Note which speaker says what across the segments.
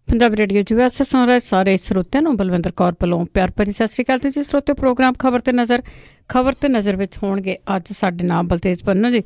Speaker 1: Punjabi radio US सुन रहे सारे श्रोतिਆਂ ਨੂੰ ਬਲਵਿੰਦਰ ਕੌਰ ਵੱਲੋਂ ਪਿਆਰ ਭਰੀ ਸਤਿ ਸ਼੍ਰੀ ਅਕਾਲ ਜੀ। ਸਰੋਤਿਓ ਪ੍ਰੋਗਰਾਮ ਖਬਰ ਤੇ ਨਜ਼ਰ ਵਿੱਚ ਹੋਣਗੇ ਅੱਜ ਸਾਡੇ ਨਾਲ ਬਲਤੇਜ ਪੰਨੂ ਜੀ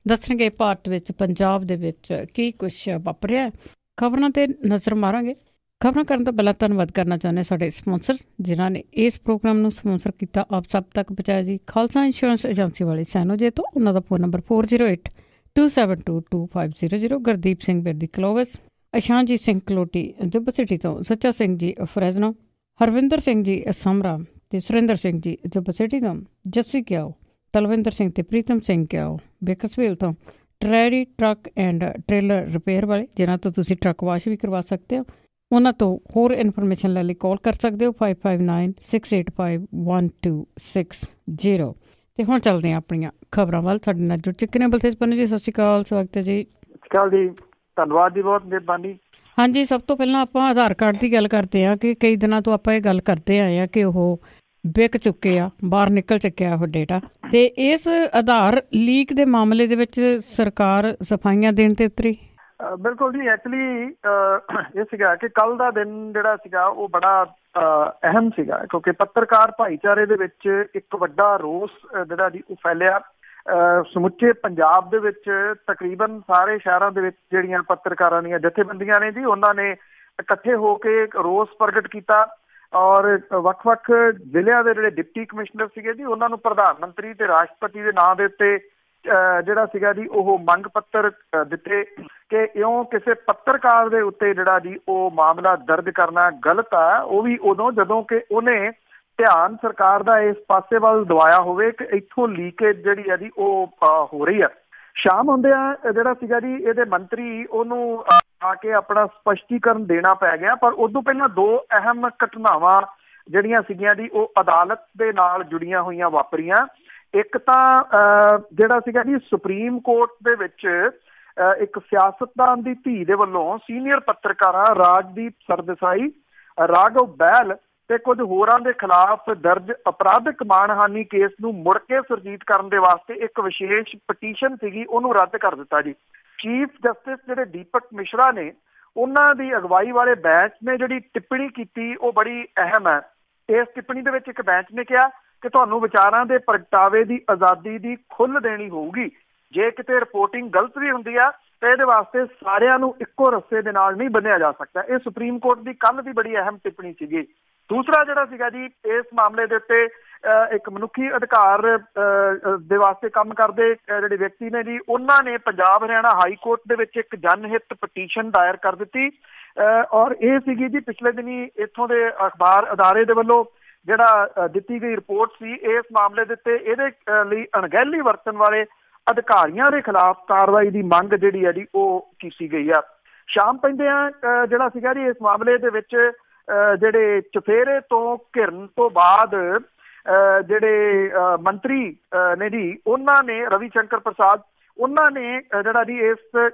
Speaker 1: ਦੱਸਣਗੇ ਭਾਰਤ ਵਿੱਚ ਪੰਜਾਬ ਦੇ ਵਿੱਚ ਕੀ ਕੁਛ ਵਾਪਰਿਆ। ਖਬਰਾਂ ਤੇ ਨਜ਼ਰ ਮਾਰਾਂਗੇ। ਖਬਰਾਂ ਕਰਨ ਤੋਂ ਪਹਿਲਾਂ ਧੰਨਵਾਦ ਕਰਨਾ ਚਾਹੁੰਦੇ ਸਾਡੇ ਸਪਾਂਸਰ ਜਿਨ੍ਹਾਂ ਨੇ ਇਸ ਪ੍ਰੋਗਰਾਮ ਨੂੰ ਸਪਾਂਸਰ ਕੀਤਾ, ਆਪ ਸਭ ਤੱਕ ਪਹੁੰਚਾਇਆ ਜੀ। ਖਾਲਸਾ ਇੰਸ਼ੋਰੈਂਸ ਏਜੰਸੀ ਵਾਲੇ ਸੈਨੋ ਜੇ ਤੋਂ ਉਹਨਾਂ ਦਾ phone number 4082722500। Gurdeep Singh Bedi Clovis, Ishanjit Singh Kaloti ਦੁੱਬ ਸਿਟੀ ਤੋਂ, ਸੱਚਾ ਸਿੰਘ ਜੀ ਫਰੈਜ਼ਨੋ, ਹਰਵਿੰਦਰ ਸਿੰਘ ਜੀ ਸਮਰਾ ਅਤੇ ਸੁਰਿੰਦਰ ਸਿੰਘ ਜੀ ਦੁੱਬ ਸਿਟੀ ਤੋਂ, ਜੱਸੀ ਕਿਆਓ, ਤਲਵਿੰਦਰ ਸਿੰਘ ਅਤੇ ਪ੍ਰੀਤਮ ਸਿੰਘ ਕਿਆਓ ਬੇਕਸਵੀਲ ਤੋਂ, ਟਰੈਰੀ ਟਰੱਕ ਐਂਡ ਟ੍ਰੇਲਰ ਰਿਪੇਅਰ ਵਾਲੇ ਜਿਨ੍ਹਾਂ ਤੋਂ ਤੁਸੀਂ ਟਰੱਕ ਵਾਸ਼ ਵੀ ਕਰਵਾ ਸਕਦੇ ਹੋ। ਉਹਨਾਂ ਤੋਂ ਹੋਰ ਇਨਫੋਰਮੇਸ਼ਨ ਲੈ ਲਈ ਕਾਲ ਕਰ ਸਕਦੇ ਹੋ 5596851260। ਅਤੇ ਹੁਣ ਚੱਲਦੇ ਹਾਂ ਆਪਣੀਆਂ ਖਬਰਾਂ ਵੱਲ। ਸਾਡੇ ਨਾਲ ਜੁੜ ਚੁੱਕੇ ਨੇ ਬਲਤੇਜ ਪੰਨੂ ਜੀ। ਸਤਿ ਸ਼੍ਰੀ ਅਕਾਲ, ਸਵਾਗਤ ਹੈ ਜੀ।
Speaker 2: ਸਤਿ ਸ਼੍ਰੀ ਅਕਾਲ ਜੀ, ਧੰਨਵਾਦ ਜੀ, ਬਹੁਤ ਮਿਹਰਬਾਨੀ।
Speaker 1: ਹਾਂਜੀ, ਸਭ ਤੋਂ ਪਹਿਲਾਂ ਆਪਾਂ ਆਧਾਰ ਕਾਰਡ ਦੀ ਗੱਲ ਕਰਦੇ ਹਾਂ ਕਿ ਕਈ ਦਿਨਾਂ ਤੋਂ ਆਪਾਂ ਇਹ ਗੱਲ ਕਰਦੇ ਆਏ ਹਾਂ ਕਿ ਉਹ ਵਿਕ ਚੁੱਕੇ ਆ, ਬਾਹਰ ਨਿਕਲ ਚੁੱਕਿਆ ਉਹ ਡੇਟਾ। ਅਤੇ ਇਸ ਆਧਾਰ ਲੀਕ ਦੇ ਮਾਮਲੇ ਦੇ ਵਿੱਚ ਸਰਕਾਰ ਸਫਾਈਆਂ ਦੇਣ 'ਤੇ ਉਤਰੀ।
Speaker 2: ਬਿਲਕੁਲ ਜੀ, ਐਕਚੁਅਲੀ ਇਹ ਸੀਗਾ ਕਿ ਕੱਲ੍ਹ ਦਾ ਦਿਨ ਜਿਹੜਾ ਸੀਗਾ ਉਹ ਬੜਾ ਅਹਿਮ ਸੀਗਾ ਕਿਉਂਕਿ ਪੱਤਰਕਾਰ ਭਾਈਚਾਰੇ ਦੇ ਵਿੱਚ ਇੱਕ ਵੱਡਾ ਰੋਸ ਜਿਹੜਾ ਜੀ ਉਹ ਫੈਲਿਆ। ਸਮੁੱਚੇ ਪੰਜਾਬ ਦੇ ਵਿੱਚ ਤਕਰੀਬਨ ਸਾਰੇ ਸ਼ਹਿਰਾਂ ਦੇ ਵਿੱਚ ਜਿਹੜੀਆਂ ਪੱਤਰਕਾਰਾਂ ਦੀਆਂ ਜਥੇਬੰਦੀਆਂ ਨੇ ਜੀ ਉਹਨਾਂ ਨੇ ਇਕੱਠੇ ਹੋ ਕੇ ਰੋਸ ਪ੍ਰਗਟ ਕੀਤਾ ਔਰ ਵੱਖ-ਵੱਖ ਜ਼ਿਲ੍ਹਿਆਂ ਦੇ ਜਿਹੜੇ ਡਿਪਟੀ ਕਮਿਸ਼ਨਰ ਸੀਗੇ ਜੀ ਉਹਨਾਂ ਨੂੰ ਪ੍ਰਧਾਨ ਮੰਤਰੀ ਤੇ ਰਾਸ਼ਟਰਪਤੀ ਦੇ ਨਾਂ ਦੇ ਉੱਤੇ ਜਿਹੜਾ ਸੀਗਾ ਜੀ ਉਹ ਮੰਗ ਪੱਤਰ ਦਿੱਤੇ ਕਿ ਇਉਂ ਕਿਸੇ ਪੱਤਰਕਾਰ ਦੇ ਉੱਤੇ ਜਿਹੜਾ ਜੀ ਉਹ ਮਾਮਲਾ ਦਰਜ ਕਰਨਾ ਗਲਤ ਆ, ਉਹ ਵੀ ਉਦੋਂ ਜਦੋਂ ਕਿ ਉਹਨੇ ਧਿਆਨ ਸਰਕਾਰ ਦਾ ਇਸ ਪਾਸੇ ਵੱਲ ਦਵਾਇਆ ਹੋਵੇ ਕਿ ਇੱਥੋਂ ਲੀਕੇਜ ਜਿਹੜੀ ਹੈ ਜੀ ਉਹ ਹੋ ਰਹੀ ਆ। ਸ਼ਾਮ ਹੁੰਦਿਆਂ ਜਿਹੜਾ ਸੀਗਾ ਜੀ ਇਹਦੇ ਮੰਤਰੀ ਉਹਨੂੰ ਆ ਕੇ ਆਪਣਾ ਸਪਸ਼ਟੀਕਰਨ ਦੇਣਾ ਪੈ ਗਿਆ। ਪਰ ਉਦੋਂ ਪਹਿਲਾਂ ਦੋ ਅਹਿਮ ਘਟਨਾਵਾਂ ਜਿਹੜੀਆਂ ਸੀਗੀਆਂ ਜੀ ਉਹ ਅਦਾਲਤ ਦੇ ਨਾਲ ਜੁੜੀਆਂ ਹੋਈਆਂ ਵਾਪਰੀਆਂ। ਇੱਕ ਤਾਂ ਜਿਹੜਾ ਸੀਗਾ ਜੀ ਸੁਪਰੀਮ ਕੋਰਟ ਦੇ ਵਿੱਚ ਇੱਕ ਸਿਆਸਤਦਾਨ ਦੀ ਧੀ ਦੇ ਵੱਲੋਂ ਸੀਨੀਅਰ ਪੱਤਰਕਾਰਾਂ ਰਾਜਦੀਪ ਸਰਦੇਸਾਈ, ਰਾਘਵ ਬਹਿਲ ਤੇ ਕੁਝ ਹੋਰਾਂ ਦੇ ਖਿਲਾਫ ਦਰਜ ਅਪਰਾਧਿਕ ਮਾਣਹਾਨੀ ਕੇਸ ਨੂੰ ਮੁੜ ਕੇ ਸੁਰਜੀਤ ਕਰਨ ਦੇ ਵਾਸਤੇ ਇੱਕ ਵਿਸ਼ੇਸ਼ ਪਟੀਸ਼ਨ ਸੀਗੀ, ਉਹਨੂੰ ਰੱਦ ਕਰ ਦਿੱਤਾ ਜੀ। ਚੀਫ ਜਸਟਿਸ ਜਿਹੜੇ ਦੀਪਕ ਮਿਸ਼ਰਾ ਨੇ ਉਹਨਾਂ ਦੀ ਅਗਵਾਈ ਵਾਲੇ ਬੈਂਚ ਨੇ ਜਿਹੜੀ ਟਿੱਪਣੀ ਕੀਤੀ ਉਹ ਬੜੀ ਅਹਿਮ ਹੈ। ਇਸ ਟਿੱਪਣੀ ਦੇ ਵਿੱਚ ਇੱਕ ਬੈਂਚ ਨੇ ਕਿਹਾ ਕਿ ਤੁਹਾਨੂੰ ਵਿਚਾਰਾਂ ਦੇ ਪ੍ਰਗਟਾਵੇ ਦੀ ਆਜ਼ਾਦੀ ਦੀ ਖੁੱਲ੍ਹ ਦੇਣੀ ਹੋਊਗੀ। ਜੇ ਕਿਤੇ ਰਿਪੋਰਟਿੰਗ ਗਲਤ ਵੀ ਹੁੰਦੀ ਆ ਤਾਂ ਇਹਦੇ ਵਾਸਤੇ ਸਾਰਿਆਂ ਨੂੰ ਇੱਕੋ ਰਸਤੇ ਦੇ ਨਾਲ ਨਹੀਂ ਬੰਨਿਆ ਜਾ ਸਕਦਾ। ਇਹ ਸੁਪਰੀਮ ਕੋਰਟ ਦੀ ਕੱਲ੍ਹ ਦੀ ਬੜੀ ਅਹਿਮ ਟਿੱਪਣੀ ਸੀਗੀ। ਦੂਸਰਾ ਜਿਹੜਾ ਸੀਗਾ ਜੀ ਇਸ ਮਾਮਲੇ ਦੇ ਉੱਤੇ ਇੱਕ ਮਨੁੱਖੀ ਅਧਿਕਾਰ ਦੇ ਵਾਸਤੇ ਕੰਮ ਕਰਦੇ ਜਿਹੜੇ ਵਿਅਕਤੀ ਨੇ ਜੀ ਉਹਨਾਂ ਨੇ ਪੰਜਾਬ ਹਰਿਆਣਾ ਹਾਈ ਕੋਰਟ ਦੇ ਵਿੱਚ ਇੱਕ ਜਨਹਿਤ ਪਟੀਸ਼ਨ ਦਾਇਰ ਕਰ ਦਿੱਤੀ ਔਰ ਇਹ ਸੀਗੀ ਜੀ ਪਿਛਲੇ ਦਿਨੀ ਇੱਥੋਂ ਦੇ ਅਖਬਾਰ ਅਦਾਰੇ ਦੇ ਵੱਲੋਂ ਜਿਹੜਾ ਦਿੱਤੀ ਗਈ ਰਿਪੋਰਟ ਸੀ ਇਸ ਮਾਮਲੇ ਦੇ ਉੱਤੇ ਇਹਦੇ ਲਈ ਅਣਗਹਿਲੀ ਵਰਤਣ ਵਾਲੇ ਅਧਿਕਾਰੀਆਂ ਦੇ ਖਿਲਾਫ ਕਾਰਵਾਈ ਦੀ ਮੰਗ ਜਿਹੜੀ ਹੈ ਜੀ ਉਹ ਕੀਤੀ ਗਈ ਆ। ਸ਼ਾਮ ਪੈਂਦਿਆਂ ਜਿਹੜਾ ਸੀਗਾ ਜੀ ਇਸ ਮਾਮਲੇ ਦੇ ਵਿੱਚ ਜਿਹੜੇ ਚੁਫੇਰੇ ਤੋਂ ਘਿਰਨ ਤੋਂ ਬਾਅਦ ਜਿਹੜੇ ਮੰਤਰੀ ਨੇ ਜੀ ਉਹਨਾਂ ਨੇ ਰਵੀ ਸ਼ੰਕਰ ਪ੍ਰਸਾਦ ਉਹਨਾਂ ਨੇ ਜਿਹੜਾ ਜੀ ਇਸ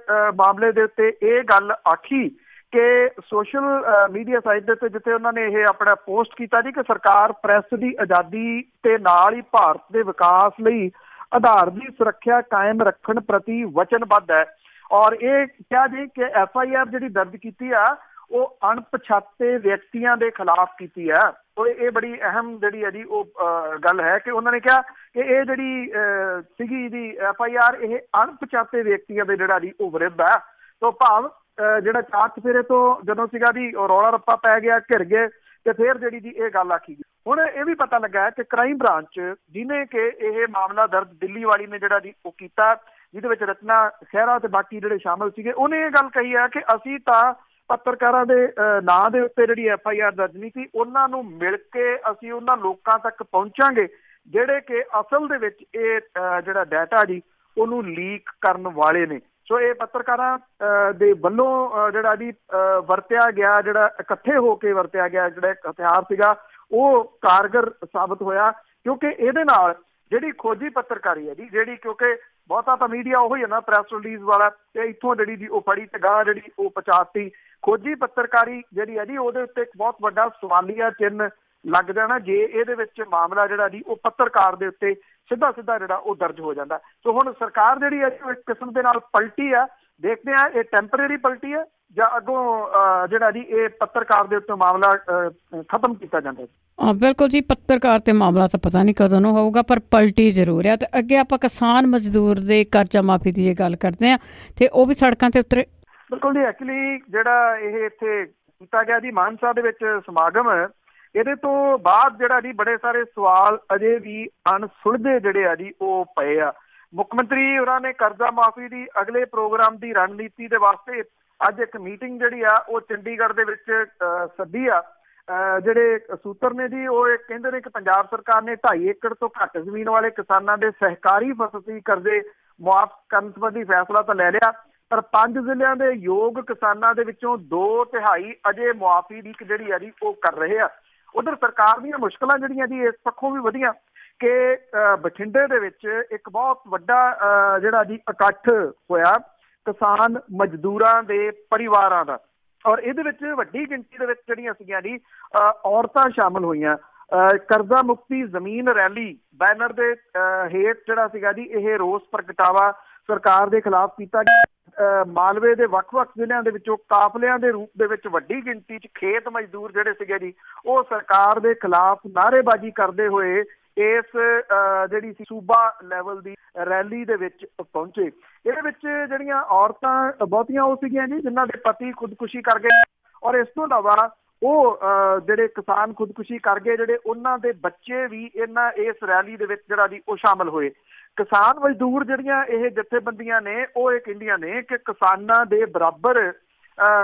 Speaker 2: ਮਾਮਲੇ ਦੇ ਉੱਤੇ ਇਹ ਗੱਲ ਆਖੀ ਕਿ ਸੋਸ਼ਲ ਮੀਡੀਆ ਸਾਈਟ ਦੇ ਉੱਤੇ ਜਿੱਥੇ ਉਹਨਾਂ ਨੇ ਇਹ ਆਪਣਾ ਪੋਸਟ ਕੀਤਾ ਜੀ ਕਿ ਸਰਕਾਰ ਪ੍ਰੈਸ ਦੀ ਆਜ਼ਾਦੀ ਤੇ ਨਾਲ ਹੀ ਭਾਰਤ ਦੇ ਵਿਕਾਸ ਲਈ ਆਧਾਰ ਦੀ ਸੁਰੱਖਿਆ ਕਾਇਮ ਰੱਖਣ ਪ੍ਰਤੀ ਵਚਨਬੱਧ ਹੈ ਔਰ ਇਹ ਕਿਹਾ ਜੀ ਕਿ FIR ਜਿਹੜੀ ਦਰਜ ਕੀਤੀ ਆ ਉਹ ਅਣਪਛਾਤੇ ਵਿਅਕਤੀਆਂ ਦੇ ਖਿਲਾਫ ਕੀਤੀ ਹੈ। ਉਹ ਇਹ ਬੜੀ ਅਹਿਮ ਜਿਹੜੀ ਹੈ ਜੀ ਉਹ ਗੱਲ ਹੈ ਕਿ ਉਹਨਾਂ ਨੇ ਕਿਹਾ ਕਿ ਇਹ ਜਿਹੜੀ ਸੀਗੀ ਜੀ FIR ਇਹ ਅਣਪਛਾਤੇ ਵਿਅਕਤੀਆਂ ਦੇ ਜਿਹੜਾ ਜੀ ਉਹ ਵਿਰੁੱਧ ਹੈ। ਤੋਂ ਭਾਵ ਜਿਹੜਾ ਚਾਰ ਚੁਫੇਰੇ ਤੋਂ ਜਦੋਂ ਸੀਗਾ ਜੀ ਰੌਲਾ ਰੱਪਾ ਪੈ ਗਿਆ, ਘਿਰ ਗਏ ਤੇ ਫਿਰ ਜਿਹੜੀ ਜੀ ਇਹ ਗੱਲ ਆਖੀ ਗਈ। ਹੁਣ ਇਹ ਵੀ ਪਤਾ ਲੱਗਾ ਕਿ ਕ੍ਰਾਈਮ ਬ੍ਰਾਂਚ ਜਿਹਨੇ ਕਿ ਇਹ ਮਾਮਲਾ ਦਰਜ ਦਿੱਲੀ ਵਾਲੀ ਨੇ ਜਿਹੜਾ ਜੀ ਉਹ ਕੀਤਾ, ਜਿਹਦੇ ਵਿੱਚ ਰਚਨਾ ਖਹਿਰਾ ਤੇ ਬਾਕੀ ਜਿਹੜੇ ਸ਼ਾਮਲ ਸੀਗੇ, ਉਹਨੇ ਇਹ ਗੱਲ ਕਹੀ ਹੈ ਕਿ ਅਸੀਂ ਤਾਂ ਪੱਤਰਕਾਰਾਂ ਦੇ ਨਾਂ ਦੇ ਉੱਤੇ ਜਿਹੜੀ FIR ਦਰਜ ਨਹੀਂ ਸੀ, ਉਹਨਾਂ ਨੂੰ ਮਿਲ ਕੇ ਅਸੀਂ ਉਹਨਾਂ ਲੋਕਾਂ ਤੱਕ ਪਹੁੰਚਾਂਗੇ ਜਿਹੜੇ ਕਿ ਅਸਲ ਦੇ ਵਿੱਚ ਇਹ ਜਿਹੜਾ ਡਾਟਾ ਜੀ ਉਹਨੂੰ ਲੀਕ ਕਰਨ ਵਾਲੇ ਨੇ। ਸੋ ਇਹ ਪੱਤਰਕਾਰਾਂ ਦੇ ਵੱਲੋਂ ਜਿਹੜਾ ਜੀ ਵਰਤਿਆ ਗਿਆ, ਜਿਹੜਾ ਇਕੱਠੇ ਹੋ ਕੇ ਵਰਤਿਆ ਗਿਆ ਜਿਹੜਾ ਹਥਿਆਰ ਸੀਗਾ ਉਹ ਕਾਰਗਰ ਸਾਬਤ ਹੋਇਆ ਕਿਉਂਕਿ ਇਹਦੇ ਨਾਲ ਜਿਹੜੀ ਖੋਜੀ ਪੱਤਰਕਾਰੀ ਹੈ ਜੀ ਜਿਹੜੀ ਕਿਉਂਕਿ ਬਹੁਤਾ ਤਾਂ ਮੀਡੀਆ ਉਹੀ ਹੈ ਨਾ ਪ੍ਰੈਸ ਰਿਲੀਜ਼ ਵਾਲਾ, ਤੇ ਇੱਥੋਂ ਜਿਹੜੀ ਜੀ ਉਹ ਫੜੀ ਤੇ ਗਾਂ ਜਿਹੜੀ ਉਹ ਪਹੁੰਚਾਤੀ। ਖੋਜੀ ਪੱਤਰਕਾਰੀ ਜਿਹੜੀ ਹੈ ਜੀ ਉਹਦੇ ਉੱਤੇ ਇੱਕ ਬਹੁਤ ਵੱਡਾ ਸਵਾਲੀਆ ਚਿੰਨ੍ਹ ਲੱਗ ਜਾਣਾ ਜੇ ਇਹਦੇ ਵਿੱਚ ਮਾਮਲਾ ਜਿਹੜਾ ਜੀ ਉਹ ਪੱਤਰਕਾਰ ਦੇ ਉੱਤੇ ਸਿੱਧਾ ਜਿਹੜਾ ਉਹ ਦਰਜ ਹੋ ਜਾਂਦਾ। ਸੋ ਹੁਣ ਸਰਕਾਰ ਜਿਹੜੀ ਹੈ ਉਹ ਇੱਕ ਕਿਸਮ ਦੇ ਨਾਲ ਪਲਟੀ ਆ, ਦੇਖਦੇ ਆ ਇਹ ਟੈਂਪਰੇਰੀ ਪਲਟੀ ਹੈ ਜਾਂ ਅੱਗੋਂ ਜਿਹੜਾ ਜੀ ਇਹ ਪੱਤਰਕਾਰ ਦੇ ਉੱਤੇ ਮਾਮਲਾ ਖਤਮ ਕੀਤਾ ਜਾਂਦਾ?
Speaker 1: ਬਿਲਕੁਲ ਜੀ, ਪੱਤਰਕਾਰ ਤੇ ਮਾਮਲਾ ਤਾਂ ਪਤਾ ਨਹੀਂ ਕਦੋਂ ਨੂੰ ਹੋਊਗਾ, ਪਰ ਪਲਟੀ ਜ਼ਰੂਰ ਆ। ਤੇ ਅੱਗੇ ਆਪਾਂ ਕਿਸਾਨ ਮਜ਼ਦੂਰ ਦੇ ਕਰਜ਼ਾ ਮਾਫੀ ਦੀ ਜੇ ਗੱਲ ਕਰਦੇ ਹਾਂ ਤੇ ਉਹ ਵੀ ਸੜਕਾਂ ਤੇ ਉਤਰੇ।
Speaker 2: ਬਿਲਕੁਲ ਜੀ, ਐਕਚੁਅਲੀ ਜਿਹੜਾ ਇਹ ਇੱਥੇ ਕੀਤਾ ਗਿਆ ਜੀ ਮਾਨਸਾ ਦੇ ਵਿੱਚ ਸਮਾਗਮ, ਇਹਦੇ ਤੋਂ ਬਾਅਦ ਜਿਹੜਾ ਜੀ ਬੜੇ ਸਾਰੇ ਸਵਾਲ ਅਜੇ ਵੀ ਅਣਸੁਲਝੇ ਜਿਹੜੇ ਆ ਜੀ ਉਹ ਪਏ ਆ। ਮੁੱਖ ਮੰਤਰੀ ਉਹਨਾਂ ਨੇ ਕਰਜ਼ਾ ਮਾਫੀ ਦੀ ਅਗਲੇ ਪ੍ਰੋਗਰਾਮ ਦੀ ਰਣਨੀਤੀ ਦੇ ਵਾਸਤੇ ਅੱਜ ਇੱਕ ਮੀਟਿੰਗ ਜਿਹੜੀ ਆ ਉਹ ਚੰਡੀਗੜ੍ਹ ਦੇ ਵਿੱਚ ਸੱਦੀ ਆ। ਜਿਹੜੇ ਸੂਤਰ ਨੇ ਜੀ ਉਹ ਕਹਿੰਦੇ ਨੇ ਕਿ ਪੰਜਾਬ ਸਰਕਾਰ ਨੇ 2.5 ਏਕੜ ਤੋਂ ਘੱਟ ਜ਼ਮੀਨ ਵਾਲੇ ਕਿਸਾਨਾਂ ਦੇ ਸਹਿਕਾਰੀ ਫਸਲੀ ਕਰਜ਼ੇ ਮੁਆਫ਼ ਕਰਨ ਸੰਬੰਧੀ ਫੈਸਲਾ ਤਾਂ ਲੈ ਲਿਆ, ਪਰ 5 ਜ਼ਿਲ੍ਹਿਆਂ ਦੇ ਯੋਗ ਕਿਸਾਨਾਂ ਦੇ ਵਿੱਚੋਂ 2/3 ਅਜੇ ਮੁਆਫ਼ੀ ਦੀ ਜਿਹੜੀ ਆ ਜੀ ਉਹ ਕਰ ਰਹੇ ਆ। ਉਧਰ ਸਰਕਾਰ ਦੀਆਂ ਮੁਸ਼ਕਲਾਂ ਜਿਹੜੀਆਂ ਜੀ ਇਸ ਪੱਖੋਂ ਵੀ ਵਧੀਆਂ ਕਿ ਬਠਿੰਡੇ ਦੇ ਵਿੱਚ ਇੱਕ ਬਹੁਤ ਵੱਡਾ ਜਿਹੜਾ ਜੀ ਇਕੱਠ ਹੋਇਆ ਕਿਸਾਨ ਮਜ਼ਦੂਰਾਂ ਦੇ ਪਰਿਵਾਰਾਂ ਦਾ, ਔਰ ਇਹਦੇ ਵਿੱਚ ਵੱਡੀ ਗਿਣਤੀ ਦੇ ਵਿੱਚ ਜਿਹੜੀਆਂ ਸੀਗੀਆਂ ਜੀ ਔਰਤਾਂ ਸ਼ਾਮਲ ਹੋਈਆਂ। ਕਰਜ਼ਾ ਮੁਕਤੀ ਜ਼ਮੀਨ ਰੈਲੀ ਬੈਨਰ ਦੇ ਹੇਠ ਜਿਹੜਾ ਸੀਗਾ ਜੀ ਇਹ ਰੋਸ ਪ੍ਰਗਟਾਵਾ ਸਰਕਾਰ ਦੇ ਖਿਲਾਫ ਕੀਤਾ ਗਿਆ। ਮਾਲਵੇ ਦੇ ਵੱਖ-ਵੱਖ ਜ਼ਿਲ੍ਹਿਆਂ ਦੇ ਵਿੱਚੋਂ ਕਾਫਲਿਆਂ ਦੇ ਰੂਪ ਦੇ ਵਿੱਚ ਵੱਡੀ ਗਿਣਤੀ 'ਚ ਖੇਤ ਮਜ਼ਦੂਰ ਜਿਹੜੇ ਸੀਗੇ ਜੀ ਉਹ ਸਰਕਾਰ ਦੇ ਖਿਲਾਫ ਨਾਅਰੇਬਾਜ਼ੀ ਕਰਦੇ ਹੋਏ ਇਸ ਜਿਹੜੀ ਸੀ ਸੂਬਾ ਲੈਵਲ ਦੀ ਰੈਲੀ ਦੇ ਵਿੱਚ ਪਹੁੰਚੇ। ਇਹਦੇ ਵਿੱਚ ਜਿਹੜੀਆਂ ਔਰਤਾਂ ਬਹੁਤੀਆਂ ਉਹ ਸੀਗੀਆਂ ਜੀ ਜਿਨ੍ਹਾਂ ਦੇ ਪਤੀ ਖੁਦਕੁਸ਼ੀ ਕਰ ਗਏ, ਔਰ ਇਸ ਤੋਂ ਇਲਾਵਾ ਉਹ ਜਿਹੜੇ ਕਿਸਾਨ ਖੁਦਕੁਸ਼ੀ ਕਰ ਗਏ ਜਿਹੜੇ ਉਹਨਾਂ ਦੇ ਬੱਚੇ ਵੀ ਇਸ ਰੈਲੀ ਦੇ ਵਿੱਚ ਜਿਹੜਾ ਜੀ ਉਹ ਸ਼ਾਮਲ ਹੋਏ। ਕਿਸਾਨ ਮਜ਼ਦੂਰ ਜਿਹੜੀਆਂ ਇਹ ਜਥੇਬੰਦੀਆਂ ਨੇ ਉਹ ਇਹ ਕਹਿੰਦੀਆਂ ਨੇ ਕਿ ਕਿਸਾਨਾਂ ਦੇ ਬਰਾਬਰ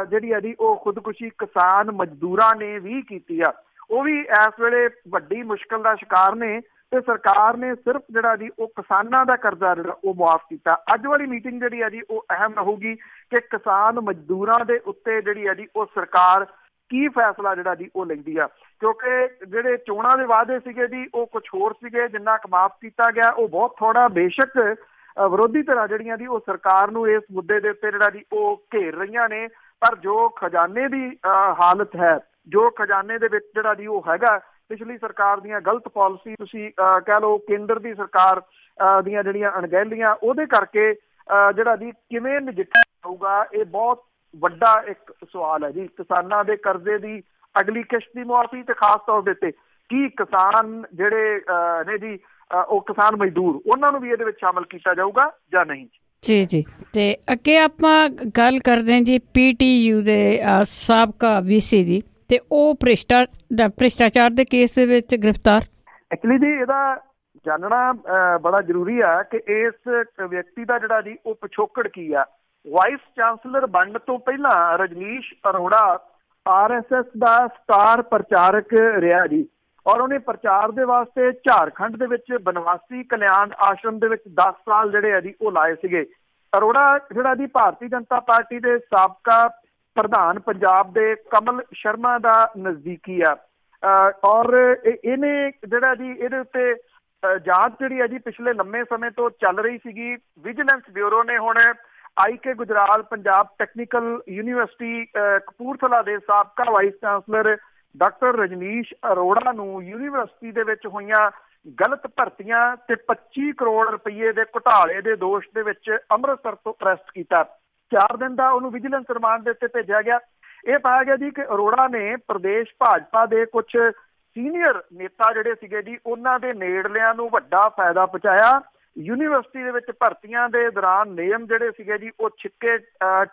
Speaker 2: ਜਿਹੜੀ ਆ ਜੀ ਉਹ ਖੁਦਕੁਸ਼ੀ ਕਿਸਾਨ ਮਜ਼ਦੂਰਾਂ ਨੇ ਵੀ ਕੀਤੀ ਆ, ਉਹ ਵੀ ਇਸ ਵੇਲੇ ਵੱਡੀ ਮੁਸ਼ਕਲ ਦਾ ਸ਼ਿਕਾਰ ਨੇ ਤੇ ਸਰਕਾਰ ਨੇ ਸਿਰਫ ਜਿਹੜਾ ਜੀ ਉਹ ਕਿਸਾਨਾਂ ਦਾ ਕਰਜ਼ਾ ਜਿਹੜਾ ਉਹ ਮੁਆਫ਼ ਕੀਤਾ। ਅੱਜ ਵਾਲੀ ਮੀਟਿੰਗ ਜਿਹੜੀ ਆ ਜੀ ਉਹ ਅਹਿਮ ਰਹੂਗੀ ਕਿ ਕਿਸਾਨ ਮਜ਼ਦੂਰਾਂ ਦੇ ਉੱਤੇ ਜਿਹੜੀ ਆ ਜੀ ਉਹ ਸਰਕਾਰ ਕੀ ਫੈਸਲਾ ਜਿਹੜਾ ਜੀ ਉਹ ਲੈਂਦੀ ਆ, ਕਿਉਂਕਿ ਜਿਹੜੇ ਚੋਣਾਂ ਦੇ ਵਾਅਦੇ ਸੀਗੇ ਜੀ ਉਹ ਕੁਝ ਹੋਰ ਸੀਗੇ, ਜਿੰਨਾ ਕੁ ਮਾਫ਼ ਕੀਤਾ ਗਿਆ ਉਹ ਬਹੁਤ ਥੋੜਾ। ਬੇਸ਼ੱਕ ਵਿਰੋਧੀ ਧਿਰਾਂ ਜਿਹੜੀਆਂ ਜੀ ਉਹ ਸਰਕਾਰ ਨੂੰ ਇਸ ਮੁੱਦੇ ਦੇ ਉੱਤੇ ਜਿਹੜਾ ਜੀ ਉਹ ਘੇਰ ਰਹੀਆਂ ਨੇ, ਪਰ ਜੋ ਖਜ਼ਾਨੇ ਦੀ ਹਾਲਤ ਹੈ, ਜੋ ਖਜ਼ਾਨੇ ਦੇ ਵਿੱਚ ਜਿਹੜਾ ਜੀ ਉਹ ਹੈਗਾ ਪਿਛਲੀ ਸਰਕਾਰ ਦੀਆਂ ਗਲਤ ਪਾਲਿਸੀ, ਤੁਸੀਂ ਕਹਿ ਲਓ ਕੇਂਦਰ ਦੀ ਸਰਕਾਰ ਦੀਆਂ ਜਿਹੜੀਆਂ ਅਣਗਹਿਲੀਆਂ, ਉਹਦੇ ਕਰਕੇ ਜਿਹੜਾ ਜੀ ਕਿਵੇਂ ਨਜਿੱਠਿਆ ਜਾਊਗਾ ਇਹ ਬਹੁਤ ਵੱਡਾ ਇੱਕ ਸਵਾਲ ਹੈ ਜੀ। ਕਿਸਾਨਾਂ ਦੇ ਕਰਜ਼ੇ ਦੀ ਅਗਲੀ ਕਿਸ਼ਤ ਦੀ ਮੁਆਫ਼ੀ ਤੇ ਖਾਸ ਤੌਰ ਦੇ ਉੱਤੇ ਕੀ ਕਿਸਾਨ ਜਿਹੜੇ ਨੇ ਜੀ ਉਹ ਕਿਸਾਨ ਮਜ਼ਦੂਰ ਉਹਨਾਂ ਨੂੰ ਵੀ ਇਹਦੇ ਵਿੱਚ ਸ਼ਾਮਲ ਕੀਤਾ ਜਾਊਗਾ ਜਾਂ ਨਹੀਂ?
Speaker 1: ਜੀ ਜੀ। ਤੇ ਅੱਗੇ ਆਪਾਂ ਗੱਲ ਕਰਦੇ ਹਾਂ ਜੀ PTU ਦੇ ਸਾਬਕਾ VC ਦੀ, ਤੇ ਉਹ ਭ੍ਰਿਸ਼ਟਾਚਾਰ ਦੇ ਕੇਸ ਦੇ ਵਿੱਚ ਗ੍ਰਿਫਤਾਰ।
Speaker 2: ਐਕਚੁਅਲੀ ਜੀ ਇਹਦਾ ਜਾਣਨਾ ਬੜਾ ਜ਼ਰੂਰੀ ਆ ਕਿ ਇਸ ਵਿਅਕਤੀ ਦਾ ਜਿਹੜਾ ਜੀ ਉਹ ਪਿਛੋਕੜ ਕੀ ਆ। ਵਾਈਸ ਚਾਂਸਲਰ ਬਣਨ ਤੋਂ ਪਹਿਲਾਂ ਰਜਨੀਸ਼ ਅਰੋੜਾ RSS ਦਾ ਸਟਾਰ ਪ੍ਰਚਾਰਕ ਰਿਹਾ ਜੀ, ਔਰ ਉਹਨੇ ਪ੍ਰਚਾਰ ਦੇ ਵਾਸਤੇ ਝਾਰਖੰਡ ਦੇ ਵਿੱਚ ਬਨਵਾਸੀ ਕਲਿਆਣ ਆਸ਼ਰਮ ਦੇ ਵਿੱਚ 10 ਸਾਲ ਜਿਹੜੇ ਆ ਜੀ ਉਹ ਲਾਏ ਸੀਗੇ। ਅਰੋੜਾ ਜਿਹੜਾ ਜੀ ਭਾਰਤੀ ਜਨਤਾ ਪਾਰਟੀ ਦੇ ਸਾਬਕਾ ਪ੍ਰਧਾਨ ਪੰਜਾਬ ਦੇ ਕਮਲ ਸ਼ਰਮਾ ਦਾ ਨਜ਼ਦੀਕੀ ਆ, ਔਰ ਇਹਨੇ ਜਿਹੜਾ ਜੀ ਇਹਦੇ ਉੱਤੇ ਜਾਂਚ ਜਿਹੜੀ ਹੈ ਜੀ ਪਿਛਲੇ ਲੰਮੇ ਸਮੇਂ ਤੋਂ ਚੱਲ ਰਹੀ ਸੀਗੀ। ਵਿਜੀਲੈਂਸ ਬਿਊਰੋ ਨੇ ਹੁਣ IK Gujral Punjab technical university Kapurthala ਦੇ ਸਾਬਕਾ vice chancellor doctor Rajneesh Arora ਨੂੰ ਯੂਨੀਵਰਸਿਟੀ ਦੇ ਵਿੱਚ ਹੋਈਆਂ ਗਲਤ ਭਰਤੀਆਂ ਤੇ 25 ਕਰੋੜ ਰੁਪਏ ਦੇ ਘੁਟਾਲੇ ਦੇ ਦੋਸ਼ ਦੇ ਵਿੱਚ ਅੰਮ੍ਰਿਤਸਰ ਤੋਂ ਅਰੈਸਟ ਕੀਤਾ। 4 ਦਿਨ ਦਾ ਉਹਨੂੰ ਵਿਜੀਲੈਂਸ ਰਿਮਾਂਡ ਦੇ ਉੱਤੇ ਭੇਜਿਆ ਗਿਆ। ਇਹ ਪਾਇਆ ਗਿਆ ਜੀ ਕਿ ਅਰੋੜਾ ਨੇ ਪ੍ਰਦੇਸ਼ ਭਾਜਪਾ ਦੇ ਕੁਝ ਸੀਨੀਅਰ ਨੇਤਾ ਜਿਹੜੇ ਸੀਗੇ ਜੀ ਉਹਨਾਂ ਦੇ ਨੇੜਲਿਆਂ ਨੂੰ ਵੱਡਾ ਫਾਇਦਾ ਪਹੁੰਚਾਇਆ। ਯੂਨੀਵਰਸਿਟੀ ਦੇ ਵਿੱਚ ਭਰਤੀਆਂ ਦੇ ਦੌਰਾਨ ਨਿਯਮ ਜਿਹੜੇ ਸੀਗੇ ਜੀ ਉਹ ਛਿੱਕੇ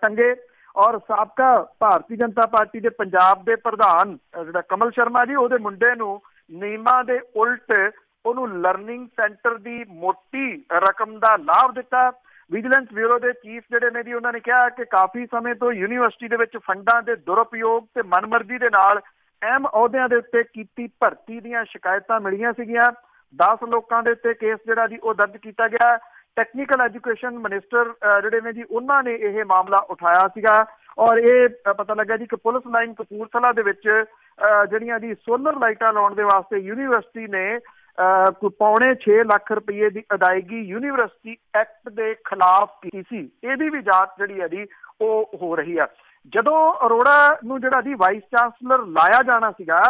Speaker 2: ਟੰਗੇ, ਔਰ ਸਾਬਕਾ ਭਾਰਤੀ ਜਨਤਾ ਪਾਰਟੀ ਦੇ ਪੰਜਾਬ ਦੇ ਪ੍ਰਧਾਨ ਜਿਹੜਾ ਕਮਲ ਸ਼ਰਮਾ ਜੀ ਉਹਦੇ ਮੁੰਡੇ ਨੂੰ ਨਿਯਮਾਂ ਦੇ ਉਲਟ ਉਹਨੂੰ ਲਰਨਿੰਗ ਸੈਂਟਰ ਦੀ ਮੋਟੀ ਰਕਮ ਦਾ ਲਾਭ ਦਿੱਤਾ। ਵਿਜੀਲੈਂਸ ਬਿਊਰੋ ਦੇ ਚੀਫ ਜਿਹੜੇ ਨੇ ਜੀ ਉਹਨਾਂ ਨੇ ਕਿਹਾ ਕਿ ਕਾਫੀ ਸਮੇਂ ਤੋਂ ਯੂਨੀਵਰਸਿਟੀ ਦੇ ਵਿੱਚ ਫੰਡਾਂ ਦੇ ਦੁਰਉਪਯੋਗ ਤੇ ਮਨਮਰਜ਼ੀ ਦੇ ਨਾਲ ਅਹਿਮ ਅਹੁਦਿਆਂ ਦੇ ਉੱਤੇ ਕੀਤੀ ਭਰਤੀ ਦੀਆਂ ਸ਼ਿਕਾਇਤਾਂ ਮਿਲੀਆਂ ਸੀਗੀਆਂ। 10 ਲੋਕਾਂ ਦੇ ਉੱਤੇ ਕੇਸ ਜਿਹੜਾ ਜੀ ਉਹ ਦਰਜ ਕੀਤਾ ਗਿਆ। ਟੈਕਨੀਕਲ ਐਜੂਕੇਸ਼ਨ ਮਿਨਿਸਟਰ ਜਿਹੜੇ ਨੇ ਜੀ ਉਹਨਾਂ ਨੇ ਇਹ ਮਾਮਲਾ ਉਠਾਇਆ ਸੀਗਾ, ਔਰ ਇਹ ਪਤਾ ਲੱਗਾ ਜੀ ਕਿ ਪੁਲਿਸ ਲਾਈਨ ਕਪੂਰਥਲਾ ਦੇ ਵਿੱਚ ਜਿਹੜੀਆਂ ਜੀ ਸੋਲਰ ਲਾਈਟਾਂ ਲਾਉਣ ਦੇ ਵਾਸਤੇ ਯੂਨੀਵਰਸਿਟੀ ਨੇ ਪੌਣੇ 6 ਲੱਖ ਰੁਪਏ ਦੀ ਅਦਾਇਗੀ ਯੂਨੀਵਰਸਿਟੀ ਐਕਟ ਦੇ ਖਿਲਾਫ ਕੀਤੀ ਸੀ। ਇਹਦੀ ਵੀ ਜਾਂਚ ਜਿਹੜੀ ਹੈ ਜੀ ਉਹ ਹੋ ਰਹੀ ਆ। ਜਦੋਂ ਅਰੋੜਾ ਨੂੰ ਜਿਹੜਾ ਜੀ ਵਾਈਸ ਚਾਂਸਲਰ ਲਾਇਆ ਜਾਣਾ ਸੀਗਾ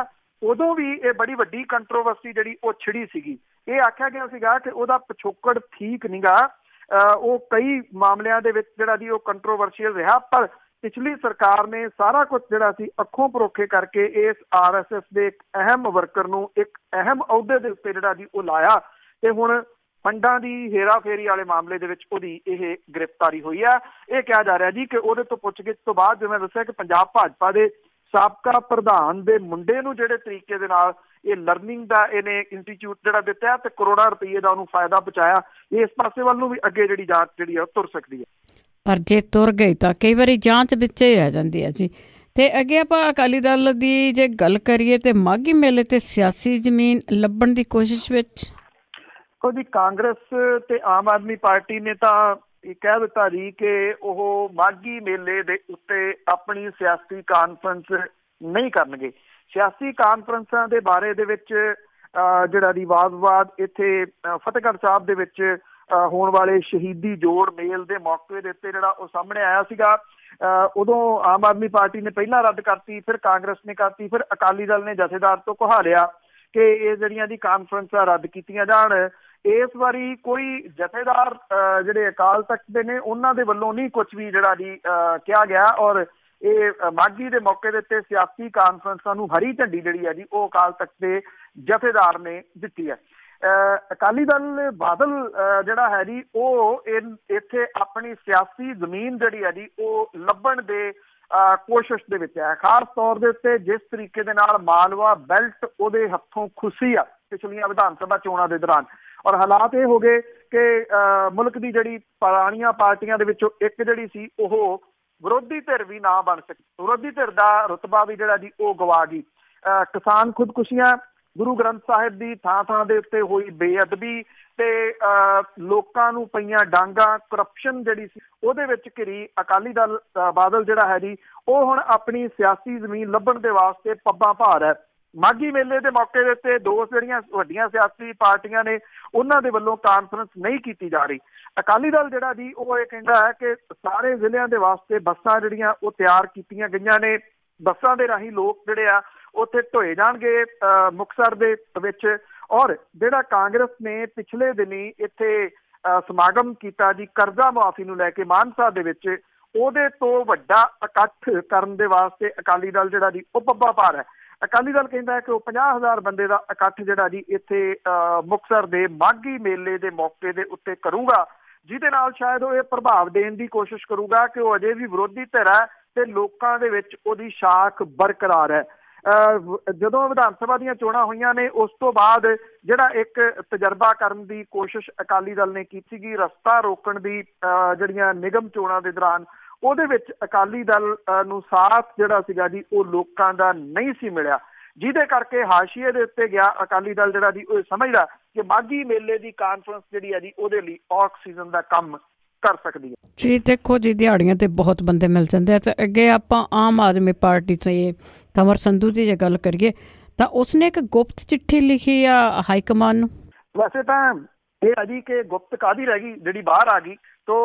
Speaker 2: ਉਦੋਂ ਵੀ ਇਹ ਬੜੀ ਵੱਡੀ ਕੰਟਰੋਵਰਸੀ ਜਿਹੜੀ ਉਹ ਛਿੜੀ ਸੀਗੀ। ਇਹ ਆਖਿਆ ਗਿਆ ਸੀਗਾ ਕਿ ਉਹਦਾ ਪਿਛੋਕੜ ਠੀਕ ਨੀਗਾ, ਉਹ ਕਈ ਮਾਮਲਿਆਂ ਦੇ ਵਿੱਚ ਜਿਹੜਾ ਜੀ ਉਹ ਕੰਟਰੋਵਰਸ਼ੀਅਲ ਰਿਹਾ, ਪਰ पिछली सरकार ने सारा कुछ जिहड़ा सी अखों परोखे करके इस RSS के एक अहम वर्कर नूं एक अहम अहुदे दे उत्ते जिहड़ा जी वो लाया ते हुण फंडां दी हेरा फेरी वाले मामले दे विच उहदी इह गिरफ्तारी हुई है। यह कहा जा रहा जी कि उहदे तो पुछगिछ तो बाद जिवें दस्सिया कि पंजाब भाजपा दे साबका प्रधान दे मुंडे नूं जिहड़े तरीके दे नाल ये लर्निंग दा इहने इंस्टीट्यूट जिहड़ा दित्ता ते करोड़ां रुपये दा उहनूं फायदा पहुंचाया, इस पासे वल नूं भी अगे जिहड़ी जांच जिहड़ी है तुर सकदी है।
Speaker 1: पर जे तुर गई तो कई बारी जांच विच ही रह जाती है जी। ते अगे आपां अकाली दल दी जे गल करिए ते माघी मेले ते सियासी जमीन लभण दी कोशिश विच
Speaker 2: जी कांग्रेस ते आम आदमी पार्टी ने तो कह दिता जी कि वह माघी मेले दे उत्ते अपनी सियासी कानफ्रेंस नहीं करनगे। सियासी कानफ्रेंसां दे बारे दे विच जिहड़ा दी वाद-विवाद इत्थे फतेहगढ़ साहब दे विच होने वाले शहीदी जोड़ मेल के मौके के उत्ते जिहड़ा वो सामने आया सीगा। उदों आम आदमी पार्टी ने पहला रद्द करती, फिर कांग्रेस ने करती, फिर अकाली दल ने जथेदार तो कहालिया कि ये जिहड़ियां दी कानफ्रेंसां रद्द कीतियां जाण। इस बारी कोई जथेदार जिहड़े अकाल तख्त दे ने उन्हां दे वल्लों नहीं कुछ भी जिहड़ा जी कहा गया और ये माघी के मौके के उत्ते सियासी कानफ्रेंसां नूं हरी झंडी जिहड़ी है जी वो अकाल तख्त के जथेदार ने दित्ती है। अकाली दल बादल जिहड़ा है जी वो इत्थे अपनी सियासी जमीन जिहड़ी है जी वो लभण दे कोशिश दे विच है। खास तौर दे उत्ते जिस तरीके दे नाल मालवा बेल्ट उहदे हत्थों खुसी आ पिछलियां विधान सभा चोणां दे दौरान और हालात ये हो गए कि मुल्क की जिहड़ी पुरानियां पार्टियां दे विचों एक जिहड़ी सी ओह विरोधी धिर भी ना बन सकी, विरोधी धिर दा रुतबा भी जिहड़ा जी वो गवा गई। किसान खुदकुशियां, गुरु ग्रंथ साहिब की थां दे उत्ते होई बेअदबी ते लोकां नूं पईयां डांगां करप्शन जिहड़ी सी उहदे विच घिरी अकाली दल बादल जिहड़ा है जी वो हुण अपनी सियासी जमीन लभण दे वास्ते पब्बां भार है। माघी मेले के मौके के उत्ते दो जिहड़ियां वड्डियां सियासी पार्टियां ने उन्हां दे वल्लों कानफ्रेंस नहीं की जा रही। अकाली दल जिहड़ा जी वो ये कहंदा है कि सारे जिलिਆਂ दे वास्ते बसां जिहड़ियां वो तैयार कीतियां गईयां ने, बसां दे राही लोक जिहड़े आ उत्थे ढोए जाणगे मुक्तसर दे विच। और जिहड़ा कांग्रेस ने पिछले दिनी इत्थे समागम कीता जी कर्जा मुआफी नूं लैके मानसा दे विच ਉਹਦੇ ਤੋਂ ਵੱਡਾ ਇਕੱਠ ਕਰਨ ਦੇ ਵਾਸਤੇ ਅਕਾਲੀ ਦਲ ਜਿਹੜਾ ਜੀ ਉਹ ਪੱਬਾ ਭਾਰ ਹੈ। ਅਕਾਲੀ ਦਲ ਕਹਿੰਦਾ ਹੈ ਕਿ ਉਹ 50,000 ਬੰਦੇ ਦਾ ਇਕੱਠ ਜਿਹੜਾ ਜੀ ਇੱਥੇ ਮੁਕਤਸਰ ਦੇ ਮਾਘੀ ਮੇਲੇ ਦੇ ਮੌਕੇ ਦੇ ਉੱਤੇ ਕਰੂਗਾ, ਜਿਹਦੇ ਨਾਲ ਸ਼ਾਇਦ ਉਹ ਇਹ ਪ੍ਰਭਾਵ ਦੇਣ ਦੀ ਕੋਸ਼ਿਸ਼ ਕਰੂਗਾ ਕਿ ਉਹ ਅਜੇ ਵੀ ਵਿਰੋਧੀ ਧਿਰ ਹੈ ਤੇ ਲੋਕਾਂ ਦੇ ਵਿੱਚ ਉਹਦੀ ਸ਼ਾਖ ਬਰਕਰਾਰ ਹੈ। ਜਦੋਂ ਵਿਧਾਨ ਸਭਾ ਦੀਆਂ ਚੋਣਾਂ ਹੋਈਆਂ ਨੇ ਉਸ ਤੋਂ ਬਾਅਦ ਜਿਹੜਾ ਇੱਕ ਤਜਰਬਾ ਕਰਨ ਦੀ ਕੋਸ਼ਿਸ਼ ਅਕਾਲੀ ਦਲ ਨੇ ਕੀਤੀ ਸੀਗੀ ਰਸਤਾ ਰੋਕਣ ਦੀ ਜਿਹੜੀਆਂ ਨਿਗਮ ਚੋਣਾਂ ਦੇ ਦੌਰਾਨ, ਉਹਦੇ ਵਿੱਚ ਅਕਾਲੀ ਦਲ ਨੂੰ ਸਾਥ ਜਿਹੜਾ ਸੀਗਾ ਜੀ ਉਹ ਲੋਕਾਂ ਦਾ ਨਹੀਂ ਸੀ ਮਿਲਿਆ, ਜਿਹਦੇ ਕਰਕੇ ਹਾਸ਼ੀਏ ਦੇ ਉੱਤੇ ਗਿਆ ਅਕਾਲੀ ਦਲ ਜਿਹੜਾ ਜੀ ਉਹ ਸਮਝਦਾ ਕਿ ਮਾਘੀ ਮੇਲੇ ਦੀ ਕਾਨਫਰੰਸ ਜਿਹੜੀ ਹੈ ਜੀ ਉਹਦੇ ਲਈ ਆਕਸੀਜਨ ਦਾ ਕੰਮ ਕਰ ਸਕਦੀ ਹੈ।
Speaker 1: ਜੀ ਦੇਖੋ ਜੀ ਦਿਹਾੜੀਆਂ ਤੇ ਬਹੁਤ ਬੰਦੇ ਮਿਲ ਜਾਂਦੇ ਆ ਤੇ ਅੱਗੇ ਆਪਾਂ ਆਮ ਆਦਮੀ ਪਾਰਟੀ ਤੇ ਕੰਵਰ ਸੰਧੂ ਦੀ ਜੇ ਗੱਲ ਕਰੀਏ ਤਾਂ ਉਸਨੇ ਇੱਕ ਗੁਪਤ ਚਿੱਠੀ ਲਿਖੀ ਆ ਹਾਈ ਕਮਾਨ ਨੂੰ।
Speaker 2: ਵੈਸੇ ਤਾਂ ਇਹ ਹੈ ਜੀ ਕਿ ਗੁਪਤ ਕਾਹਦੀ ਰਹਿ ਗਈ ਜਿਹੜੀ ਬਾਹਰ ਆ ਗਈ ਤੋ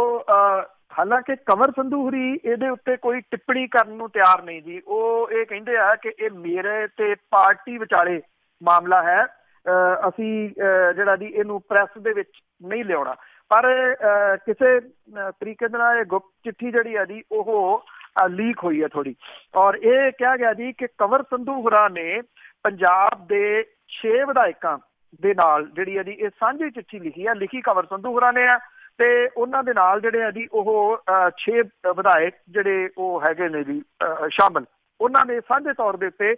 Speaker 2: ਹਾਲਾਂਕਿ ਕੰਵਰ ਸੰਧੂ ਹੋਰੀ ਇਹਦੇ ਉੱਤੇ ਕੋਈ ਟਿੱਪਣੀ ਕਰਨ ਨੂੰ ਤਿਆਰ ਨਹੀਂ ਜੀ। ਉਹ ਇਹ ਕਹਿੰਦੇ ਆ ਕਿ ਇਹ ਮੇਰੇ ਤੇ ਪਾਰਟੀ ਵਿਚਾਲੇ ਮਾਮਲਾ ਹੈ, ਅਸੀਂ ਜਿਹੜਾ ਜੀ ਇਹਨੂੰ ਪ੍ਰੈਸ ਦੇ ਵਿੱਚ ਨਹੀਂ ਲਿਆਉਣਾ। ਪਰ ਕਿਸੇ ਤਰੀਕੇ ਦੇ ਨਾਲ ਇਹ ਗੁਪਤ ਚਿੱਠੀ ਜਿਹੜੀ ਹੈ ਜੀ ਉਹ ਲੀਕ ਹੋਈ ਹੈ ਥੋੜੀ, ਔਰ ਇਹ ਕਿਹਾ ਗਿਆ ਜੀ ਕਿ ਕੰਵਰ ਸੰਧੂ ਹੋਰਾਂ ਨੇ ਪੰਜਾਬ ਦੇ 6 ਵਿਧਾਇਕਾਂ ਦੇ ਨਾਲ ਜਿਹੜੀ ਹੈ ਜੀ ਇਹ ਸਾਂਝੀ ਚਿੱਠੀ ਲਿਖੀ ਹੈ। ਲਿਖੀ ਕੰਵਰ ਸੰਧੂ ਹੋਰਾਂ ਨੇ ਆ ਤੇ ਉਹਨਾਂ ਦੇ ਨਾਲ ਜਿਹੜੇ ਆ ਜੀ ਉਹ 6 ਵਿਧਾਇਕ ਜਿਹੜੇ ਉਹ ਹੈਗੇ ਨੇ ਜੀ ਸ਼ਾਮਲ, ਉਹਨਾਂ ਨੇ ਸਾਂਝੇ ਤੌਰ ਦੇ ਉੱਤੇ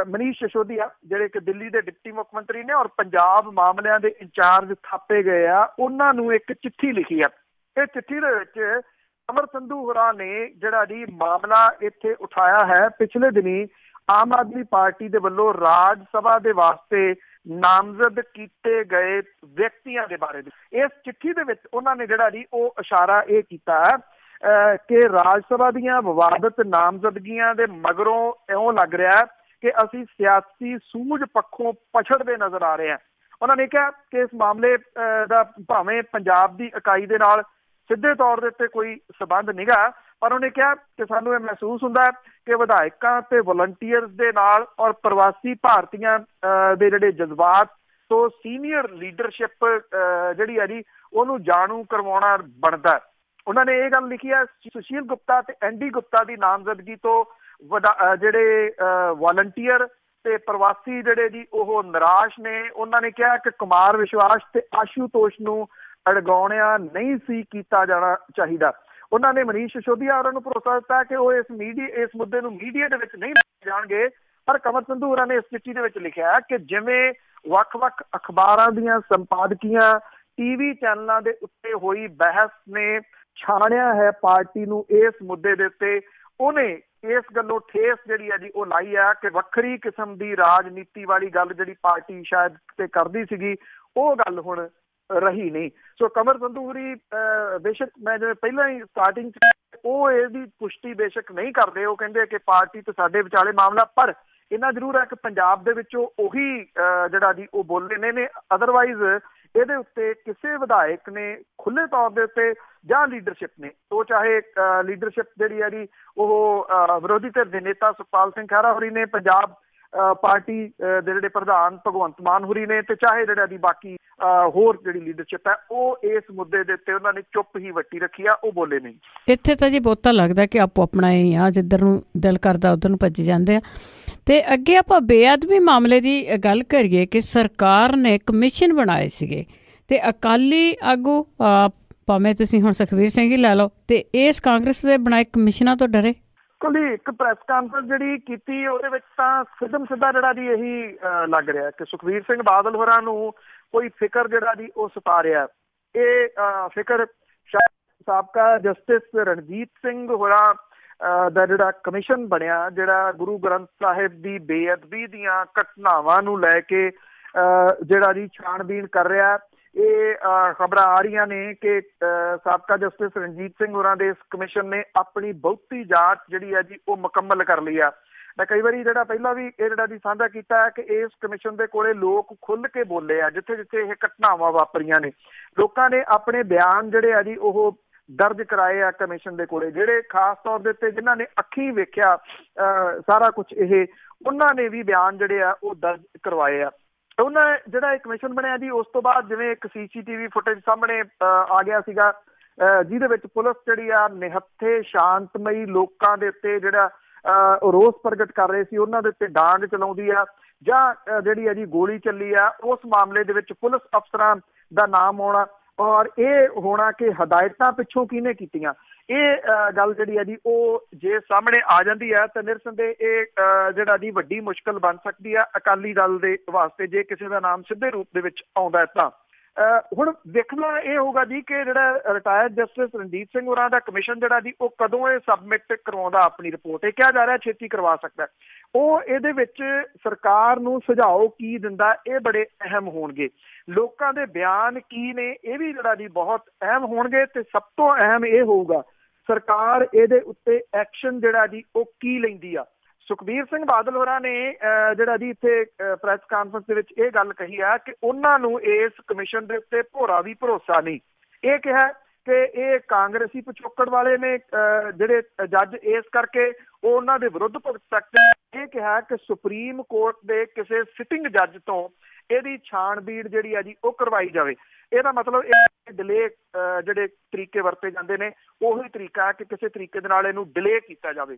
Speaker 2: ਮਨੀਸ਼ ਸਿਸੋਦੀਆ ਜਿਹੜੇ ਕਿ ਦਿੱਲੀ ਦੇ ਡਿਪਟੀ ਮੁੱਖ ਮੰਤਰੀ ਨੇ ਔਰ ਪੰਜਾਬ ਮਾਮਲਿਆਂ ਦੇ ਇੰਚਾਰਜ ਥਾਪੇ ਗਏ ਆ, ਉਹਨਾਂ ਨੂੰ ਇੱਕ ਚਿੱਠੀ ਲਿਖੀ ਆ। ਇਹ ਚਿੱਠੀ ਦੇ ਵਿੱਚ ਕੰਵਰ ਸੰਧੂ ਹੋਰਾਂ ਨੇ ਜਿਹੜਾ ਜੀ ਮਾਮਲਾ ਇੱਥੇ ਉਠਾਇਆ ਹੈ ਪਿਛਲੇ ਦਿਨੀ ਆਮ ਆਦਮੀ ਪਾਰਟੀ ਦੇ ਵੱਲੋਂ ਰਾਜ ਸਭਾ ਦੇ ਵਾਸਤੇ ਨਾਮਜ਼ਦ ਕੀਤੇ ਗਏ ਵਿਅਕਤੀਆਂ ਦੇ ਬਾਰੇ। ਇਸ ਚਿੱਠੀ ਦੇ ਵਿੱਚ ਉਹਨਾਂ ਨੇ ਜਿਹੜਾ ਜੀ ਉਹ ਇਸ਼ਾਰਾ ਇਹ ਕੀਤਾ ਕਿ ਰਾਜ ਸਭਾ ਦੀਆਂ ਵਿਵਾਦਤ ਨਾਮਜ਼ਦਗੀਆਂ ਦੇ ਮਗਰੋਂ ਇਉਂ ਲੱਗ ਰਿਹਾ ਕਿ ਅਸੀਂ ਸਿਆਸੀ ਸੂਝ ਪੱਖੋਂ ਪਛੜਦੇ ਨਜ਼ਰ ਆ ਰਹੇ ਹਾਂ। ਉਹਨਾਂ ਨੇ ਕਿਹਾ ਕਿ ਇਸ ਮਾਮਲੇ ਦਾ ਭਾਵੇਂ ਪੰਜਾਬ ਦੀ ਇਕਾਈ ਦੇ ਨਾਲ ਸਿੱਧੇ ਤੌਰ ਦੇ ਉੱਤੇ ਕੋਈ ਸਬੰਧ ਨਿਗਾ, ਪਰ ਉਹਨੇ ਕਿਹਾ ਕਿ ਸਾਨੂੰ ਇਹ ਮਹਿਸੂਸ ਹੁੰਦਾ ਕਿ ਵਿਧਾਇਕਾਂ ਤੇ ਵਲੰਟੀਅਰਸ ਦੇ ਨਾਲ ਔਰ ਪ੍ਰਵਾਸੀ ਭਾਰਤੀਆਂ ਦੇ ਜਿਹੜੇ ਜਜ਼ਬਾਤ ਤੋਂ ਸੀਨੀਅਰ ਲੀਡਰਸ਼ਿਪ ਜਿਹੜੀ ਹੈ ਜੀ ਉਹਨੂੰ ਜਾਣੂ ਕਰਵਾਉਣਾ ਬਣਦਾ। ਉਹਨਾਂ ਨੇ ਇਹ ਗੱਲ ਲਿਖੀ ਹੈ, ਸੁਸ਼ੀਲ ਗੁਪਤਾ ਤੇ ਐਨਡੀ ਗੁਪਤਾ ਦੀ ਨਾਮਜ਼ਦਗੀ ਤੋਂ ਜਿਹੜੇ ਵਾਲੰਟੀਅਰ ਤੇ ਪ੍ਰਵਾਸੀ ਜਿਹੜੇ ਜੀ ਉਹ ਨਿਰਾਸ਼ ਨੇ। ਉਹਨਾਂ ਨੇ ਕਿਹਾ ਕਿ ਕੁਮਾਰ ਵਿਸ਼ਵਾਸ ਤੇ ਆਸ਼ੂਤੋਸ਼ ਨੂੰ ਅੜਗਾਉਣਿਆ ਨਹੀਂ ਸੀ ਕੀਤਾ ਜਾਣਾ ਚਾਹੀਦਾ। ਉਹਨਾਂ ਨੇ ਮਨੀਸ਼ ਸਿਸੋਦੀਆ ਹੋਰਾਂ ਨੂੰ ਭਰੋਸਾ ਦਿੱਤਾ ਕਿ ਉਹ ਇਸ ਮੁੱਦੇ ਨੂੰ ਮੀਡੀਆ ਦੇ ਵਿੱਚ ਨਹੀਂ ਜਾਣਗੇ। ਪਰ ਕੰਵਰ ਸੰਧੂ ਹੋਰਾਂ ਨੇ ਇਸ ਚਿੱਠੀ ਦੇ ਵਿੱਚ ਲਿਖਿਆ ਕਿ ਜਿਵੇਂ ਵੱਖ-ਵੱਖ ਅਖਬਾਰਾਂ ਦੀਆਂ ਸੰਪਾਦਕੀਆਂ ਟੀਵੀ ਚੈਨਲਾਂ ਦੇ ਉੱਤੇ ਹੋਈ ਬਹਿਸ ਨੇ ਛਾਣਿਆ ਹੈ ਪਾਰਟੀ ਨੂੰ ਇਸ ਮੁੱਦੇ ਦੇ ਉੱਤੇ, ਉਹਨੇ ਇਸ ਗੱਲੋਂ ਠੇਸ ਜਿਹੜੀ ਹੈ ਜੀ ਉਹ ਲਾਈ ਆ ਕਿ ਵੱਖਰੀ ਕਿਸਮ ਦੀ ਰਾਜਨੀਤੀ ਵਾਲੀ ਗੱਲ ਜਿਹੜੀ ਪਾਰਟੀ ਸ਼ਾਇਦ ਤੇ ਕਰਦੀ ਸੀਗੀ ਉਹ ਗੱਲ ਹੁਣ ਰਹੀ ਨਹੀਂ। ਸੋ ਕੰਵਰ ਸੰਧੂ ਹੋਰੀ ਬੇਸ਼ੱਕ ਮੈਂ ਜਿਵੇਂ ਪਹਿਲਾਂ ਹੀ ਸਟਾਰਟਿੰਗ 'ਚ ਉਹ ਇਹਦੀ ਪੁਸ਼ਟੀ ਬੇਸ਼ੱਕ ਨਹੀਂ ਕਰਦੇ, ਉਹ ਕਹਿੰਦੇ ਕਿ ਪਾਰਟੀ ਤੇ ਸਾਡੇ ਵਿਚਾਲੇ ਮਾਮਲਾ, ਪਰ ਇੰਨਾ ਜ਼ਰੂਰ ਹੈ ਕਿ ਪੰਜਾਬ ਦੇ ਵਿੱਚੋਂ ਉਹੀ ਜਿਹੜਾ ਜੀ ਉਹ ਬੋਲੇ ਨੇ। ਅਦਰਵਾਈਜ਼ ਇਹਦੇ ਉੱਤੇ ਕਿਸੇ ਵਿਧਾਇਕ ਨੇ ਖੁੱਲ੍ਹੇ ਤੌਰ ਦੇ ਉੱਤੇ ਜਾਂ ਲੀਡਰਸ਼ਿਪ ਨੇ, ਉਹ ਚਾਹੇ ਲੀਡਰਸ਼ਿਪ ਜਿਹੜੀ ਹੈ ਜੀ ਉਹ ਵਿਰੋਧੀ ਧਿਰ ਦੇ ਨੇਤਾ ਸੁਖਪਾਲ ਸਿੰਘ ਖਹਿਰਾ ਹੋਰੀ ਨੇ, ਪੰਜਾਬ ਪਾਰਟੀ ਦੇ ਜਿਹੜੇ ਪ੍ਰਧਾਨ ਭਗਵੰਤ ਮਾਨ ਹੋਰੀ ਨੇ, ਤੇ ਚਾਹੇ ਜਿਹੜਾ ਦੀ ਬਾਕੀ ਹੋਰ ਜਿਹੜੀ ਲੀਡਰਸ਼ਿਪ ਹੈ, ਉਹ ਇਸ ਮੁੱਦੇ ਦੇ ਉੱਤੇ ਉਹਨਾਂ ਨੇ ਚੁੱਪ ਹੀ ਵੱਟੀ ਰੱਖੀ ਆ, ਉਹ ਬੋਲੇ ਨਹੀਂ।
Speaker 1: ਇੱਥੇ ਤਾਂ ਜੀ ਬਹੁਤਾ ਲੱਗਦਾ ਕਿ ਆਪੋ ਆਪਣਾ ਹੀ ਆ, ਜਿੱਧਰ ਨੂੰ ਦਿਲ ਕਰਦਾ ਉੱਧਰ ਨੂੰ ਭੱਜ ਜਾਂਦੇ ਆ। ਤੇ ਅੱਗੇ ਆਪਾਂ ਬੇਅਦਬੀ ਮਾਮਲੇ ਦੀ ਗੱਲ ਕਰੀਏ ਕਿ ਸਰਕਾਰ ਨੇ ਕਮਿਸ਼ਨ ਬਣਾਏ ਸੀਗੇ ਤੇ ਅਕਾਲੀ ਆਗੂ ਭਾਵੇਂ ਤੁਸੀਂ ਹੁਣ ਸੁਖਬੀਰ ਸਿੰਘ ਹੀ ਲੈ ਲਓ ਤੇ ਇਸ ਕਾਂਗਰਸ ਦੇ ਬਣਾਏ ਕਮਿਸ਼ਨਾਂ ਤੋਂ ਡਰੇ।
Speaker 2: ਕੁਲੀ ਇੱਕ ਪ੍ਰੈਸ ਕਾਨਫਰੰਸ ਜਿਹੜੀ ਕੀਤੀ ਉਹਦੇ ਵਿੱਚ ਤਾਂ ਸਿੱਧਾ ਜਿਹੜਾ ਜੀ ਇਹੀ ਲੱਗ ਰਿਹਾ ਕਿ ਸੁਖਬੀਰ ਸਿੰਘ ਬਾਦਲ ਹੋਰਾਂ ਨੂੰ ਕੋਈ ਫਿਕਰ ਜਿਹੜਾ ਜੀ ਉਹ ਸਤਾ ਰਿਹਾ। ਇਹ ਫਿਕਰ ਸਾਬਕਾ ਜਸਟਿਸ ਰਣਜੀਤ ਸਿੰਘ ਹੋਰਾਂ ਦਾ ਜਿਹੜਾ ਕਮਿਸ਼ਨ ਬਣਿਆ, ਜਿਹੜਾ ਗੁਰੂ ਗ੍ਰੰਥ ਸਾਹਿਬ ਦੀ ਬੇਅਦਬੀ ਦੀਆਂ ਘਟਨਾਵਾਂ ਨੂੰ ਲੈ ਕੇ ਜਿਹੜਾ ਜੀ ਛਾਣਬੀਣ ਕਰ ਰਿਹਾ। ਇਹ ਖਬਰਾਂ ਆ ਰਹੀਆਂ ਨੇ ਕਿ ਸਾਬਕਾ ਜਸਟਿਸ ਰਣਜੀਤ ਸਿੰਘ ਹੋਰਾਂ ਦੇ ਇਸ ਕਮਿਸ਼ਨ ਨੇ ਆਪਣੀ ਬਹੁਤੀ ਜਾਂਚ ਜਿਹੜੀ ਹੈ ਜੀ ਉਹ ਮੁਕੰਮਲ ਕਰ ਲਈ ਆ। ਮੈਂ ਕਈ ਵਾਰੀ ਜਿਹੜਾ ਪਹਿਲਾਂ ਵੀ ਇਹ ਜਿਹੜਾ ਜੀ ਸਾਂਝਾ ਕੀਤਾ ਹੈ ਕਿ ਇਸ ਕਮਿਸ਼ਨ ਦੇ ਕੋਲੇ ਲੋਕ ਖੁੱਲ੍ਹ ਕੇ ਬੋਲੇ ਆ, ਜਿੱਥੇ ਜਿੱਥੇ ਇਹ ਘਟਨਾਵਾਂ ਵਾਪਰੀਆਂ ਨੇ ਲੋਕਾਂ ਨੇ ਆਪਣੇ ਬਿਆਨ ਜਿਹੜੇ ਆ ਜੀ ਉਹ ਦਰਜ ਕਰਾਏ ਆ ਕਮਿਸ਼ਨ ਦੇ ਕੋਲੇ, ਜਿਹੜੇ ਖਾਸ ਤੌਰ ਦੇ ਉੱਤੇ ਜਿਨ੍ਹਾਂ ਨੇ ਅੱਖੀਂ ਵੇਖਿਆ ਸਾਰਾ ਕੁਛ, ਇਹ ਉਹਨਾਂ ਨੇ ਵੀ ਬਿਆਨ ਜਿਹੜੇ ਆ ਉਹ ਦਰਜ ਕਰਵਾਏ ਆ। ਉਹਨਾਂ ਜਿਹੜਾ ਇਹ ਕਮਿਸ਼ਨ ਬਣਿਆ ਜੀ ਉਸ ਤੋਂ ਬਾਅਦ ਜਿਵੇਂ ਇੱਕ CCTV ਫੁਟੇਜ ਸਾਹਮਣੇ ਆ ਗਿਆ ਸੀਗਾ ਜਿਹਦੇ ਵਿੱਚ ਪੁਲਿਸ ਜਿਹੜੀ ਆ ਨਿਹੱਥੇ ਸ਼ਾਂਤਮਈ ਲੋਕਾਂ ਦੇ ਉੱਤੇ ਜਿਹੜਾ ਰੋਸ ਪ੍ਰਗਟ ਕਰ ਰਹੇ ਸੀ ਉਹਨਾਂ ਦੇ ਉੱਤੇ ਡਾਂਗ ਚਲਾਉਂਦੀ ਆ ਜਾਂ ਜਿਹੜੀ ਆ ਜੀ ਗੋਲੀ ਚੱਲੀ ਆ, ਉਸ ਮਾਮਲੇ ਦੇ ਵਿੱਚ ਪੁਲਿਸ ਅਫਸਰਾਂ ਦਾ ਨਾਮ ਆਉਣਾ ਔਰ ਇਹ ਹੋਣਾ ਕਿ ਹਦਾਇਤਾਂ ਪਿੱਛੋਂ ਕਿਹਨੇ ਕੀਤੀਆਂ, ਇਹ ਗੱਲ ਜਿਹੜੀ ਹੈ ਜੀ ਉਹ ਜੇ ਸਾਹਮਣੇ ਆ ਜਾਂਦੀ ਹੈ ਤਾਂ ਨਿਰਸੰਦੇਹ ਇਹ ਜਿਹੜਾ ਜੀ ਵੱਡੀ ਮੁਸ਼ਕਲ ਬਣ ਸਕਦੀ ਆ ਅਕਾਲੀ ਦਲ ਦੇ ਵਾਸਤੇ ਜੇ ਕਿਸੇ ਦਾ ਨਾਮ ਸਿੱਧੇ ਰੂਪ ਦੇ ਵਿੱਚ ਆਉਂਦਾ ਤਾਂ। ਹੁਣ ਦੇਖਣਾ ਇਹ ਹੋਊਗਾ ਜੀ ਕਿ ਜਿਹੜਾ ਰਿਟਾਇਰਡ ਜਸਟਿਸ ਰਣਜੀਤ ਸਿੰਘ ਹੋਰਾਂ ਦਾ ਕਮਿਸ਼ਨ ਜਿਹੜਾ ਜੀ ਉਹ ਕਦੋਂ ਇਹ ਸਬਮਿਟ ਕਰਵਾਉਂਦਾ ਆਪਣੀ ਰਿਪੋਰਟ। ਇਹ ਕਿਹਾ ਜਾ ਰਿਹਾ ਛੇਤੀ ਕਰਵਾ ਸਕਦਾ, ਉਹ ਇਹਦੇ ਵਿੱਚ ਸਰਕਾਰ ਨੂੰ ਸੁਝਾਅ ਕੀ ਦਿੰਦਾ ਇਹ ਬੜੇ ਅਹਿਮ ਹੋਣਗੇ। ਲੋਕਾਂ ਦੇ ਬਿਆਨ ਕੀ ਨੇ ਇਹ ਵੀ ਜਿਹੜਾ ਜੀ ਬਹੁਤ ਅਹਿਮ ਹੋਣਗੇ ਤੇ ਸਭ ਤੋਂ ਅਹਿਮ ਇਹ ਹੋਊਗਾ ਸਰਕਾਰ ਇਹਦੇ ਉੱਤੇ ਐਕਸ਼ਨ ਜਿਹੜਾ ਜੀ ਉਹ ਕੀ ਲੈਂਦੀ ਆ। ਸੁਖਬੀਰ ਸਿੰਘ ਬਾਦਲ ਹੋਰਾਂ ਨੇ ਜਿਹੜਾ ਜੀ ਇੱਥੇ ਪ੍ਰੈਸ ਕਾਨਫਰੰਸ ਦੇ ਵਿੱਚ ਇਹ ਗੱਲ ਕਹੀ ਆ ਕਿ ਉਹਨਾਂ ਨੂੰ ਇਸ ਕਮਿਸ਼ਨ ਦੇ ਉੱਤੇ ਭੋਰਾ ਵੀ ਭਰੋਸਾ ਨਹੀਂ। ਇਹ ਕਿਹਾ ਕਿ ਇਹ ਕਾਂਗਰਸੀ ਪਿਛੋਕੜ ਵਾਲੇ ਨੇ ਜਿਹੜੇ ਜੱਜ, ਇਸ ਕਰਕੇ ਉਹ ਉਹਨਾਂ ਦੇ ਵਿਰੁੱਧ ਭੁਗਤ ਸਕਦੇ। ਇਹ ਕਿਹਾ ਕਿ ਸੁਪਰੀਮ ਕੋਰਟ ਦੇ ਕਿਸੇ ਸਿਟਿੰਗ ਜੱਜ ਤੋਂ ਇਹਦੀ ਛਾਣਬੀਣ ਜਿਹੜੀ ਆ ਜੀ ਉਹ ਕਰਵਾਈ ਜਾਵੇ। ਇਹਦਾ ਮਤਲਬ ਇਹ ਡਿਲੇ ਜਿਹੜੇ ਤਰੀਕੇ ਵਰਤੇ ਜਾਂਦੇ ਨੇ ਉਹੀ ਤਰੀਕਾ ਹੈ ਕਿ ਕਿਸੇ ਤਰੀਕੇ ਦੇ ਨਾਲ ਇਹਨੂੰ ਡਿਲੇ ਕੀਤਾ ਜਾਵੇ।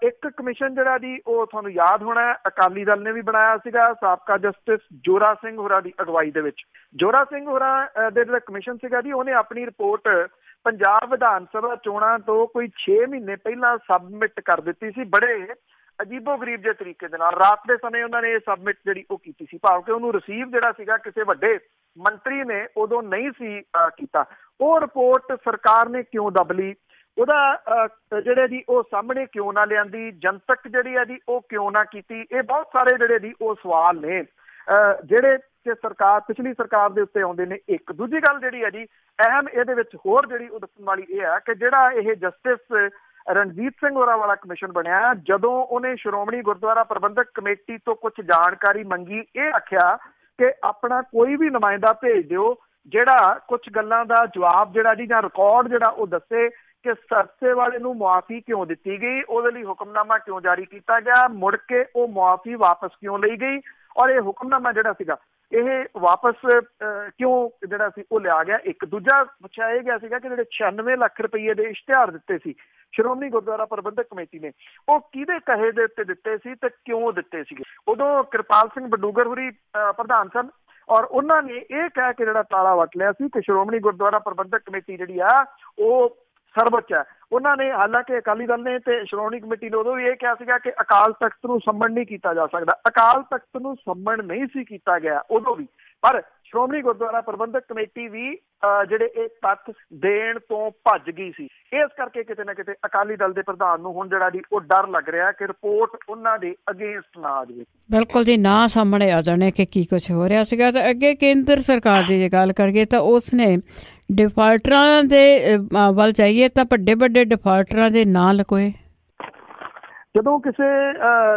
Speaker 2: ਇੱਕ ਕਮਿਸ਼ਨ ਜਿਹੜਾ ਜੀ ਉਹ ਤੁਹਾਨੂੰ ਯਾਦ ਹੋਣਾ ਅਕਾਲੀ ਦਲ ਨੇ ਵੀ ਬਣਾਇਆ ਸੀਗਾ ਸਾਬਕਾ ਜਸਟਿਸ ਜੋਰਾ ਸਿੰਘ ਹੋਰਾਂ ਦੀ ਅਗਵਾਈ ਦੇ ਵਿੱਚ। ਜੋਰਾ ਸਿੰਘ ਹੋਰਾਂ ਦੇ ਜਿਹੜਾ ਕਮਿਸ਼ਨ ਸੀਗਾ ਜੀ ਉਹਨੇ ਆਪਣੀ ਰਿਪੋਰਟ ਪੰਜਾਬ ਵਿਧਾਨ ਸਭਾ ਚੋਣਾਂ ਤੋਂ ਕੋਈ 6 ਮਹੀਨੇ ਪਹਿਲਾਂ ਸਬਮਿਟ ਕਰ ਦਿੱਤੀ ਸੀ। ਬੜੇ ਅਜੀਬੋ ਗਰੀਬ ਜਿਹੇ ਤਰੀਕੇ ਦੇ ਨਾਲ ਰਾਤ ਦੇ ਸਮੇਂ ਉਹਨਾਂ ਨੇ ਇਹ ਸਬਮਿਟ ਜਿਹੜੀ ਉਹ ਕੀਤੀ ਸੀ, ਭਾਵ ਕਿ ਉਹਨੂੰ ਰਿਸੀਵ ਜਿਹੜਾ ਸੀਗਾ ਕਿਸੇ ਵੱਡੇ ਮੰਤਰੀ ਨੇ ਉਦੋਂ ਨਹੀਂ ਸੀ ਕੀਤਾ। ਉਹ ਰਿਪੋਰਟ ਸਰਕਾਰ ਨੇ ਕਿਉਂ ਦਬ ਲਈ, ਉਹਦਾ ਜਿਹੜੇ ਜੀ ਉਹ ਸਾਹਮਣੇ ਕਿਉਂ ਨਾ ਲਿਆਂਦੀ, ਜਨਤਕ ਜਿਹੜੀ ਆ ਜੀ ਉਹ ਕਿਉਂ ਨਾ ਕੀਤੀ, ਇਹ ਬਹੁਤ ਸਾਰੇ ਜਿਹੜੇ ਜੀ ਉਹ ਸਵਾਲ ਨੇ ਜਿਹੜੇ ਕਿ ਸਰਕਾਰ ਪਿਛਲੀ ਸਰਕਾਰ ਦੇ ਉੱਤੇ ਆਉਂਦੇ ਨੇ। ਇੱਕ ਦੂਜੀ ਗੱਲ ਜਿਹੜੀ ਹੈ ਜੀ ਅਹਿਮ ਇਹਦੇ ਵਿੱਚ ਹੋਰ ਜਿਹੜੀ ਉਹ ਦੱਸਣ ਵਾਲੀ ਇਹ ਹੈ ਕਿ ਜਿਹੜਾ ਇਹ ਜਸਟਿਸ ਰਣਜੀਤ ਸਿੰਘ ਹੋਰਾਂ ਵਾਲਾ ਕਮਿਸ਼ਨ ਬਣਿਆ, ਜਦੋਂ ਉਹਨੇ ਸ਼੍ਰੋਮਣੀ ਗੁਰਦੁਆਰਾ ਪ੍ਰਬੰਧਕ ਕਮੇਟੀ ਤੋਂ ਕੁਝ ਜਾਣਕਾਰੀ ਮੰਗੀ, ਇਹ ਆਖਿਆ ਕਿ ਆਪਣਾ ਕੋਈ ਵੀ ਨੁਮਾਇੰਦਾ ਭੇਜ ਦਿਓ ਜਿਹੜਾ ਕੁਝ ਗੱਲਾਂ ਦਾ ਜਵਾਬ ਜਿਹੜਾ ਜੀ ਜਾਂ ਰਿਕਾਰਡ ਜਿਹੜਾ ਉਹ ਦੱਸੇ ਕਿ ਸਰਸੇ ਵਾਲੇ ਨੂੰ ਮੁਆਫੀ ਕਿਉਂ ਦਿੱਤੀ ਗਈ, ਉਹਦੇ ਲਈ ਹੁਕਮਨਾਮਾ ਕਿਉਂ ਜਾਰੀ ਕੀਤਾ ਗਿਆ, ਮੁੜ ਕੇ ਉਹ ਮੁਆਫੀ ਵਾਪਸ ਕਿਉਂ ਲਈ ਗਈ ਔਰ ਇਹ ਹੁਕਮਨਾਮਾ ਜਿਹੜਾ ਸੀਗਾ ਇਹ ਵਾਪਸ ਕਿਉਂ ਜਿਹੜਾ ਸੀ ਉਹ ਲਿਆ ਗਿਆ। ਇੱਕ ਦੂਜਾ ਪੁੱਛਿਆ ਇਹ ਗਿਆ ਸੀਗਾ ਕਿ ਜਿਹੜੇ 96 ਲੱਖ ਰੁਪਏ ਦੇ ਇਸ਼ਤਿਹਾਰ ਦਿੱਤੇ ਸੀ ਸ਼੍ਰੋਮਣੀ ਗੁਰਦੁਆਰਾ ਪ੍ਰਬੰਧਕ ਕਮੇਟੀ ਨੇ, ਉਹ ਕਿਹਦੇ ਕਹੇ ਦੇ ਉੱਤੇ ਦਿੱਤੇ ਸੀ ਤੇ ਕਿਉਂ ਦਿੱਤੇ ਸੀਗੇ। ਉਦੋਂ ਕਿਰਪਾਲ ਸਿੰਘ ਬਡੂਗਰ ਹੋਰੀ ਪ੍ਰਧਾਨ ਸਨ ਔਰ ਉਹਨਾਂ ਨੇ ਇਹ ਕਹਿ ਕੇ ਜਿਹੜਾ ਤਾਲਾ ਵੱਟ ਲਿਆ ਸੀ ਕਿ ਸ਼੍ਰੋਮਣੀ ਗੁਰਦੁਆਰਾ ਪ੍ਰਬੰਧਕ ਕਮੇਟੀ ਜਿਹੜੀ ਆ ਉਹ ਸਰਵਉੱਚ ਹੈ। ਉਹਨਾਂ ਨੇ ਹਾਲਾਂਕਿ ਅਕਾਲੀ ਦਲ ਨੇ ਤੇ ਸ਼੍ਰੋਮਣੀ ਕਮੇਟੀ ਨੇ ਉਦੋਂ ਵੀ ਇਹ ਕਿਹਾ ਸੀਗਾ ਕਿ ਅਕਾਲ ਤਖਤ ਨੂੰ ਸੰਮਣ ਨਹੀਂ ਕੀਤਾ ਜਾ ਸਕਦਾ। ਅਕਾਲ ਤਖਤ ਨੂੰ ਸੰਮਣ ਨਹੀਂ ਸੀ ਕੀਤਾ ਗਿਆ ਉਦੋਂ ਵੀ, ਪਰ ਸ਼੍ਰੋਮਣੀ ਗੁਰਦੁਆਰਾ ਪ੍ਰਬੰਧਕ ਕਮੇਟੀ ਵੀ ਜਿਹੜੇ ਇਹ ਤੱਥ ਦੇਣ ਤੋਂ ਭੱਜ ਗਈ ਸੀ। ਇਸ ਕਰਕੇ ਕਿਤੇ ਨਾ ਕਿਤੇ ਅਕਾਲੀ ਦਲ ਦੇ ਪ੍ਰਧਾਨ ਨੂੰ ਹੁਣ ਜਿਹੜਾ ਜੀ ਉਹ ਡਰ ਲੱਗ ਰਿਹਾ ਕਿ ਰਿਪੋਰਟ ਉਹਨਾਂ ਦੇ ਅਗੇਂਸਟ ਨਾ ਆ ਜਾਵੇ।
Speaker 1: ਬਿਲਕੁਲ ਜੀ, ਨਾ ਸਾਹਮਣੇ ਆ ਜਾਣੇ ਕਿ ਕੀ ਕੁਛ ਹੋ ਰਿਹਾ ਸੀਗਾ। ਤਾਂ ਅੱਗੇ ਕੇਂਦਰ ਸਰਕਾਰ ਦੀ ਜੇ ਗੱਲ ਕਰੀਏ ਤਾਂ ਉਸਨੇ ਡਿਫਾਲਟਰਾਂ ਦੇ ਵੱਲ ਜਾਈਏ ਤਾਂ ਵੱਡੇ ਵੱਡੇ ਡਿਫਾਲਟਰਾਂ ਦੇ ਨਾਂ ਲਕੋਏ।
Speaker 2: ਜਦੋਂ ਕਿਸੇ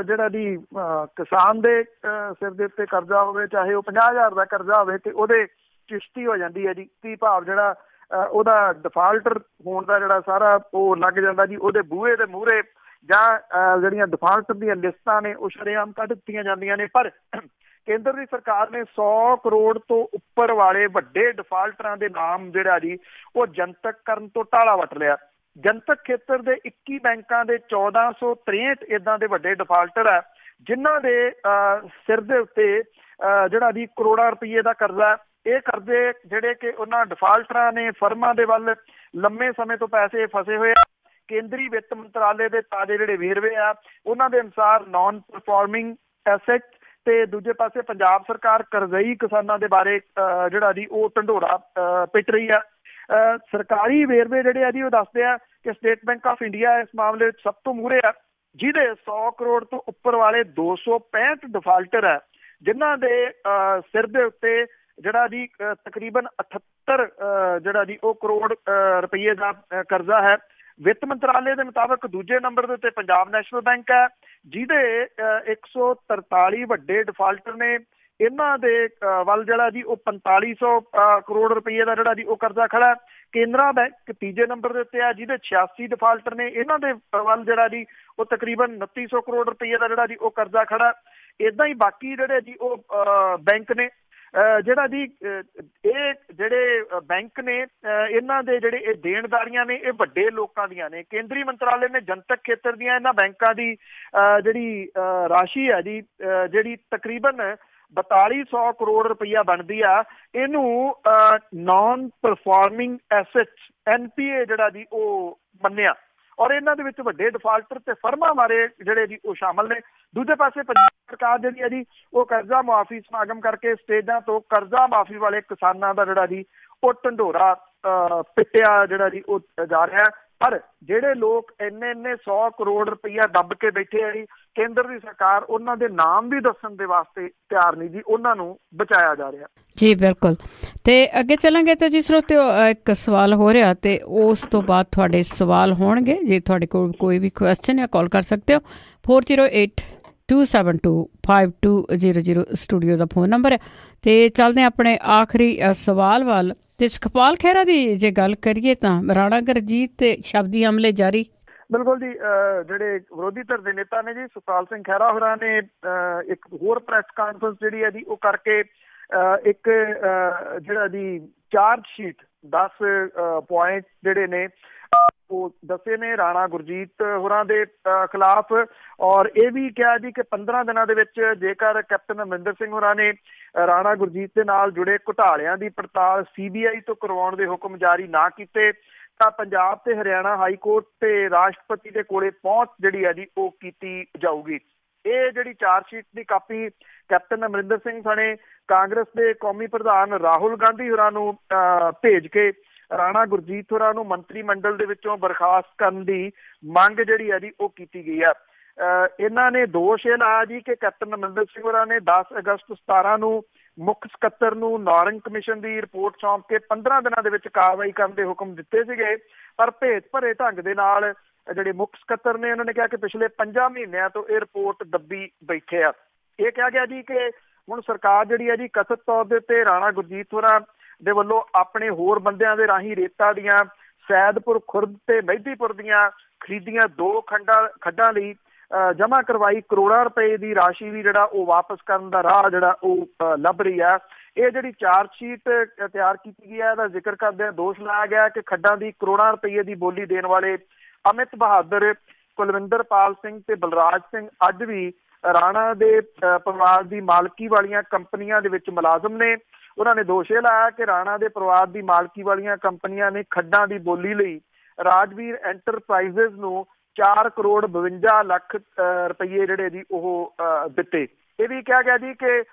Speaker 2: ਜਿਹੜਾ ਦੀ ਕਿਸਾਨ ਦੇ ਸਿਰ ਦੇ ਉੱਤੇ ਕਰਜ਼ਾ ਹੋਵੇ, ਚਾਹੇ ਉਹ 50,000 ਦਾ ਕਰਜ਼ਾ ਹੋਵੇ, ਤੇ ਉਹਦੇ ਕਿਸ਼ਤੀ ਹੋ ਜਾਂਦੀ ਹੈ ਜੀ, ਕੀ ਭਾਵ ਜਿਹੜਾ ਉਹਦਾ ਡਿਫਾਲਟਰ ਹੋਣ ਦਾ ਜਿਹੜਾ ਸਾਰਾ ਉਹ ਲੱਗ ਜਾਂਦਾ ਜੀ, ਉਹਦੇ ਬੂਹੇ ਦੇ ਮੂਹਰੇ ਜਾਂ ਜਿਹੜੀਆਂ ਡਿਫਾਲਟਰ ਦੀਆਂ ਲਿਸਟਾਂ ਨੇ ਉਹ ਸ਼ਰੇਆਮ ਕੱਢ ਦਿੱਤੀਆਂ ਜਾਂਦੀਆਂ ਨੇ। ਪਰ ਕੇਂਦਰ ਦੀ ਸਰਕਾਰ ਨੇ 100 ਕਰੋੜ ਤੋਂ ਉੱਪਰ ਵਾਲੇ ਵੱਡੇ ਡਿਫਾਲਟਰਾਂ ਦੇ ਨਾਮ ਜਿਹੜਾ ਜੀ ਉਹ ਜਨਤਕ ਕਰਨ ਤੋਂ ਟਾਲਾ ਵੱਟ ਲਿਆ। ਜਨਤਕ ਖੇਤਰ ਦੇ 21 ਬੈਂਕਾਂ ਦੇ 1463 ਏਦਾਂ ਦੇ ਵੱਡੇ ਡਿਫਾਲਟਰ ਆ ਜਿਨ੍ਹਾਂ ਦੇ ਸਿਰ ਦੇ ਉੱਤੇ ਜਿਹੜਾ ਜੀ ਕਰੋੜਾਂ ਰੁਪਈਏ ਦਾ ਕਰਜ਼ਾ। ਇਹ ਕਰਜ਼ੇ ਜਿਹੜੇ ਕਿ ਉਹਨਾਂ ਡਿਫਾਲਟਰਾਂ ਨੇ ਫਰਮਾਂ ਦੇ ਵੱਲ ਲੰਮੇ ਸਮੇਂ ਤੋਂ ਪੈਸੇ ਫਸੇ ਹੋਏ ਆ। ਕੇਂਦਰੀ ਵਿੱਤ ਮੰਤਰਾਲੇ ਦੇ ਤਾਜ਼ੇ ਜਿਹੜੇ ਵੇਰਵੇ ਆ ਉਹਨਾਂ ਦੇ ਅਨੁਸਾਰ ਨਾਨ ਪਰਫਾਰਮਿੰਗ ਐਸੈਟ ਤੇ ਦੂਜੇ ਪਾਸੇ ਪੰਜਾਬ ਸਰਕਾਰ ਕਰਜ਼ਈ ਕਿਸਾਨਾਂ ਦੇ ਬਾਰੇ ਜਿਹੜਾ ਜੀ ਉਹ ਢੰਡੋਰਾ ਪਿੱਟ ਰਹੀ ਆ। ਸਰਕਾਰੀ ਵੇਰਵੇ ਜਿਹੜੇ ਆ ਜੀ ਉਹ ਦੱਸਦੇ ਆ ਕਿ ਸਟੇਟ ਬੈਂਕ ਆਫ ਇੰਡੀਆ ਇਸ ਮਾਮਲੇ ਵਿੱਚ ਸਭ ਤੋਂ ਮੂਹਰੇ ਆ, ਜਿਹਦੇ 100 ਕਰੋੜ ਤੋਂ ਉੱਪਰ ਵਾਲੇ 265 ਡਿਫਾਲਟਰ ਆ ਜਿਨ੍ਹਾਂ ਦੇ ਸਿਰ ਦੇ ਉੱਤੇ ਜਿਹੜਾ ਜੀ ਤਕਰੀਬਨ 78 ਜਿਹੜਾ ਜੀ ਉਹ ਕਰੋੜ ਰੁਪਈਏ ਦਾ ਕਰਜ਼ਾ ਹੈ। ਵਿੱਤ ਮੰਤਰਾਲੇ ਦੇ ਮੁਤਾਬਕ ਦੂਜੇ ਨੰਬਰ ਦੇ ਉੱਤੇ ਪੰਜਾਬ ਨੈਸ਼ਨਲ ਬੈਂਕ ਹੈ ਜਿਹਦੇ 143 ਵੱਡੇ ਡਿਫਾਲਟਰ ਨੇ। ਇਹਨਾਂ ਦੇ ਵੱਲ ਜਿਹੜਾ ਜੀ ਉਹ 4500 ਕਰੋੜ ਰੁਪਈਏ ਦਾ ਜਿਹੜਾ ਜੀ ਉਹ ਕਰਜ਼ਾ ਖੜਾ। ਕੇਨਰਾ ਬੈਂਕ ਤੀਜੇ ਨੰਬਰ ਦੇ ਉੱਤੇ ਆ ਜਿਹਦੇ 86 ਡਿਫਾਲਟਰ ਨੇ। ਇਹਨਾਂ ਦੇ ਵੱਲ ਜਿਹੜਾ ਜੀ ਉਹ ਤਕਰੀਬਨ 2900 ਕਰੋੜ ਰੁਪਈਏ ਦਾ ਜਿਹੜਾ ਜੀ ਉਹ ਕਰਜ਼ਾ ਖੜਾ। ਏਦਾਂ ਹੀ ਬਾਕੀ ਜਿਹੜੇ ਜੀ ਉਹ ਬੈਂਕ ਨੇ ਜਿਹੜਾ ਜੀ ਇਹ ਜਿਹੜੇ ਬੈਂਕ ਨੇ ਇਹਨਾਂ ਦੇ ਜਿਹੜੇ ਇਹ ਦੇਣਦਾਰੀਆਂ ਨੇ ਇਹ ਵੱਡੇ ਲੋਕਾਂ ਦੀਆਂ ਨੇ। ਕੇਂਦਰੀ ਮੰਤਰਾਲੇ ਨੇ ਜਨਤਕ ਖੇਤਰ ਦੀਆਂ ਇਹਨਾਂ ਬੈਂਕਾਂ ਦੀ ਜਿਹੜੀ ਰਾਸ਼ੀ ਹੈ ਜੀ ਜਿਹੜੀ ਤਕਰੀਬਨ 4200 ਕਰੋੜ ਰੁਪਈਆ ਬਣਦੀ ਆ, ਇਹਨੂੰ ਨਾਨ ਪਰਫਾਰਮਿੰਗ ਐਸੈਟਸ NPA ਜਿਹੜਾ ਜੀ ਉਹ ਮੰਨਿਆ। ਔਰ ਇਹਨਾਂ ਦੇ ਵਿੱਚ ਵੱਡੇ ਡਿਫਾਲਟਰ ਤੇ ਫਰਮਾਂ ਬਾਰੇ ਜਿਹੜੇ ਜੀ ਉਹ ਸ਼ਾਮਲ ਨੇ। ਦੂਜੇ ਪਾਸੇ ਪੰਜਾਬ ਸਰਕਾਰ ਜਿਹੜੀ ਹੈ ਜੀ ਉਹ ਕਰਜ਼ਾ ਮੁਆਫੀ ਸਮਾਗਮ ਕਰਕੇ ਸਟੇਜਾਂ ਤੋਂ ਕਰਜ਼ਾ ਮਾਫੀ ਵਾਲੇ ਕਿਸਾਨਾਂ ਦਾ ਜਿਹੜਾ ਜੀ ਉਹ ਢੰਡੋਰਾ ਪਿੱਟਿਆ ਜਿਹੜਾ ਜੀ ਉਹ ਜਾ ਰਿਹਾ। ਪਰ ਜਿਹੜੇ ਲੋਕ ਇੰਨੇ 100 ਕਰੋੜ ਰੁਪਈਆ ਦੱਬ ਕੇ ਬੈਠੇ ਆ ਜੀ, ਕੇਂਦਰ ਦੀ ਸਰਕਾਰ ਉਹਨਾਂ ਦੇ ਨਾਮ ਵੀ ਦੱਸਣ ਦੇ ਵਾਸਤੇ ਤਿਆਰ ਨਹੀਂ ਜੀ, ਉਹਨਾਂ ਨੂੰ ਬਚਾਇਆ ਜਾ ਰਿਹਾ
Speaker 1: ਜੀ। ਬਿਲਕੁਲ, ਤੇ ਅੱਗੇ ਚੱਲਾਂਗੇ ਤਾਂ ਜੀ ਸਰੋਤਿਓ ਇੱਕ ਸਵਾਲ ਹੋ ਰਿਹਾ ਤੇ ਉਸ ਤੋਂ ਬਾਅਦ ਤੁਹਾਡੇ ਸਵਾਲ ਹੋਣਗੇ। ਜੇ ਤੁਹਾਡੇ ਕੋਲ ਕੋਈ ਵੀ ਕੁਐਸਚਨ ਹੈ ਕਾਲ ਕਰ ਸਕਦੇ ਹੋ। 4082725200 ਸਟੂਡੀਓ ਦਾ ਫੋਨ ਨੰਬਰ ਹੈ। ਤੇ ਚੱਲਦੇ ਹਾਂ ਆਪਣੇ ਆਖਰੀ ਸਵਾਲ ਵੱਲ। ਤੇ ਸੁਖਪਾਲ ਖਹਿਰਾ ਦੀ ਜੇ ਗੱਲ ਕਰੀਏ ਤਾਂ ਰਾਣਾ ਗੁਰਜੀਤ ਤੇ ਸ਼ਬਦੀ ਹਮਲੇ ਜਾਰੀ।
Speaker 2: ਬਿਲਕੁਲ ਜੀ, ਜਿਹੜੇ ਵਿਰੋਧੀ ਧਿਰ ਦੇ ਨੇਤਾ ਨੇ ਜੀ ਸੁਖਪਾਲ ਸਿੰਘ ਖਹਿਰਾ ਹੋਰਾਂ ਨੇ ਇੱਕ ਹੋਰ ਪ੍ਰੈਸ ਕਾਨਫਰੰਸ ਜਿਹੜੀ ਹੈ ਜੀ ਉਹ ਕਰਕੇ ਇੱਕ ਜਿਹੜਾ ਜੀ ਚਾਰਜ ਸ਼ੀਟ 10 ਪੁਆਇੰਟ ਜਿਹੜੇ ਨੇ ਉਹ ਦੱਸੇ ਨੇ ਰਾਣਾ ਗੁਰਜੀਤ ਹੋਰਾਂ ਦੇ ਖਿਲਾਫ। ਔਰ ਇਹ ਵੀ ਕਿਹਾ ਜੀ ਕਿ 15 ਦਿਨਾਂ ਦੇ ਵਿੱਚ ਜੇਕਰ ਕੈਪਟਨ ਅਮਰਿੰਦਰ ਸਿੰਘ ਹੋਰਾਂ ਨੇ ਰਾਣਾ ਗੁਰਜੀਤ ਦੇ ਨਾਲ ਜੁੜੇ ਘੁਟਾਲਿਆਂ ਦੀ ਪੜਤਾਲ CBI ਤੋਂ ਕਰਵਾਉਣ ਦੇ ਹੁਕਮ ਜਾਰੀ ਨਾ ਕੀਤੇ ਤਾਂ ਪੰਜਾਬ ਤੇ ਹਰਿਆਣਾ ਹਾਈ ਕੋਰਟ ਤੇ ਰਾਸ਼ਟਰਪਤੀ ਦੇ ਕੋਲੇ ਪਹੁੰਚ ਜਿਹੜੀ ਹੈ ਜੀ ਉਹ ਕੀਤੀ ਜਾਊਗੀ। ਇਹ ਜਿਹੜੀ ਚਾਰਜ ਸ਼ੀਟ ਦੀ ਕਾਪੀ ਕੈਪਟਨ ਅਮਰਿੰਦਰ ਸਿੰਘ ਸਣੇ ਕਾਂਗਰਸ ਦੇ ਕੌਮੀ ਪ੍ਰਧਾਨ ਰਾਹੁਲ ਗਾਂਧੀ ਹੋਰਾਂ ਨੂੰ ਭੇਜ ਕੇ ਰਾਣਾ ਗੁਰਜੀਤ ਹੋਰਾਂ ਨੂੰ ਮੰਤਰੀ ਮੰਡਲ ਦੇ ਵਿੱਚੋਂ ਬਰਖਾਸਤ ਕਰਨ ਦੀ ਮੰਗ ਜਿਹੜੀ ਹੈ ਜੀ ਉਹ ਕੀਤੀ ਗਈ ਹੈ। ਇਹਨਾਂ ਨੇ ਦੋਸ਼ ਇਹ ਲਾਇਆ ਜੀ ਕਿ ਕੈਪਟਨ ਅਮਰਿੰਦਰ ਸਿੰਘ ਹੋਰਾਂ ਨੇ 10 ਅਗਸਤ 17 ਨੂੰ ਮੁੱਖ ਸਕੱਤਰ ਨੂੰ ਨਾਰੰਗ ਕਮਿਸ਼ਨ ਦੀ ਰਿਪੋਰਟ ਸੌਂਪ ਕੇ 15 ਦਿਨਾਂ ਦੇ ਵਿੱਚ ਕਾਰਵਾਈ ਕਰਨ ਦੇ ਹੁਕਮ ਦਿੱਤੇ ਸੀਗੇ। ਪਰ ਭੇਤ ਭਰੇ ਢੰਗ ਦੇ ਨਾਲ ਜਿਹੜੇ ਮੁੱਖ ਸਕੱਤਰ ਨੇ ਉਹਨਾਂ ਨੇ ਕਿਹਾ ਕਿ ਪਿਛਲੇ 5 ਮਹੀਨਿਆਂ ਤੋਂ ਇਹ ਰਿਪੋਰਟ ਦੱਬੀ ਬੈਠੇ ਆ। ਇਹ ਕਿਹਾ ਗਿਆ ਜੀ ਕਿ ਹੁਣ ਸਰਕਾਰ ਜਿਹੜੀ ਹੈ ਜੀ ਕਥਿਤ ਤੌਰ ਦੇ ਉੱਤੇ ਰਾਣਾ ਗੁਰਜੀਤ ਹੋਰਾਂ ਦੇ ਵੱਲੋਂ ਆਪਣੇ ਹੋਰ ਬੰਦਿਆਂ ਦੇ ਰਾਹੀਂ ਰੇਤਾ ਦੀਆਂ ਸੈਦਪੁਰ ਖੁਰਦ ਤੇ ਮਹਿਦੀਪੁਰ ਦੀਆਂ ਖਰੀਦੀਆਂ 2 ਖੱਡਾਂ ਲਈ जमा करवाई करोड़ां रुपए की राशि भी जिहड़ा वो वापस करन दा राह जिहड़ा वो लभ रही है। ये जिहड़ी चार्जशीट तैयार की गई है इसदा जिक्र करदे दोष लाया गया कि खड्डां दी करोड़ां रुपए की बोली देण वाले अमित बहादुर, कुलविंदर पाल सिंह ते बलराज सिंह अज भी राणा दे परिवार की मालकी वालियां कंपनियां दे विच मुलाजम ने। उन्होंने दोष ये लाया कि राणा दे परिवार की मालकी वालियां कंपनियां ने खड्डां की बोली लई राजवीर एंटरप्राइजेज नूं 4 करोड़ 52 ਲੱਖ रुपये जिहड़े जी ओह दिते। ये भी कहा गया जी कि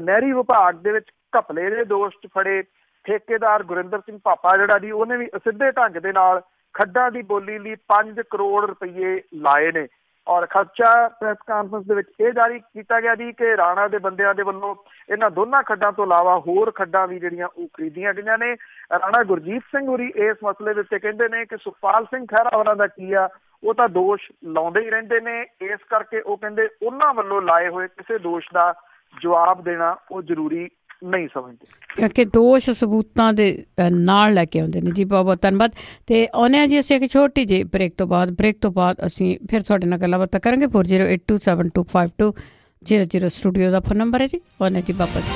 Speaker 2: नहरी विभाग दे विच घपले दे दोष च फड़े ठेकेदार गुरिंदर सिंह पापा जिहड़ा जी उहने भी सिद्धे ढंग दे नाल खड्डां की बोली लई 5 करोड़ रुपये लाए ने। और खर्चा प्रैस कानफ्रेंस दे विच ये जारी किया गया जी कि राणा दे बंदियां दे वल्लों इन्हां दोनों खड्डां तो इलावा होर खड्डां भी जिहड़ियां ओह खरीदियां गईयां ने। राणा गुरजीत सिंह होरी इस मसले दे उत्ते कहंदे ने कि सुखपाल सिंह खैरा होरां दा की आ वो तो दोष लाउंदे ही रहिंदे ने, इस करके वो कहंदे उन्हां वल्लों लाए होए किसी दोष का जवाब देना वो जरूरी नहीं समझते
Speaker 1: कि दोष सबूतां दे नाल लैके आउंदे ने। जी बहुत बहुत धन्नवाद। ते आउने जी असीं एक छोटी जी ब्रेक तो बाद असीं फिर तुहाडे नाल गल्लां बातां करांगे। 4082725200 स्टूडियो दा फोन नंबर है जी। आउने जी वापस।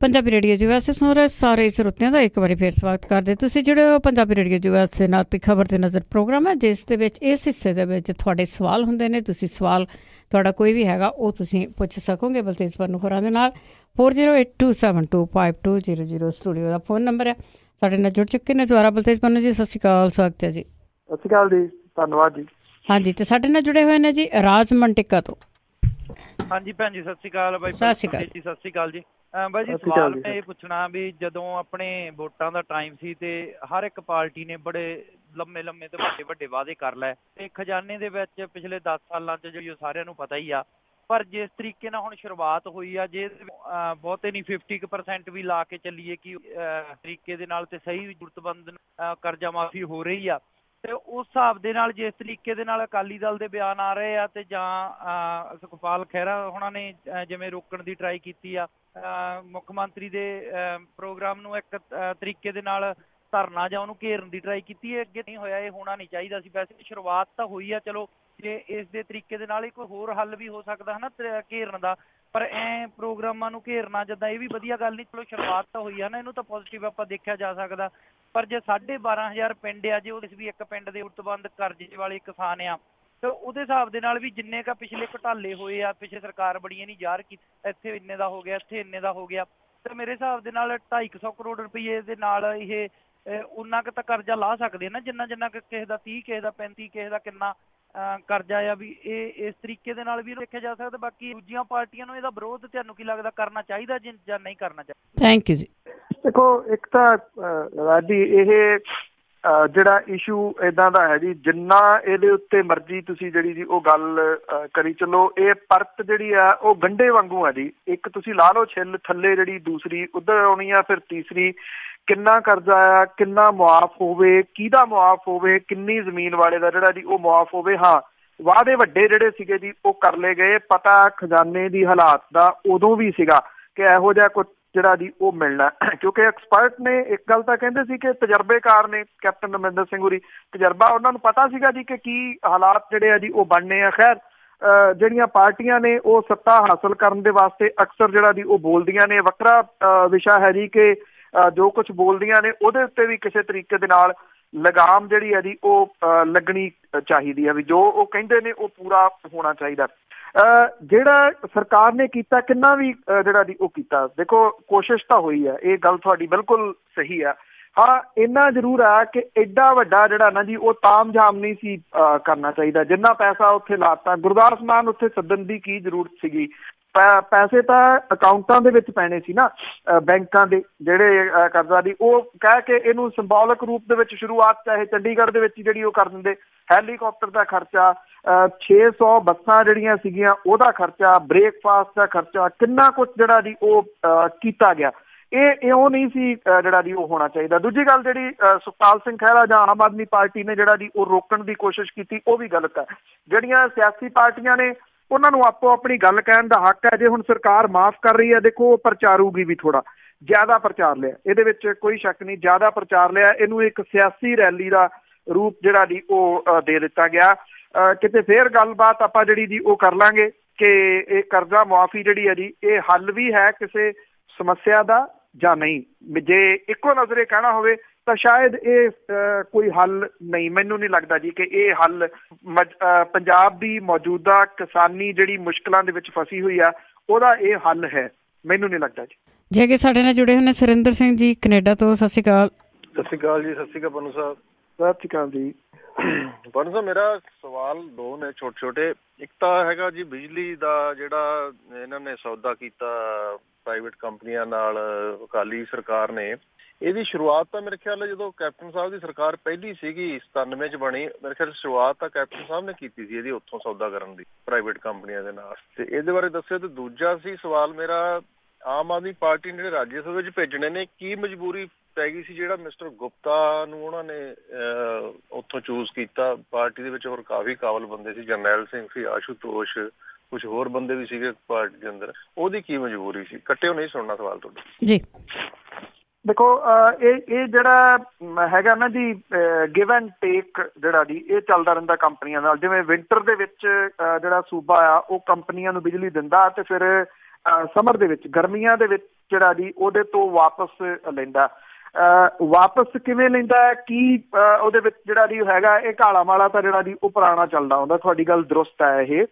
Speaker 1: पंजाबी रेडियो यूएस सुन रहे सारे श्रोतियां का एक बार फिर स्वागत करते। तुसीं जुड़े हो पंजाबी रेडियो यूएस नाल ते खबर ते नज़र प्रोग्राम है जिस दे विच इस हिस्से दे विच तुहाडे सवाल हुंदे ने। तुसीं सवाल तुहाडा कोई भी हैगा वो तुसीं पुछ सकोगे बलतेज पन्नू होरां दे नाल। 4082725200 स्टूडियो का फोन नंबर है। साडे नाल जुड़ चुके ने दोबारा बलतेज पन्नू जी। सत श्री अकाल, स्वागत है जी।
Speaker 2: सत श्री अकाल जी, धन्नवाद जी।
Speaker 1: हाँ जी, तो साडे नाल जुड़े हुए ने जी राज मंटिका तो।
Speaker 3: हाँ जी भैन जी सत श्री अकाल। बाई
Speaker 1: सत श्री अकाल
Speaker 3: जी, सत श्री अकाल जी। ਬਾਈ ਜੀ ਸਵਾਲ ਮੈਂ ਇਹ ਪੁੱਛਣਾ ਵੀ ਜਦੋਂ ਆਪਣੇ ਵੋਟਾਂ ਦਾ ਟਾਈਮ ਸੀ ਤੇ ਹਰ ਇੱਕ ਪਾਰਟੀ ਨੇ ਬੜੇ ਲੰਮੇ ਤੇ ਵੱਡੇ ਵਾਅਦੇ ਕਰ ਲਏ ਤੇ ਖਜ਼ਾਨੇ ਦੇ ਵਿੱਚ ਪਿਛਲੇ 10 ਸਾਲਾਂ 'ਚ ਜੋ ਸਾਰਿਆਂ ਨੂੰ ਪਤਾ ਹੀ ਆ। ਪਰ ਜਿਸ ਤਰੀਕੇ ਨਾਲ ਹੁਣ ਸ਼ੁਰੂਆਤ ਹੋਈ ਆ ਜੇ ਬਹੁਤੇ ਨਹੀਂ 50% ਵੀ ਲਾ ਕੇ ਚੱਲੀਏ ਕਿ ਤਰੀਕੇ ਦੇ ਨਾਲ ਤੇ ਸਹੀ ਜ਼ਰੂਰਤਮੰਦ ਕਰਜ਼ਾ ਮਾਫੀ ਹੋ ਰਹੀ ਆ ਤੇ ਉਸ ਹਿਸਾਬ ਦੇ ਨਾਲ ਜਿਸ ਤਰੀਕੇ ਦੇ ਨਾਲ ਅਕਾਲੀ ਦਲ ਦੇ ਬਿਆਨ ਆ ਰਹੇ ਆ ਤੇ ਜਾਂ ਸੁਖਪਾਲ ਖਹਿਰਾ ਉਹਨਾਂ ਨੇ ਜਿਵੇਂ ਰੋਕਣ ਦੀ ਟਰਾਈ ਕੀਤੀ ਆ ਮੁੱਖ ਮੰਤਰੀ ਦੇ ਪ੍ਰੋਗਰਾਮ ਨੂੰ ਇੱਕ ਤਰੀਕੇ ਦੇ ਨਾਲ ਧਰਨਾ ਜਾਂ ਉਹਨੂੰ ਘੇਰਨ ਦੀ ਟਰਾਈ ਕੀਤੀ ਹੈ, ਅੱਗੇ ਨਹੀਂ ਹੋਇਆ। ਇਹ ਹੋਣਾ ਨਹੀਂ ਚਾਹੀਦਾ ਸੀ। ਵੈਸੇ ਸ਼ੁਰੂਆਤ ਤਾਂ ਹੋਈ ਆ, ਚਲੋ ਜੇ ਇਸ ਦੇ ਤਰੀਕੇ ਦੇ ਨਾਲ ਹੀ ਕੋਈ ਹੋਰ ਹੱਲ ਵੀ ਹੋ ਸਕਦਾ ਹੈ ਨਾ ਘੇਰਨ ਦਾ, ਪਰ ਐ ਪ੍ਰੋਗਰਾਮਾਂ ਨੂੰ ਘੇਰਨਾ ਜਿੱਦਾਂ ਇਹ ਵੀ ਵਧੀਆ ਗੱਲ ਨਹੀਂ। ਚਲੋ ਸ਼ੁਰੂਆਤ ਤਾਂ ਹੋਈ ਆ ਨਾ, ਇਹਨੂੰ ਤਾਂ ਪੋਜ਼ੀਟਿਵ ਆਪਾਂ ਦੇਖਿਆ ਜਾ ਸਕਦਾ। ਪਰ ਜੇ 12,500 ਪਿੰਡ ਆ, ਜੇ ਉਹ ਵੀ ਇੱਕ ਪਿੰਡ ਦੇ ਉਤਬੰਧ ਕਰਜ਼ੇ ਵਾਲੇ ਕਿਸਾਨ ਆ ਤੇ ਉਹਦੇ ਹਿਸਾਬ ਦੇ ਨਾਲ ਵੀ ਜਿੰਨੇ ਕੁ ਪਿਛਲੇ ਘੁਟਾਲੇ ਹੋਏ ਆ, ਪਿਛਲੇ ਸਰਕਾਰ ਬੜੀਆਂ ਨਹੀਂ ਜ਼ਾਹਰ ਕੀਤੀ, ਇੱਥੇ ਇੰਨੇ ਦਾ ਹੋ ਗਿਆ, ਇੱਥੇ ਇੰਨੇ ਦਾ ਹੋ ਗਿਆ, ਤੇ ਮੇਰੇ ਹਿਸਾਬ ਦੇ ਨਾਲ 250 ਕਰੋੜ ਰੁਪਏ ਦੇ ਨਾਲ ਇਹ ਉਨਾ ਕੁ ਤਾਂ ਕਰਜ਼ਾ ਲਾ ਸਕਦੇ ਨਾ, ਜਿੰਨਾ ਕੁ ਕਿਸੇ ਦਾ 30, ਕਿਸੇ ਦਾ 35, ਕਿਸੇ ਦਾ ਕਿੰਨਾ ਕਰਜ਼ਾ ਆ ਵੀ ਇਹ ਇਸ ਤਰੀਕੇ ਦੇ ਨਾਲ ਵੀ ਦੇਖਿਆ ਜਾ ਸਕਦਾ। ਬਾਕੀ ਦੂਜੀਆਂ ਪਾਰਟੀਆਂ ਨੂੰ ਇਹਦਾ ਵਿਰੋਧ ਤੁਹਾਨੂੰ ਕੀ ਲੱਗਦਾ ਕਰਨਾ ਚਾਹੀਦਾ ਜਾਂ ਨਹੀਂ ਕਰਨਾ ਚਾਹੀਦਾ?
Speaker 1: ਥੈਂਕ ਯੂ ਜੀ।
Speaker 2: ਦੇਖੋ ਇੱਕ ਤਾਂ ਰਾਜੀ ਇਹ ਜਿਹੜਾ ਇਸ਼ੂ ਇੱਦਾਂ ਦਾ ਹੈ ਜੀ, ਜਿੰਨਾ ਇਹਦੇ ਉੱਤੇ ਮਰਜ਼ੀ ਤੁਸੀਂ ਜਿਹੜੀ ਜੀ ਉਹ ਗੱਲ ਕਰੀ ਚੱਲੋ, ਇਹ ਪਰਤ ਜਿਹੜੀ ਆ ਉਹ ਗੰਢੇ ਵਾਂਗੂ ਆ ਜੀ। ਇੱਕ ਤੁਸੀਂ ਲਾ ਲਓ ਛਿੱਲ ਥੱਲੇ, ਜਿਹੜੀ ਦੂਸਰੀ ਉੱਧਰ ਆਉਣੀ ਆ, ਫਿਰ ਤੀਸਰੀ ਕਿੰਨਾ ਕਰਜ਼ਾ ਆ, ਕਿੰਨਾ ਮੁਆਫ ਹੋਵੇ, ਕਿਹਦਾ ਮੁਆਫ ਹੋਵੇ, ਕਿੰਨੀ ਜ਼ਮੀਨ ਵਾਲੇ ਦਾ ਜਿਹੜਾ ਜੀ ਉਹ ਮੁਆਫ ਹੋਵੇ। ਹਾਂ, ਵਾਅਦੇ ਵੱਡੇ ਜਿਹੜੇ ਸੀਗੇ ਜੀ ਉਹ ਕਰ ਲਏ ਗਏ। ਪਤਾ ਖਜ਼ਾਨੇ ਦੀ ਹਾਲਾਤ ਦਾ ਉਦੋਂ ਵੀ ਸੀਗਾ ਕਿ ਇਹੋ ਜਿਹਾ ਕੁਝ ਜਿਹੜਾ ਜੀ ਉਹ ਮਿਲਣਾ, ਕਿਉਂਕਿ ਐਕਸਪਰਟ ਨੇ ਇੱਕ ਗੱਲ ਤਾਂ ਕਹਿੰਦੇ ਸੀ ਕਿ ਤਜਰਬੇਕਾਰ ਨੇ, ਕੈਪਟਨ ਅਮਰਿੰਦਰ ਸਿੰਘ ਹੋਰੀ ਤਜਰਬਾ, ਉਹਨਾਂ ਨੂੰ ਪਤਾ ਸੀਗਾ ਜੀ ਕਿ ਕੀ ਹਾਲਾਤ ਜਿਹੜੇ ਆ ਜੀ ਉਹ ਬਣਨੇ ਆ। ਖੈਰ ਜਿਹੜੀਆਂ ਪਾਰਟੀਆਂ ਨੇ ਉਹ ਸੱਤਾ ਹਾਸਲ ਕਰਨ ਦੇ ਵਾਸਤੇ ਅਕਸਰ ਜਿਹੜਾ ਜੀ ਉਹ ਬੋਲਦੀਆਂ ਨੇ। ਵੱਖਰਾ ਵਿਸ਼ਾ ਹੈ ਜੀ ਕਿ ਜੋ ਕੁਛ ਬੋਲਦੀਆਂ ਨੇ ਉਹਦੇ ਉੱਤੇ ਵੀ ਕਿਸੇ ਤਰੀਕੇ ਦੇ ਨਾਲ ਲਗਾਮ ਜਿਹੜੀ ਹੈ ਜੀ ਉਹ ਲੱਗਣੀ ਚਾਹੀਦੀ ਹੈ, ਵੀ ਜੋ ਉਹ ਕਹਿੰਦੇ ਨੇ ਉਹ ਪੂਰਾ ਹੋਣਾ ਚਾਹੀਦਾ। ਜਿਹੜਾ ਸਰਕਾਰ ਨੇ ਕੀਤਾ ਕਿੰਨਾ ਵੀ ਜਿਹੜਾ ਜੀ ਉਹ ਕੀਤਾ, ਦੇਖੋ ਕੋਸ਼ਿਸ਼ ਤਾਂ ਹੋਈ ਹੈ, ਇਹ ਗੱਲ ਤੁਹਾਡੀ ਬਿਲਕੁਲ ਸਹੀ ਆ। ਹਾਂ, ਇੰਨਾ ਜ਼ਰੂਰ ਆ ਕਿ ਐਡਾ ਵੱਡਾ ਜਿਹੜਾ ਨਾ ਜੀ ਉਹ ਤਾਮਝਾਮ ਨਹੀਂ ਸੀ ਕਰਨਾ ਚਾਹੀਦਾ। ਜਿੰਨਾ ਪੈਸਾ ਉੱਥੇ ਲਾਤਾ, ਗੁਰਦਾਸ ਮਾਨ ਉੱਥੇ ਸੱਦਣ ਦੀ ਕੀ ਜ਼ਰੂਰਤ ਸੀਗੀ? ਪੈਸੇ ਤਾਂ ਅਕਾਊਂਟਾਂ ਦੇ ਵਿੱਚ ਪੈਣੇ ਸੀ ਨਾ, ਬੈਂਕਾਂ ਦੇ ਜਿਹੜੇ ਕਰਜ਼ਾ ਦੀ, ਉਹ ਕਹਿ ਕੇ ਇਹਨੂੰ ਸਿੰਬੋਲਿਕ ਰੂਪ ਦੇ ਵਿੱਚ ਸ਼ੁਰੂਆਤ ਚਾਹੇ ਚੰਡੀਗੜ੍ਹ ਦੇ ਵਿੱਚ ਜਿਹੜੀ ਉਹ ਕਰ ਦਿੰਦੇ। ਹੈਲੀਕਾਪਟਰ ਦਾ ਖਰਚਾ, 600 ਬੱਸਾਂ ਜਿਹੜੀਆਂ ਸੀਗੀਆਂ ਉਹਦਾ ਖਰਚਾ, ਬ੍ਰੇਕਫਾਸਟ ਦਾ ਖਰਚਾ, ਕਿੰਨਾ ਕੁਛ ਜਿਹੜਾ ਜੀ ਉਹ ਕੀਤਾ ਗਿਆ। ਇਹ ਉਹ ਨਹੀਂ ਸੀ ਜਿਹੜਾ ਜੀ ਉਹ ਹੋਣਾ ਚਾਹੀਦਾ। ਦੂਜੀ ਗੱਲ ਜਿਹੜੀ ਸੁਖਪਾਲ ਸਿੰਘ ਖਹਿਰਾ ਜਾਂ ਆਮ ਆਦਮੀ ਪਾਰਟੀ ਨੇ ਜਿਹੜਾ ਜੀ ਉਹ ਰੋਕਣ ਦੀ ਕੋਸ਼ਿਸ਼ ਕੀਤੀ, ਉਹ ਵੀ ਗਲਤ ਹੈ। ਜਿਹੜੀਆਂ ਸਿਆਸੀ ਪਾਰਟੀਆਂ ਨੇ ਉਹਨਾਂ ਨੂੰ ਆਪੋ ਆਪਣੀ ਗੱਲ ਕਹਿਣ ਦਾ ਹੱਕ ਹੈ। ਜੇ ਹੁਣ ਸਰਕਾਰ ਮਾਫ ਕਰ ਰਹੀ ਹੈ, ਦੇਖੋ ਉਹ ਪ੍ਰਚਾਰੂਗੀ ਵੀ ਥੋੜਾ, ਜ਼ਿਆਦਾ ਪ੍ਰਚਾਰ ਲਿਆ। ਇਹਦੇ ਵਿੱਚ ਕੋਈ ਸ਼ੱਕ ਨਹੀਂ, ਜ਼ਿਆਦਾ ਪ੍ਰਚਾਰ ਲਿਆ। ਇਹਨੂੰ ਇੱਕ ਸਿਆਸੀ ਰੈਲੀ ਦਾ ਰੂਪ ਜਿਹੜਾ ਜੀ ਉਹ ਦੇ ਦਿੱਤਾ ਗਿਆ। ਕਿਤੇ ਫੇਰ ਗੱਲਬਾਤ ਆਪਾਂ ਜਿਹੜੀ ਜੀ ਉਹ ਕਰ ਲਾਂਗੇ ਕਿ ਇਹ ਕਰਜ਼ਾ ਮੁਆਫੀ ਜਿਹੜੀ ਹੈ ਜੀ ਇਹ ਹੱਲ ਵੀ ਹੈ ਕਿਸੇ ਸਮੱਸਿਆ ਦਾ ਜਾਂ ਨਹੀਂ। ਜੇ ਇੱਕੋ ਨਜ਼ਰੇ ਕਹਿਣਾ ਹੋਵੇ ਤਾਂ ਸ਼ਾਇਦ ਇਹ ਕੋਈ ਹੱਲ ਨਹੀਂ। ਮੈਨੂੰ ਨਹੀਂ ਲੱਗਦਾ ਜੀ ਕਿ ਇਹ ਹੱਲ ਪੰਜਾਬ ਦੀ ਮੌਜੂਦਾ ਕਿਸਾਨੀ ਜਿਹੜੀ ਮੁਸ਼ਕਿਲਾਂ ਦੇ ਵਿੱਚ ਫਸੀ ਹੋਈ ਆ ਉਹਦਾ ਇਹ ਹੱਲ ਹੈ, ਮੈਨੂੰ ਨਹੀਂ ਲੱਗਦਾ ਜੀ।
Speaker 1: ਜੇ ਕਿ ਸਾਡੇ ਨਾਲ ਜੁੜੇ ਹੋਏ ਨੇ ਸੁਰਿੰਦਰ ਸਿੰਘ ਜੀ ਕੈਨੇਡਾ ਤੋਂ। ਸਤਿ ਸ਼੍ਰੀ ਅਕਾਲ।
Speaker 4: ਸਤਿ ਸ਼੍ਰੀ ਅਕਾਲ ਜੀ। ਸਤਿ ਸ਼੍ਰੀ ਅਕਾਲ ਪੰਨੂ ਸਾਹਿਬ।
Speaker 2: ਸਤਿ ਸ਼੍ਰੀ ਅਕਾਲ ਜੀ।
Speaker 4: ਪੰਨੂ ਸਾਹਿਬ ਮੇਰਾ ਸਵਾਲ ਦੋ ਨੇ ਛੋਟੇ ਛੋਟੇ। ਇੱਕ ਤਾਂ ਹੈਗਾ ਜੀ ਬਿਜਲੀ ਦਾ ਜਿਹੜਾ ਇਹਨਾਂ ਨੇ ਸੌਦਾ ਕੀਤਾ ਪ੍ਰਾਈਵੇਟ ਕੰਪਨੀਆਂ ਨਾਲ ਅਕਾਲੀ ਸਰਕਾਰ ਨੇ, ਇਹਦੀ ਸ਼ੁਰੂਆਤ ਤਾਂ ਮੇਰੇ ਖਿਆਲ ਜਦੋਂ ਕੈਪਟਨ ਸਾਹਿਬ ਦੀ ਸਰਕਾਰ ਪਹਿਲੀ ਸੀਗੀ 97 'ਚ ਬਣੀ, ਮੇਰੇ ਖਿਆਲ ਸ਼ੁਰੂਆਤ ਤਾਂ ਕੈਪਟਨ ਸਾਹਿਬ ਨੇ ਕੀਤੀ ਸੀ ਇਹਦੀ ਉੱਥੋਂ ਸੌਦਾ ਕਰਨ ਦੀ ਪ੍ਰਾਈਵੇਟ ਕੰਪਨੀਆਂ ਦੇ ਨਾਲ। ਤੇ ਇਹਦੇ ਬਾਰੇ ਦੱਸਿਓ। ਤੇ ਦੂਜਾ ਸੀ ਸਵਾਲ ਮੇਰਾ, ਆਮ ਆਦਮੀ ਪਾਰਟੀ ਨੇ ਜਿਹੜੇ ਰਾਜ ਸਭਾ ਵਿੱਚ ਭੇਜਣੇ ਨੇ, ਕੀ ਮਜਬੂਰੀ ਪੈ ਗਈ ਸੀ ਜਿਹੜਾ ਮਿਸਟਰ ਗੁਪਤਾ ਨੂੰ ਉਹਨਾਂ ਨੇ ਉੱਥੋਂ ਚੂਜ਼ ਕੀਤਾ? ਪਾਰਟੀ ਦੇ ਵਿੱਚ ਹੋਰ ਕਾਫੀ ਕਾਬਲ ਬੰਦੇ ਸੀ, ਜਰਨੈਲ ਸਿੰਘ ਸੀ, ਆਸ਼ੂਤੋਸ਼, ਕੁਛ ਹੋਰ ਬੰਦੇ ਵੀ ਸੀਗੇ ਪਾਰਟੀ ਦੇ ਅੰਦਰ, ਉਹਦੀ ਕੀ ਮਜਬੂਰੀ ਸੀ? ਕੱਟਿਓ ਨਹੀਂ ਸੁਣਨਾ ਸਵਾਲ ਤੁਹਾਡਾ
Speaker 1: ਜੀ।
Speaker 2: ਦੇਖੋ ਇਹ ਜਿਹੜਾ ਹੈਗਾ ਨਾ ਜੀ ਗਿਵ ਐਂਡ ਟੇਕ ਜਿਹੜਾ ਜੀ ਇਹ ਚੱਲਦਾ ਰਹਿੰਦਾ ਕੰਪਨੀਆਂ ਨਾਲ। ਜਿਵੇਂ ਵਿੰਟਰ ਦੇ ਵਿੱਚ ਜਿਹੜਾ ਸੂਬਾ ਆ ਉਹ ਕੰਪਨੀਆਂ ਨੂੰ ਬਿਜਲੀ ਦਿੰਦਾ ਤੇ ਫਿਰ ਸਮਰ ਦੇ ਵਿੱਚ ਗਰਮੀਆਂ ਦੇ ਵਿੱਚ ਜਿਹੜਾ ਜੀ ਉਹਦੇ ਤੋਂ ਵਾਪਸ ਲੈਂਦਾ। ਵਾਪਸ ਕਿਵੇਂ ਲੈਂਦਾ, ਕੀ ਉਹਦੇ ਵਿੱਚ ਜਿਹੜਾ ਜੀ ਹੈਗਾ ਇਹ ਕਾਲਾ ਮਾਲਾ ਤਾਂ ਜਿਹੜਾ ਜੀ ਉਹ ਪੁਰਾਣਾ ਚੱਲਦਾ ਹੁੰਦਾ। ਤੁਹਾਡੀ ਗੱਲ ਦਰੁਸਤ ਹੈ। ਇਹ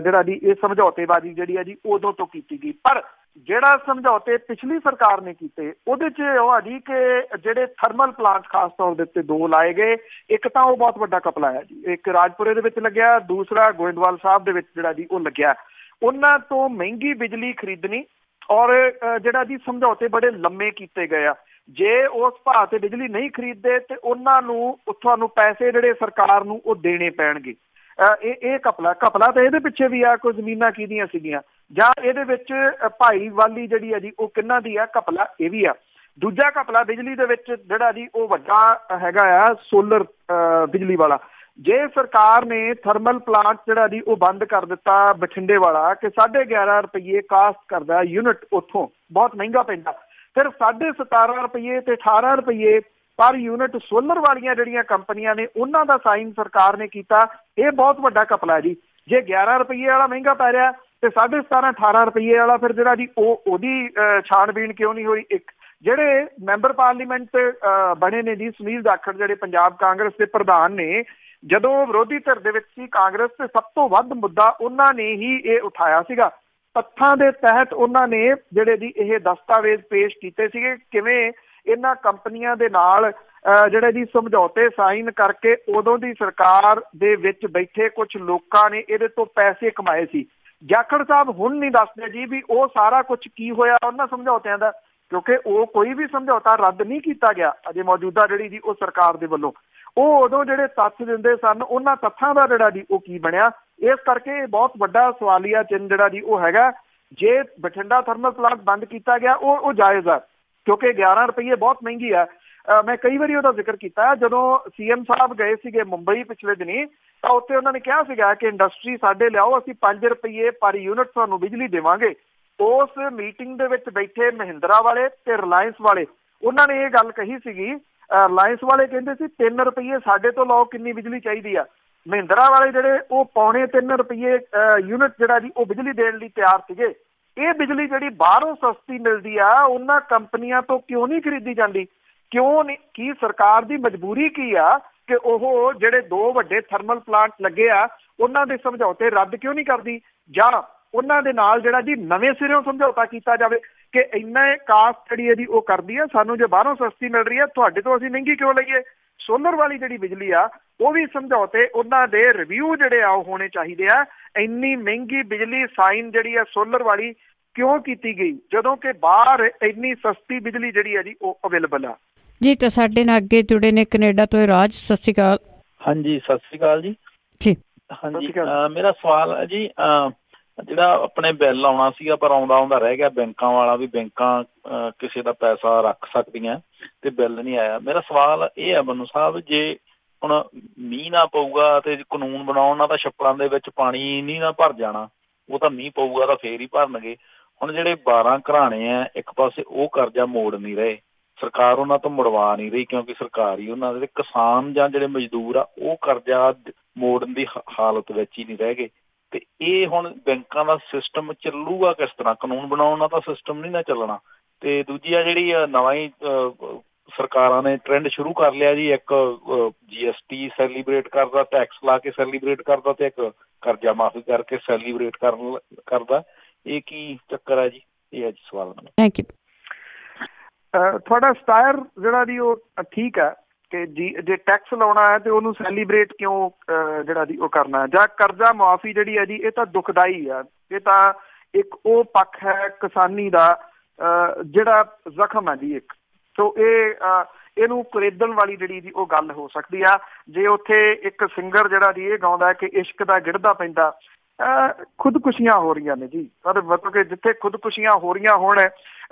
Speaker 2: ਜਿਹੜਾ ਜੀ ਇਹ ਸਮਝੌਤੇਬਾਜ਼ੀ ਜਿਹੜੀ ਹੈ ਜੀ ਉਦੋਂ ਤੋਂ ਕੀਤੀ ਗਈ। ਪਰ ਜਿਹੜਾ ਸਮਝੌਤੇ ਪਿਛਲੀ ਸਰਕਾਰ ਨੇ ਕੀਤੇ ਉਹਦੇ 'ਚ ਉਹ ਆ ਜੀ ਕਿ ਜਿਹੜੇ ਥਰਮਲ ਪਲਾਂਟ ਖਾਸ ਤੌਰ ਦੇ ਉੱਤੇ ਦੋ ਲਾਏ ਗਏ। ਇੱਕ ਤਾਂ ਉਹ ਬਹੁਤ ਵੱਡਾ ਕਪਲਾ ਹੈ ਜੀ, ਇੱਕ ਰਾਜਪੁਰੇ ਦੇ ਵਿੱਚ ਲੱਗਿਆ, ਦੂਸਰਾ ਗੋਇੰਦਵਾਲ ਸਾਹਿਬ ਦੇ ਵਿੱਚ ਜਿਹੜਾ ਜੀ ਉਹ ਲੱਗਿਆ। ਉਹਨਾਂ ਤੋਂ ਮਹਿੰਗੀ ਬਿਜਲੀ ਖਰੀਦਣੀ ਔਰ ਜਿਹੜਾ ਜੀ ਸਮਝੌਤੇ ਬੜੇ ਲੰਮੇ ਕੀਤੇ ਗਏ ਆ। ਜੇ ਉਸ ਭਾਅ ਤੇ ਬਿਜਲੀ ਨਹੀਂ ਖਰੀਦਦੇ ਤੇ ਉਹਨਾਂ ਨੂੰ ਤੁਹਾਨੂੰ ਪੈਸੇ ਜਿਹੜੇ ਸਰਕਾਰ ਨੂੰ ਉਹ ਦੇਣੇ ਪੈਣਗੇ। ਇਹ ਕਪਲਾ ਤਾਂ ਇਹਦੇ ਪਿੱਛੇ ਵੀ ਆ, ਕੋਈ ਜ਼ਮੀਨਾਂ ਕਿਹਦੀਆਂ ਸੀਗੀਆਂ ਜਾਂ ਇਹਦੇ ਵਿੱਚ ਭਾਈਵਾਲੀ ਜਿਹੜੀ ਹੈ ਜੀ ਉਹ ਕਿਹਨਾਂ ਦੀ ਆ, ਕਪਲਾ ਇਹ ਵੀ ਆ। ਦੂਜਾ ਕਪਲਾ ਬਿਜਲੀ ਦੇ ਵਿੱਚ ਜਿਹੜਾ ਜੀ ਉਹ ਵੱਡਾ ਹੈਗਾ ਆ ਸੋਲਰ ਬਿਜਲੀ ਵਾਲਾ। ਜੇ ਸਰਕਾਰ ਨੇ ਥਰਮਲ ਪਲਾਂਟ ਜਿਹੜਾ ਜੀ ਉਹ ਬੰਦ ਕਰ ਦਿੱਤਾ ਬਠਿੰਡੇ ਵਾਲਾ ਕਿ 11.5 ਰੁਪਏ ਕਾਸਟ ਕਰਦਾ ਯੂਨਿਟ, ਉੱਥੋਂ ਬਹੁਤ ਮਹਿੰਗਾ ਪੈਂਦਾ, ਫਿਰ 17.5 ਰੁਪਏ ਤੇ 18 ਰੁਪਏ ਪਰ ਯੂਨਿਟ ਸੋਲਰ ਵਾਲੀਆਂ ਜਿਹੜੀਆਂ ਕੰਪਨੀਆਂ ਨੇ ਉਹਨਾਂ ਦਾ ਸਾਈਨ ਸਰਕਾਰ ਨੇ ਕੀਤਾ। ਇਹ ਬਹੁਤ ਵੱਡਾ ਕਪਲਾ ਜੀ। ਜੇ 11 ਰੁਪਏ ਵਾਲਾ ਮਹਿੰਗਾ ਪੈ ਰਿਹਾ ਤੇ 17.5 18 ਰੁਪਏ ਵਾਲਾ ਫਿਰ ਜਿਹੜਾ ਜੀ ਉਹਦੀ ਛਾਣਬੀਣ ਕਿਉਂ ਨਹੀਂ ਹੋਈ? ਇੱਕ ਜਿਹੜੇ ਮੈਂਬਰ ਪਾਰਲੀਮੈਂਟ ਬਣੇ ਨੇ ਜੀ ਸੁਨੀਲ ਜਾਖੜ, ਜਿਹੜੇ ਪੰਜਾਬ ਕਾਂਗਰਸ ਦੇ ਪ੍ਰਧਾਨ ਨੇ, ਜਦੋਂ ਵਿਰੋਧੀ ਧਿਰ ਦੇ ਵਿੱਚ ਸੀ ਕਾਂਗਰਸ ਤੇ ਸਭ ਤੋਂ ਵੱਧ ਮੁੱਦਾ ਉਹਨਾਂ ਨੇ ਹੀ ਇਹ ਉਠਾਇਆ ਸੀਗਾ। ਤੱਥਾਂ ਦੇ ਤਹਿਤ ਉਹਨਾਂ ਨੇ ਜਿਹੜੇ ਜੀ ਇਹ ਦਸਤਾਵੇਜ਼ ਪੇਸ਼ ਕੀਤੇ ਸੀਗੇ ਕਿਵੇਂ ਇਹਨਾਂ ਕੰਪਨੀਆਂ ਦੇ ਨਾਲ ਜਿਹੜੇ ਜੀ ਸਮਝੌਤੇ ਸਾਈਨ ਕਰਕੇ ਉਦੋਂ ਦੀ ਸਰਕਾਰ ਦੇ ਵਿੱਚ ਬੈਠੇ ਕੁਝ ਲੋਕਾਂ ਨੇ ਇਹਦੇ ਤੋਂ ਪੈਸੇ ਕਮਾਏ ਸੀ। ਜਾਖੜ ਸਾਹਿਬ ਹੁਣ ਨਹੀਂ ਦੱਸਦੇ ਜੀ ਵੀ ਉਹ ਸਾਰਾ ਕੁਝ ਕੀ ਹੋਇਆ ਉਹਨਾਂ ਸਮਝੌਤਿਆਂ ਦਾ, ਕਿਉਂਕਿ ਉਹ ਕੋਈ ਵੀ ਸਮਝੌਤਾ ਰੱਦ ਨਹੀਂ ਕੀਤਾ ਗਿਆ ਅਜੇ ਮੌਜੂਦਾ ਜਿਹੜੀ ਜੀ ਉਹ ਸਰਕਾਰ ਦੇ ਵੱਲੋਂ। ਉਹ ਉਦੋਂ ਜਿਹੜੇ ਤੱਥ ਦਿੰਦੇ ਸਨ ਉਹਨਾਂ ਤੱਥਾਂ ਦਾ ਜਿਹੜਾ ਜੀ ਉਹ ਕੀ ਬਣਿਆ। ਇਸ ਕਰਕੇ ਬਹੁਤ ਵੱਡਾ ਸਵਾਲੀਆ ਚਿੰਨ੍ਹ ਜਿਹੜਾ ਜੀ ਉਹ ਹੈਗਾ। ਜੇ ਬਠਿੰਡਾ ਥਰਮਲ ਪਲਾਂਟ ਬੰਦ ਕੀਤਾ ਗਿਆ ਉਹ ਜਾਇਜ਼ ਆ, ਕਿਉਂਕਿ 11 ਰੁਪਏ ਬਹੁਤ ਮਹਿੰਗੀ ਆ। ਮੈਂ ਕਈ ਵਾਰੀ ਉਹਦਾ ਜ਼ਿਕਰ ਕੀਤਾ। ਜਦੋਂ CM ਸਾਹਿਬ ਗਏ ਸੀਗੇ ਮੁੰਬਈ ਪਿਛਲੇ ਦਿਨੀ ਤਾਂ ਉੱਥੇ ਉਹਨਾਂ ਨੇ ਕਿਹਾ ਸੀਗਾ ਕਿ ਇੰਡਸਟਰੀ ਸਾਡੇ ਲਿਆਓ, ਅਸੀਂ 5 ਰੁਪਏ ਪਰ ਯੂਨਿਟ ਤੁਹਾਨੂੰ ਬਿਜਲੀ ਦੇਵਾਂਗੇ। ਉਸ ਮੀਟਿੰਗ ਦੇ ਵਿੱਚ ਬੈਠੇ ਮਹਿੰਦਰਾ ਵਾਲੇ ਤੇ ਰਿਲਾਇੰਸ ਵਾਲੇ ਉਹਨਾਂ ਨੇ ਇਹ ਗੱਲ ਕਹੀ ਸੀਗੀ। ਰਿਲਾਇੰਸ ਵਾਲੇ ਕਹਿੰਦੇ ਸੀ 3 ਰੁਪਏ ਸਾਡੇ ਤੋਂ ਲਓ, ਕਿੰਨੀ ਬਿਜਲੀ ਚਾਹੀਦੀ ਆ। ਮਹਿੰਦਰਾ ਵਾਲੇ ਜਿਹੜੇ ਉਹ 2.25 ਰੁਪਏ ਯੂਨਿਟ ਜਿਹੜਾ ਜੀ ਉਹ ਬਿਜਲੀ ਦੇਣ ਲਈ ਤਿਆਰ ਸੀਗੇ। ਇਹ ਬਿਜਲੀ ਜਿਹੜੀ ਬਾਹਰੋਂ ਸਸਤੀ ਮਿਲਦੀ ਆ ਉਹਨਾਂ ਕੰਪਨੀਆਂ ਤੋਂ ਕਿਉਂ ਨਹੀਂ ਖਰੀਦੀ ਜਾਂਦੀ? ਕਿਉਂ ਨਹੀਂ? ਕੀ ਸਰਕਾਰ ਦੀ ਮਜਬੂਰੀ ਕੀ ਆ ਕਿ ਉਹ ਜਿਹੜੇ ਦੋ ਵੱਡੇ ਥਰਮਲ ਪਲਾਂਟ ਲੱਗੇ ਆ ਉਹਨਾਂ ਦੇ ਸਮਝੌਤੇ ਰੱਦ ਕਿਉਂ ਨਹੀਂ ਕਰਦੀ, ਜਾਂ ਉਹਨਾਂ ਦੇ ਨਾਲ ਜਿਹੜਾ ਜੀ ਨਵੇਂ ਸਿਰਿਓਂ ਸਮਝੌਤਾ ਕੀਤਾ ਜਾਵੇ ਕਿ ਇੰਨਾ ਕਾਸਟ ਜਿਹੜੀ ਇਹਦੀ ਉਹ ਕਰਦੀ ਆ, ਸਾਨੂੰ ਜੇ ਬਾਹਰੋਂ ਸਸਤੀ ਮਿਲ ਰਹੀ ਆ ਤੁਹਾਡੇ ਤੋਂ ਅਸੀਂ ਮਹਿੰਗੀ ਕਿਉਂ ਲਈਏ। ਸੋਲਰ ਵਾਲੀ ਜਿਹੜੀ ਬਿਜਲੀ ਆ ਉਹ ਵੀ ਸਮਝੌਤੇ ਉਹਨਾਂ ਦੇ ਰਿਵਿਊ ਜਿਹੜੇ ਆ ਉਹ ਹੋਣੇ ਚਾਹੀਦੇ ਆ। ਇੰਨੀ ਮਹਿੰਗੀ ਬਿਜਲੀ ਸਾਈਨ ਜਿਹੜੀ ਆ ਸੋਲਰ ਵਾਲੀ ਕਿਉਂ ਕੀਤੀ ਗਈ ਜਦੋਂ ਕਿ ਬਾਹਰ ਇੰਨੀ ਸਸਤੀ ਬਿਜਲੀ ਜਿਹੜੀ ਹੈ ਜੀ ਉਹ ਅਵੇਲੇਬਲ ਆ।
Speaker 1: ਜੀ ਤਾਂ ਸਾਡੇ ਨਾਲ ਅੱਗੇ ਜੁੜੇ ਨੇ ਕੈਨੇਡਾ ਤੋਂ ਰਾਜ। ਸਤਿ ਸ਼੍ਰੀ ਅਕਾਲ।
Speaker 5: ਹਾਂਜੀ ਸਤਿ ਸ਼੍ਰੀ ਅਕਾਲ ਜੀ।
Speaker 1: ਜੀ
Speaker 5: ਹਾਂਜੀ ਮੇਰਾ ਸਵਾਲ ਹੈ ਜੀ, ਜਿਹੜਾ ਆਪਣੇ ਬਿੱਲ ਆਉਣਾ ਸੀਗਾ ਪਰ ਆਉਂਦਾ ਰਹਿ ਗਿਆ ਬੈਂਕਾਂ ਵਾਲਾ, ਵੀ ਬੈਂਕਾਂ ਕਿਸੇ ਦਾ ਪੈਸਾ ਰੱਖ ਸਕਦੀਆਂ ਤੇ ਬਿੱਲ ਨਹੀਂ ਆਇਆ। ਮੇਰਾ ਸਵਾਲ ਇਹ ਹੈ ਪੰਨੂ ਸਾਹਿਬ, ਜੇ ਹੁਣ ਮੀਂਹ ਨਾ ਪਊਗਾ ਤੇ ਕਾਨੂੰਨ ਬਣਾਉਣ ਨਾਲ ਤਾਂ ਛੱਪੜਾਂ ਦੇ ਵਿੱਚ ਪਾਣੀ ਨਹੀਂ ਨਾ ਭਰ ਜਾਣਾ, ਉਹ ਤਾਂ ਮੀਂਹ ਪਊਗਾ ਤਾਂ ਫੇਰ ਹੀ ਭਰਨਗੇ। ਹੁਣ ਜਿਹੜੇ 12 ਘਰਾਣੇ ਆ ਇੱਕ ਪਾਸੇ ਉਹ ਕਰਜ਼ਾ ਮੋੜ ਨਹੀਂ ਰਹੇ, ਸਰਕਾਰ ਉਹਨਾਂ ਤੋਂ ਮੁੜਵਾ ਨਹੀਂ ਰਹੀ ਕਿਉਂਕਿ ਸਰਕਾਰ ਹੀ ਉਹਨਾਂ ਦੇ, ਕਿਸਾਨ ਜਾਂ ਜਿਹੜੇ ਮਜ਼ਦੂਰ ਆ ਉਹ ਕਰਜ਼ਾ ਮੋੜਨ ਦੀ ਹਾਲਤ ਵਿੱਚ ਹੀ ਨਹੀਂ ਰਹਿ ਗਏ। ਤੇ ਇਹ ਹੁਣ ਬੈਂਕਾਂ ਦਾ ਸਿਸਟਮ ਚੱਲੂਗਾ ਕਿਸ ਤਰ੍ਹਾਂ? ਕਾਨੂੰਨ ਬਣਾਉਣ ਨਾਲ ਤਾਂ ਸਿਸਟਮ ਨਹੀਂ ਨਾ ਚੱਲਣਾ। ਤੇ ਦੂਜੀ ਆ ਜਿਹੜੀ ਨਵਾਂ ਹੀ ਸਰਕਾਰਾਂ ਨੇ ਟ੍ਰੈਂਡ ਸ਼ੁਰੂ ਕਰ ਲਿਆ ਜੀ, ਇੱਕ GST ਸੈਲੀਬ੍ਰੇਟ ਕਰਦਾ, ਟੈਕਸ ਲਾ ਕੇ ਸੈਲੀਬ੍ਰੇਟ ਕਰਦਾ, ਤੇ ਇੱਕ ਕਰਜ਼ਾ ਮਾਫੀ ਕਰਕੇ ਸੈਲੀਬ੍ਰੇਟ ਕਰਦਾ। ਇਹ ਕੀ ਚੱਕਰ ਹੈ ਜੀ? ਇਹ ਹੈ ਜੀ ਸਵਾਲ ਮੇਰਾ।
Speaker 1: Thank you.
Speaker 2: ਤੁਹਾਡਾ ਸਟਾਇਰ ਜਿਹੜਾ ਜੀ ਉਹ ਠੀਕ ਹੈ ਕਿ ਜੇ ਟੈਕਸ ਲਾਉਣਾ ਹੈ ਤੇ ਉਹਨੂੰ ਸੈਲੀਬ੍ਰੇਟ ਕਿਉਂ ਜਿਹੜਾ ਜੀ ਉਹ ਕਰਨਾ ਹੈ, ਜਾਂ ਕਰਜ਼ਾ ਮੁਆਫੀ ਜਿਹੜੀ ਹੈ ਜੀ ਇਹ ਤਾਂ ਦੁਖਦਾਈ ਆ। ਇਹ ਤਾਂ ਇੱਕ ਉਹ ਪੱਖ ਹੈ ਕਿਸਾਨੀ ਦਾ ਜਿਹੜਾ ਜ਼ਖਮ ਹੈ ਜੀ ਇੱਕ। ਸੋ ਇਹਨੂੰ ਕੁਰੇਦਣ ਵਾਲੀ ਜਿਹੜੀ ਜੀ ਉਹ ਗੱਲ ਹੋ ਸਕਦੀ ਆ ਜੇ ਉੱਥੇ ਇੱਕ ਸਿੰਗਰ ਜਿਹੜਾ ਜੀ ਇਹ ਗਾਉਂਦਾ ਕਿ ਇਸ਼ਕ ਦਾ ਗਿੜਦਾ ਪੈਂਦਾ। ਖੁਦਕੁਸ਼ੀਆਂ ਹੋ ਰਹੀਆਂ ਨੇ ਜੀ, ਪਰ ਮਤਲਬ ਕਿ ਜਿੱਥੇ ਖੁਦਕੁਸ਼ੀਆਂ ਹੋ ਰਹੀਆਂ ਹੋਣ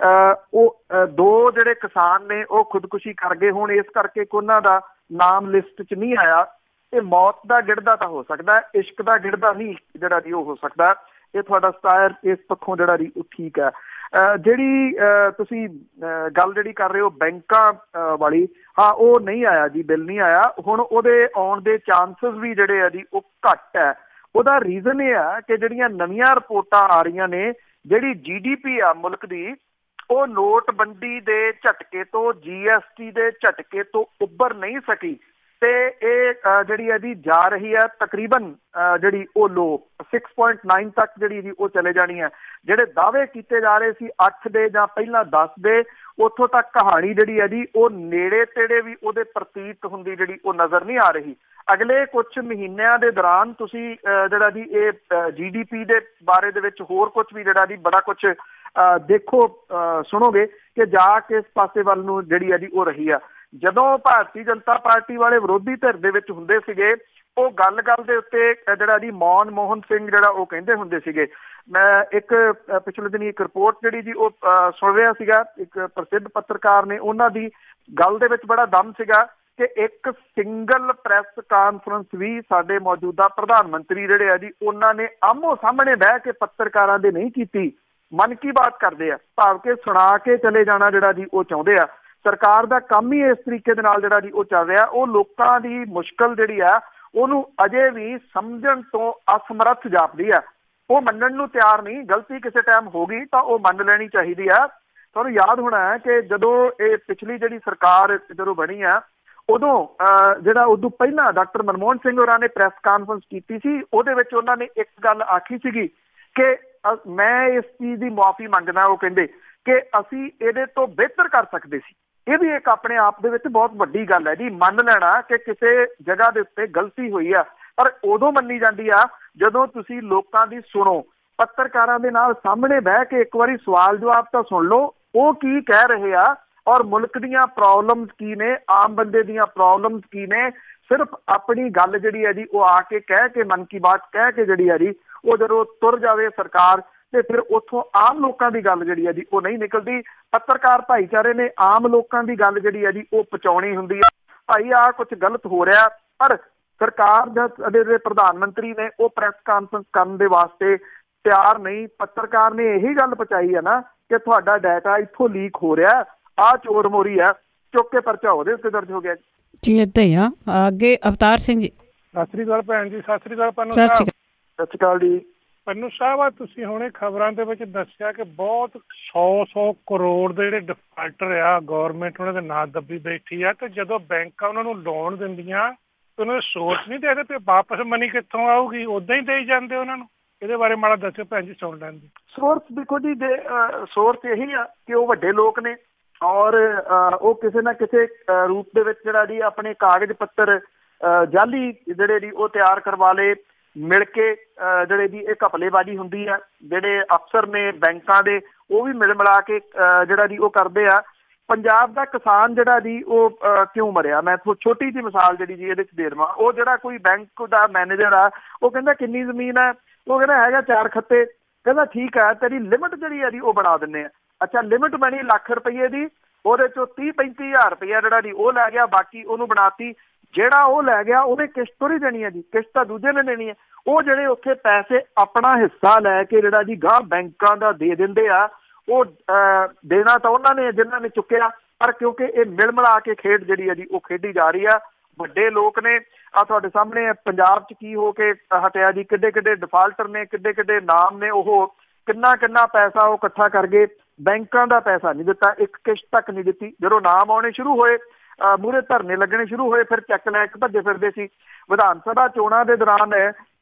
Speaker 2: ਉਹ ਦੋ ਜਿਹੜੇ ਕਿਸਾਨ ਨੇ ਉਹ ਖੁਦਕੁਸ਼ੀ ਕਰ ਗਏ ਹੋਣ, ਇਸ ਕਰਕੇ ਉਹਨਾਂ ਦਾ ਨਾਮ ਲਿਸਟ 'ਚ ਨਹੀਂ ਆਇਆ। ਇਹ ਮੌਤ ਦਾ ਗਿੜਦਾ ਤਾਂ ਹੋ ਸਕਦਾ, ਇਸ਼ਕ ਦਾ ਗਿੜਦਾ ਨਹੀਂ ਜਿਹੜਾ ਜੀ ਉਹ ਹੋ ਸਕਦਾ। ਇਹ ਤੁਹਾਡਾ ਸਟਾਇਰ ਇਸ ਪੱਖੋਂ ਜਿਹੜਾ ਜੀ ਉਹ ਠੀਕ ਹੈ। ਜਿਹੜੀ ਤੁਸੀਂ ਗੱਲ ਜਿਹੜੀ ਕਰ ਰਹੇ ਹੋ ਬੈਂਕਾਂ ਵਾਲੀ, ਹਾਂ ਉਹ ਨਹੀਂ ਆਇਆ ਜੀ, ਬਿੱਲ ਨਹੀਂ ਆਇਆ। ਹੁਣ ਉਹਦੇ ਆਉਣ ਦੇ ਚਾਂਸਿਸ ਵੀ ਜਿਹੜੇ ਆ ਜੀ ਉਹ ਘੱਟ ਹੈ। ਉਹਦਾ ਰੀਜ਼ਨ ਇਹ ਆ ਕਿ ਜਿਹੜੀਆਂ ਨਵੀਆਂ ਰਿਪੋਰਟਾਂ ਆ ਰਹੀਆਂ ਨੇ, ਜਿਹੜੀ GDP ਆ ਮੁਲਕ ਦੀ, ਉਹ ਨੋਟਬੰਦੀ ਦੇ ਝਟਕੇ ਤੋਂ, GST ਦੇ ਝਟਕੇ ਤੋਂ ਉੱਭਰ ਨਹੀਂ ਸਕੀ। ਤੇ ਇਹ ਜਿਹੜੀ ਹੈ ਜੀ ਜਾ ਰਹੀ ਹੈ ਤਕਰੀਬਨ ਜਿਹੜੀ ਉਹ ਲੋ 6.9 ਤੱਕ ਜਿਹੜੀ ਜੀ ਉਹ ਚਲੇ ਜਾਣੀ ਹੈ। ਜਿਹੜੇ ਦਾਅਵੇ ਕੀਤੇ ਜਾ ਰਹੇ ਸੀ 8 ਦੇ ਜਾਂ ਪਹਿਲਾਂ 10 ਦੇ, ਉੱਥੋਂ ਤੱਕ ਕਹਾਣੀ ਜਿਹੜੀ ਹੈ ਜੀ ਉਹ ਨੇੜੇ ਤੇੜੇ ਵੀ ਉਹਦੇ ਪ੍ਰਤੀਤ ਹੁੰਦੀ ਜਿਹੜੀ ਉਹ ਨਜ਼ਰ ਨਹੀਂ ਆ ਰਹੀ। ਅਗਲੇ ਕੁਛ ਮਹੀਨਿਆਂ ਦੇ ਦੌਰਾਨ ਤੁਸੀਂ ਜਿਹੜਾ ਜੀ ਇਹ GDP ਦੇ ਬਾਰੇ ਦੇ ਵਿੱਚ ਹੋਰ ਕੁਛ ਵੀ ਜਿਹੜਾ ਜੀ ਬੜਾ ਕੁਛ ਦੇਖੋ ਸੁਣੋਗੇ ਕਿ ਜਾ ਕੇ ਇਸ ਪਾਸੇ ਵੱਲ ਨੂੰ ਜਿਹੜੀ ਹੈ ਜੀ ਉਹ ਰਹੀ ਆ। ਜਦੋਂ ਭਾਰਤੀ ਜਨਤਾ ਪਾਰਟੀ ਵਾਲੇ ਵਿਰੋਧੀ ਧਿਰ ਦੇ ਵਿੱਚ ਹੁੰਦੇ ਸੀਗੇ, ਉਹ ਗੱਲ ਦੇ ਉੱਤੇ ਜਿਹੜਾ ਜੀ ਮਨਮੋਹਨ ਸਿੰਘ ਜਿਹੜਾ ਉਹ ਕਹਿੰਦੇ ਹੁੰਦੇ ਸੀਗੇ। ਮੈਂ ਇੱਕ ਪਿਛਲੇ ਦਿਨੀ ਇੱਕ ਰਿਪੋਰਟ ਜਿਹੜੀ ਜੀ ਉਹ ਸੁਣ ਰਿਹਾ ਸੀਗਾ, ਇੱਕ ਪ੍ਰਸਿੱਧ ਪੱਤਰਕਾਰ ਨੇ, ਉਹਨਾਂ ਦੀ ਗੱਲ ਦੇ ਵਿੱਚ ਬੜਾ ਦਮ ਸੀਗਾ ਕਿ ਇੱਕ ਸਿੰਗਲ ਪ੍ਰੈਸ ਕਾਨਫਰੰਸ ਵੀ ਸਾਡੇ ਮੌਜੂਦਾ ਪ੍ਰਧਾਨ ਮੰਤਰੀ ਜਿਹੜੇ ਆ ਜੀ ਉਹਨਾਂ ਨੇ ਆਮੋ ਸਾਹਮਣੇ ਬਹਿ ਕੇ ਪੱਤਰਕਾਰਾਂ ਦੇ ਨਹੀਂ ਕੀਤੀ। ਮਨ ਕੀ ਬਾਤ ਕਰਦੇ ਆ, ਭਾਵ ਕਿ ਸੁਣਾ ਕੇ ਚਲੇ ਜਾਣਾ ਜਿਹੜਾ ਜੀ ਉਹ ਚਾਹੁੰਦੇ ਆ। ਸਰਕਾਰ ਦਾ ਕੰਮ ਹੀ ਇਸ ਤਰੀਕੇ ਦੇ ਨਾਲ ਜਿਹੜਾ ਜੀ ਉਹ ਚੱਲ ਰਿਹਾ। ਉਹ ਲੋਕਾਂ ਦੀ ਮੁਸ਼ਕਲ ਜਿਹੜੀ ਆ ਉਹਨੂੰ ਅਜੇ ਵੀ ਸਮਝਣ ਤੋਂ ਅਸਮਰੱਥ ਜਾਪਦੀ ਆ। ਉਹ ਮੰਨਣ ਨੂੰ ਤਿਆਰ ਨਹੀਂ। ਗਲਤੀ ਕਿਸੇ ਟਾਈਮ ਹੋ ਗਈ ਤਾਂ ਉਹ ਮੰਨ ਲੈਣੀ ਚਾਹੀਦੀ ਆ। ਤੁਹਾਨੂੰ ਯਾਦ ਹੋਣਾ ਹੈ ਕਿ ਜਦੋਂ ਇਹ ਪਿਛਲੀ ਜਿਹੜੀ ਸਰਕਾਰ ਜਦੋਂ ਬਣੀ ਆ, ਉਦੋਂ ਜਿਹੜਾ ਉਦੋਂ ਪਹਿਲਾਂ ਡਾਕਟਰ ਮਨਮੋਹਨ ਸਿੰਘ ਹੋਰਾਂ ਨੇ ਪ੍ਰੈਸ ਕਾਨਫਰੰਸ ਕੀਤੀ ਸੀ। ਉਹਦੇ ਵਿੱਚ ਉਹਨਾਂ ਨੇ ਇੱਕ ਗੱਲ ਆਖੀ ਸੀਗੀ ਕਿ ਮੈਂ ਇਸ ਚੀਜ਼ ਦੀ ਮੁਆਫੀ ਮੰਗਦਾ। ਉਹ ਕਹਿੰਦੇ ਕਿ ਅਸੀਂ ਇਹਦੇ ਤੋਂ ਬਿਹਤਰ ਕਰ ਸਕਦੇ ਸੀ। ਇਹ ਵੀ ਇੱਕ ਆਪਣੇ ਆਪ ਦੇ ਵਿੱਚ ਬਹੁਤ ਵੱਡੀ ਗੱਲ ਹੈ ਜੀ, ਮੰਨ ਲੈਣਾ ਕਿ ਕਿਸੇ ਜਗ੍ਹਾ ਦੇ ਉੱਤੇ ਗਲਤੀ ਹੋਈ ਆ। ਪਰ ਉਦੋਂ ਮੰਨੀ ਜਾਂਦੀ ਆ ਜਦੋਂ ਤੁਸੀਂ ਲੋਕਾਂ ਦੀ ਸੁਣੋ, ਪੱਤਰਕਾਰਾਂ ਦੇ ਨਾਲ ਸਾਹਮਣੇ ਬਹਿ ਕੇ ਇੱਕ ਵਾਰੀ ਸਵਾਲ ਜਵਾਬ ਤਾਂ ਸੁਣ ਲਓ, ਉਹ ਕੀ ਕਹਿ ਰਹੇ ਆ ਔਰ ਮੁਲਕ ਦੀਆਂ ਪ੍ਰੋਬਲਮਸ ਕੀ ਨੇ, ਆਮ ਬੰਦੇ ਦੀਆਂ ਪ੍ਰੋਬਲਮਸ ਕੀ ਨੇ। ਸਿਰਫ ਆਪਣੀ ਗੱਲ ਜਿਹੜੀ ਹੈ ਜੀ ਉਹ ਆ ਕੇ ਕਹਿ ਕੇ, ਮਨ ਕੀ ਬਾਤ ਕਹਿ ਕੇ ਜਿਹੜੀ ਹੈ ਜੀ ਉਹ ਜਦੋਂ ਤੁਰ ਜਾਵੇ ਸਰਕਾਰ, ਤੇ ਫਿਰ ਉੱਥੋਂ ਆਮ ਲੋਕਾਂ ਦੀ ਗੱਲ ਜਿਹੜੀ ਹੈ ਜੀ ਉਹ ਨਹੀਂ ਨਿਕਲਦੀ। ਪੱਤਰਕਾਰ ਭਾਈਚਾਰੇ ਨੇ ਆਮ ਲੋਕਾਂ ਦੀ ਗੱਲ ਜਿਹੜੀ ਹੈ ਜੀ ਉਹ ਪਹੁੰਚਾਉਣੀ ਹੁੰਦੀ ਹੈ। ਭਾਈ ਆਹ ਕੁਛ ਗਲਤ ਹੋ ਰਿਹਾ, ਪਰ ਸਰਕਾਰ ਦੇ ਪ੍ਰਧਾਨ ਮੰਤਰੀ ਨੇ ਉਹ ਪ੍ਰੈਸ ਕਾਨਫਰੰਸ ਕਰਨ ਦੇ ਵਾਸਤੇ ਤਿਆਰ ਨਹੀਂ। ਪੱਤਰਕਾਰ ਨੇ ਇਹੀ ਗੱਲ ਪਹੁੰਚਾਈ ਹੈ ਨਾ ਕਿ ਤੁਹਾਡਾ ਡਾਟਾ ਇੱਥੋਂ ਲੀਕ ਹੋ ਰਿਹਾ, ਆਹ ਚੋਰ ਮੋਰੀ ਆ, ਚੁੱਕ ਕੇ ਪਰਚਾ ਉਹਦੇ ਉੱਤੇ ਦਰਜ ਹੋ ਗਿਆ
Speaker 1: ਜੀ। ਏਦਾਂ ਹੀ ਆ। ਅੱਗੇ ਅਵਤਾਰ ਸਿੰਘ ਜੀ।
Speaker 6: ਸਤਿ ਸ੍ਰੀ ਅਕਾਲ ਭੈਣ ਜੀ। ਸਤਿ ਸ੍ਰੀ ਅਕਾਲ ਪੰਨੂ
Speaker 1: ਸਾਹਿਬ।
Speaker 6: ਸਤਿ
Speaker 2: ਸ੍ਰੀ ਅਕਾਲ ਜੀ।
Speaker 6: ਪੰਨੂ ਸਾਹਿਬ, ਆ ਤੁਸੀਂ ਹੁਣੇ ਖਬਰਾਂ ਦੇ ਵਿੱਚ ਦੱਸਿਆ ਕਿ ਬਹੁਤ 100 ਕਰੋੜ ਦੇ ਜਿਹੜੇ ਡਿਫਾਲਟਰ ਆ, ਗੌਰਮੈਂਟ ਉਹਨਾਂ ਦੇ ਨਾਂ ਦੱਬੀ ਬੈਠੀ ਆ, ਤੇ ਜਦੋਂ ਬੈਂਕਾਂ ਉਹਨਾਂ ਨੂੰ ਲੋਨ ਦਿੰਦੀਆਂ ਤੇ ਉਹਨਾਂ ਨੂੰ ਸੋਚ ਨਹੀਂ ਦੇਖਦੇ ਤੇ ਵਾਪਸ ਮਨੀ ਕਿੱਥੋਂ ਆਊਗੀ, ਉਦਾਂ ਹੀ ਦੇਈ ਜਾਂਦੇ ਉਹਨਾਂ ਨੂੰ। ਇਹਦੇ ਬਾਰੇ ਮਾੜਾ ਦੱਸਿਓ ਭੈਣ ਜੀ, ਸੁਣ ਲੈਂਦੇ।
Speaker 2: ਸੋਰਸ ਦੇਖੋ ਜੀ, ਸੋਰਸ ਇਹੀ ਆ ਕਿ ਉਹ ਵੱਡੇ ਲੋਕ ਨੇ ਔਰ ਉਹ ਕਿਸੇ ਨਾ ਕਿਸੇ ਰੂਪ ਦੇ ਵਿੱਚ ਜਿਹੜਾ ਜੀ ਆਪਣੇ ਕਾਗਜ਼ ਪੱਤਰ ਜਾਲੀ ਜਿਹੜੇ ਜੀ ਉਹ ਤਿਆਰ ਕਰਵਾ ਲਏ, ਮਿਲ ਕੇ ਜਿਹੜੇ ਜੀ ਇਹ ਘਪਲੇਬਾਜ਼ੀ ਹੁੰਦੀ ਆ। ਜਿਹੜੇ ਅਫਸਰ ਨੇ ਬੈਂਕਾਂ ਦੇ ਉਹ ਵੀ ਮਿਲ ਮਿਲਾ ਕੇ ਜਿਹੜਾ ਜੀ ਉਹ ਕਰਦੇ ਆ। ਪੰਜਾਬ ਦਾ ਕਿਸਾਨ ਜਿਹੜਾ ਜੀ ਉਹ ਕਿਉਂ ਮਰਿਆ, ਮੈਂ ਛੋਟੀ ਜਿਹੀ ਮਿਸਾਲ ਜਿਹੜੀ ਜੀ ਇਹਦੇ ਚ ਦੇ ਦੇਵਾਂ। ਉਹ ਜਿਹੜਾ ਕੋਈ ਬੈਂਕ ਦਾ ਮੈਨੇਜਰ ਆ, ਉਹ ਕਹਿੰਦਾ ਕਿੰਨੀ ਜ਼ਮੀਨ ਹੈ, ਉਹ ਕਹਿੰਦਾ ਹੈਗਾ 4 ਖੱਤੇ। ਕਹਿੰਦਾ ਠੀਕ ਹੈ, ਤੇਰੀ ਲਿਮਟ ਜਿਹੜੀ ਹੈ ਜੀ ਉਹ ਬਣਾ ਦਿੰਦੇ ਆ। ਅੱਛਾ, ਲਿਮਟ ਬਣੀ ਲੱਖ ਰੁਪਈਏ ਦੀ, ਉਹਦੇ ਚੋਂ 30-35 ਹਜ਼ਾਰ ਰੁਪਇਆ ਜਿਹੜਾ ਜੀ ਉਹ ਲੈ ਗਿਆ, ਬਾਕੀ ਉਹਨੂੰ ਬਣਾਤੀ। ਜਿਹੜਾ ਉਹ ਲੈ ਗਿਆ ਉਹਨੇ ਕਿਸ਼ਤ ਥੋੜ੍ਹੀ ਦੇਣੀ ਹੈ ਜੀ, ਕਿਸ਼ਤ ਤਾਂ ਦੂਜੇ ਨੇ ਦੇਣੀ ਹੈ। ਉਹ ਜਿਹੜੇ ਉੱਥੇ ਪੈਸੇ ਆਪਣਾ ਹਿੱਸਾ ਲੈ ਕੇ ਜਿਹੜਾ ਜੀ ਗਾਹ ਬੈਂਕਾਂ ਦਾ ਦੇ ਦਿੰਦੇ ਆ। ਉਹ ਦੇਣਾ ਤਾਂ ਉਹਨਾਂ ਨੇ ਜਿਨ੍ਹਾਂ ਨੇ ਚੁੱਕਿਆ, ਪਰ ਕਿਉਂਕਿ ਇਹ ਮਿਲ ਮਿਲਾ ਕੇ ਖੇਡ ਜਿਹੜੀ ਹੈ ਜੀ ਉਹ ਖੇਡੀ ਜਾ ਰਹੀ ਆ। ਵੱਡੇ ਲੋਕ ਨੇ, ਆ ਤੁਹਾਡੇ ਸਾਹਮਣੇ ਪੰਜਾਬ 'ਚ ਕੀ ਹੋ ਕੇ ਹਟਿਆ ਜੀ, ਕਿੱਡੇ ਕਿੱਡੇ ਡਿਫਾਲਟਰ ਨੇ, ਕਿੱਡੇ ਕਿੱਡੇ ਨਾਮ ਨੇ, ਉਹ ਕਿੰਨਾ ਕਿੰਨਾ ਪੈਸਾ ਉਹ ਇਕੱਠਾ ਕਰ ਗਏ। ਬੈਂਕਾਂ ਦਾ ਪੈਸਾ ਨਹੀਂ ਦਿੱਤਾ, ਇੱਕ ਕਿਸ਼ਤ ਤੱਕ ਨਹੀਂ ਦਿੱਤੀ। ਜਦੋਂ ਨਾਮ ਆਉਣੇ ਸ਼ੁਰੂ ਹੋਏ, ਮੂਹਰੇ ਧਰਨੇ ਲੱਗਣੇ ਸ਼ੁਰੂ ਹੋਏ, ਫਿਰ ਚੈੱਕ ਲੈ ਕੇ ਭੱਜੇ ਫਿਰਦੇ ਸੀ। ਵਿਧਾਨ ਸਭਾ ਚੋਣਾਂ ਦੇ ਦੌਰਾਨ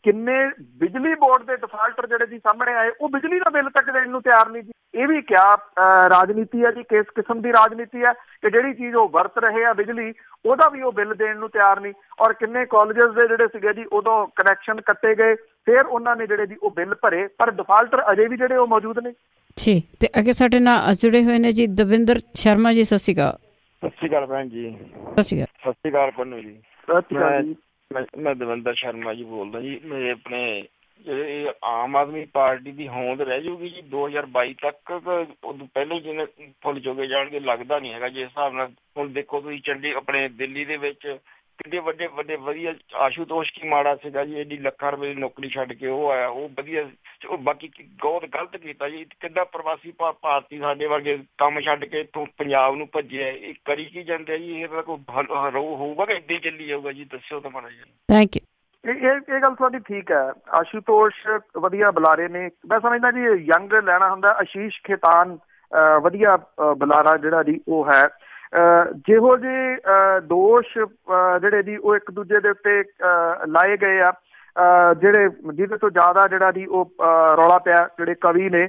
Speaker 2: ਕਿੰਨੇ ਬਿਜਲੀ ਬੋਰਡ ਦੇ ਡਿਫਾਲਟਰ ਜਿਹੜੇ ਜੀ ਸਾਹਮਣੇ ਆਏ, ਉਹ ਬਿਜਲੀ ਦਾ ਬਿੱਲ ਤੱਕ ਦੇਣ ਨੂੰ ਤਿਆਰ ਨਹੀਂ ਜੀ। ਇਹ ਵੀ ਕਿਆ ਰਾਜਨੀਤੀ ਹੈ ਜੀ, ਕਿਸ ਕਿਸਮ ਦੀ ਰਾਜਨੀਤੀ ਹੈ ਕਿ ਜਿਹੜੀ ਚੀਜ਼ ਉਹ ਵਰਤ ਰਹੇ ਆ ਬਿਜਲੀ, ਉਹਦਾ ਵੀ ਉਹ ਬਿੱਲ ਦੇਣ ਨੂੰ ਤਿਆਰ ਨਹੀਂ। ਔਰ ਕਿੰਨੇ ਕਾਲਜਸ ਦੇ ਜਿਹੜੇ ਸੀਗੇ ਜੀ ਉਦੋਂ ਕਨੈਕਸ਼ਨ ਕੱਟੇ ਗਏ, ਫਿਰ ਉਹਨਾਂ ਨੇ ਜਿਹੜੇ ਜੀ ਉਹ ਬਿੱਲ ਭਰੇ, ਪਰ ਡਿਫਾਲਟਰ ਅਜੇ ਵੀ ਜਿਹੜੇ ਉਹ ਮੌਜੂਦ ਨੇ
Speaker 1: ਜੀ। ਤੇ ਅੱਗੇ ਸਾਡੇ ਨਾਲ ਜੁੜੇ ਹੋਏ ਨੇ ਜੀ ਦਵਿੰਦਰ ਸ਼ਰਮਾ ਜੀ। ਸਤਿ ਸ਼੍ਰੀ ਅਕਾਲ।
Speaker 7: ਸਤਿ ਸ਼੍ਰੀ ਅਕਾਲ ਭੈਣ ਜੀ।
Speaker 1: ਸਤਿ ਸ਼੍ਰੀ ਅਕਾਲ।
Speaker 7: ਸਤਿ ਸ਼੍ਰੀ ਅਕਾਲ ਪੰਨੂ ਜੀ। ਮੈਂ ਦਵਿੰਦਰ ਸ਼ਰਮਾ ਜੀ ਬੋਲਦਾ ਜੀ। ਮੇਰੇ ਆਪਣੇ ਜਿਹੜੇ ਆਮ ਆਦਮੀ ਪਾਰਟੀ ਦੀ ਹੋਂਦ ਰਹਿ ਜੂਗੀ ਜੀ 2022 ਤੱਕ, ਉਦੋਂ ਪਹਿਲਾਂ ਹੀ ਜਿਹਨੇ ਫੁੱਲ ਚੁੱਕੇ ਜਾਣਗੇ, ਲੱਗਦਾ ਨਹੀਂ ਹੈਗਾ ਜਿਸ ਹਿਸਾਬ ਨਾਲ। ਹੁਣ ਦੇਖੋ ਤੁਸੀਂ ਆਪਣੇ ਦਿੱਲੀ ਦੇ ਵਿੱਚ ਕਿੰਨੇ ਵੱਡੇ ਵੱਡੇ ਵਧੀਆ ਆਸ਼ੂਤੋਸ਼ ਕੀ ਮਾੜਾ ਸੀਗਾ ਜੀ, ਐਡੀ ਲੱਖਾਂ ਰੁਪਏ ਦੀ ਨੌਕਰੀ ਛੱਡ ਕੇ ਉਹ ਆਇਆ, ਉਹ ਵਧੀਆ। ਬਾਕੀ ਬਹੁਤ ਗਲਤ ਕੀਤਾ ਜੀ। ਕਿੱਦਾਂ ਪ੍ਰਵਾਸੀ ਭਾਰਤੀ ਸਾਡੇ ਵਰਗੇ ਕੰਮ ਛੱਡ ਕੇ ਇੱਥੋਂ ਪੰਜਾਬ ਨੂੰ ਭੱਜਿਆ, ਇਹ ਕਰੀ ਕੀ ਜਾਂਦੇ ਜੀ? ਇਹ ਤਾਂ ਕੋਈ ਹੋਊਗਾ ਕਿ ਏਦਾਂ ਹੀ ਚੱਲੀ ਜਾਊਗਾ ਜੀ? ਦੱਸਿਓ ਤਾਂ ਮਾੜਾ ਜੀ।
Speaker 1: Thank you.
Speaker 2: ਇਹ ਗੱਲ ਤੁਹਾਡੀ ਠੀਕ ਹੈ। ਆਸ਼ੂਤੋਸ਼ ਵਧੀਆ ਬੁਲਾਰੇ ਨੇ। ਮੈਂ ਸਮਝਦਾ ਜੀ ਯੰਗ ਲੈਣਾ ਹੁੰਦਾ। ਆਸ਼ੀਸ਼ ਖੇਤਾਨ ਵਧੀਆ ਬੁਲਾਰਾ ਜਿਹੜਾ ਜੀ ਉਹ ਹੈ। ਜਿਹੋ ਜਿਹੇ ਦੋਸ਼ ਜਿਹੜੇ ਜੀ ਉਹ ਇੱਕ ਦੂਜੇ ਦੇ ਉੱਤੇ ਲਾਏ ਗਏ ਆ, ਜਿਹੜੇ ਜਿਹਦੇ ਤੋਂ ਜ਼ਿਆਦਾ ਜਿਹੜਾ ਜੀ ਉਹ ਰੌਲਾ ਪਿਆ ਜਿਹੜੇ ਕਵੀ ਨੇ,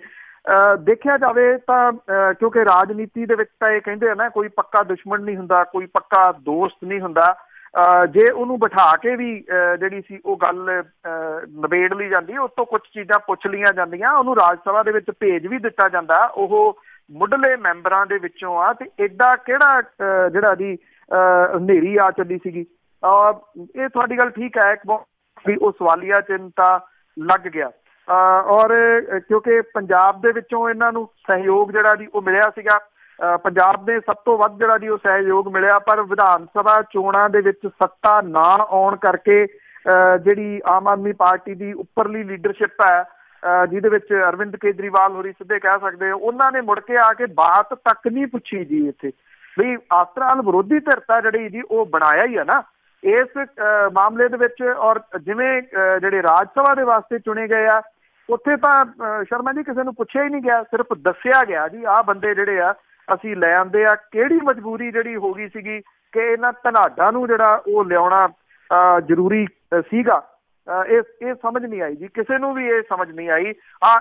Speaker 2: ਦੇਖਿਆ ਜਾਵੇ ਤਾਂ ਕਿਉਂਕਿ ਰਾਜਨੀਤੀ ਦੇ ਵਿੱਚ ਤਾਂ ਇਹ ਕਹਿੰਦੇ ਆ ਨਾ, ਕੋਈ ਪੱਕਾ ਦੁਸ਼ਮਣ ਨਹੀਂ ਹੁੰਦਾ, ਕੋਈ ਪੱਕਾ ਦੋਸਤ ਨਹੀਂ ਹੁੰਦਾ। ਜੇ ਉਹਨੂੰ ਬਿਠਾ ਕੇ ਵੀ ਜਿਹੜੀ ਸੀ ਉਹ ਗੱਲ ਨਿਬੇੜ ਲਈ ਜਾਂਦੀ, ਉਸ ਤੋਂ ਕੁਛ ਚੀਜ਼ਾਂ ਪੁੱਛ ਲਈਆਂ ਜਾਂਦੀਆਂ, ਉਹਨੂੰ ਰਾਜ ਸਭਾ ਦੇ ਵਿੱਚ ਭੇਜ ਵੀ ਦਿੱਤਾ ਜਾਂਦਾ। ਉਹ ਮੁੱਢਲੇ ਮੈਂਬਰਾਂ ਦੇ ਵਿੱਚੋਂ ਆ, ਤੇ ਏਡਾ ਕਿਹੜਾ ਜਿਹੜਾ ਜੀ ਹਨੇਰੀ ਆ ਚੱਲੀ ਸੀਗੀ। ਇਹ ਤੁਹਾਡੀ ਗੱਲ ਠੀਕ ਹੈ ਵੀ ਉਹ ਸਵਾਲੀਆ ਚਿੰਨ੍ਹ ਤਾਂ ਲੱਗ ਗਿਆ। ਔਰ ਕਿਉਂਕਿ ਪੰਜਾਬ ਦੇ ਵਿੱਚੋਂ ਇਹਨਾਂ ਨੂੰ ਸਹਿਯੋਗ ਜਿਹੜਾ ਜੀ ਉਹ ਮਿਲਿਆ ਸੀਗਾ, ਪੰਜਾਬ ਦੇ ਸਭ ਤੋਂ ਵੱਧ ਜਿਹੜਾ ਜੀ ਉਹ ਸਹਿਯੋਗ ਮਿਲਿਆ, ਪਰ ਵਿਧਾਨ ਸਭਾ ਚੋਣਾਂ ਦੇ ਵਿੱਚ ਸੱਤਾ ਨਾ ਆਉਣ ਕਰਕੇ ਜਿਹੜੀ ਆਮ ਆਦਮੀ ਪਾਰਟੀ ਦੀ ਉੱਪਰਲੀ ਲੀਡਰਸ਼ਿਪ ਹੈ, ਜਿਹਦੇ ਵਿੱਚ ਅਰਵਿੰਦ ਕੇਜਰੀਵਾਲ ਹੋਰੀ ਸਿੱਧੇ ਕਹਿ ਸਕਦੇ ਹੋ, ਉਹਨਾਂ ਨੇ ਮੁੜ ਕੇ ਆ ਕੇ ਬਾਤ ਤੱਕ ਨਹੀਂ ਪੁੱਛੀ ਜੀ ਇੱਥੇ ਵੀ ਆਸਤਰਾਲ ਵਿਰੋਧੀ ਧਿਰਤਾ ਜਿਹੜੀ ਜੀ ਉਹ ਬਣਾਇਆ ਹੀ ਹੈ ਨਾ ਇਸ ਮਾਮਲੇ ਦੇ ਵਿੱਚ। ਔਰ ਜਿਵੇਂ ਜਿਹੜੇ ਰਾਜ ਸਭਾ ਦੇ ਵਾਸਤੇ ਚੁਣੇ ਗਏ ਆ, ਉੱਥੇ ਤਾਂ ਸ਼ਰਮਾ ਜੀ ਕਿਸੇ ਨੂੰ ਪੁੱਛਿਆ ਹੀ ਨਹੀਂ ਗਿਆ, ਸਿਰਫ ਦੱਸਿਆ ਗਿਆ ਜੀ ਆਹ ਬੰਦੇ ਜਿਹੜੇ ਆ ਅਸੀਂ ਲੈ ਆਂਦੇ ਆ। ਕਿਹੜੀ ਮਜਬੂਰੀ ਜਿਹੜੀ ਹੋ ਗਈ ਸੀਗੀ ਕਿ ਇਹਨਾਂ ਧਨਾਡਾਂ ਨੂੰ ਜਿਹੜਾ ਉਹ ਲਿਆਉਣਾ ਜ਼ਰੂਰੀ ਸੀਗਾ, ਇਹ ਸਮਝ ਨਹੀਂ ਆਈ ਜੀ, ਕਿਸੇ ਨੂੰ ਵੀ ਇਹ ਸਮਝ ਨਹੀਂ ਆਈ।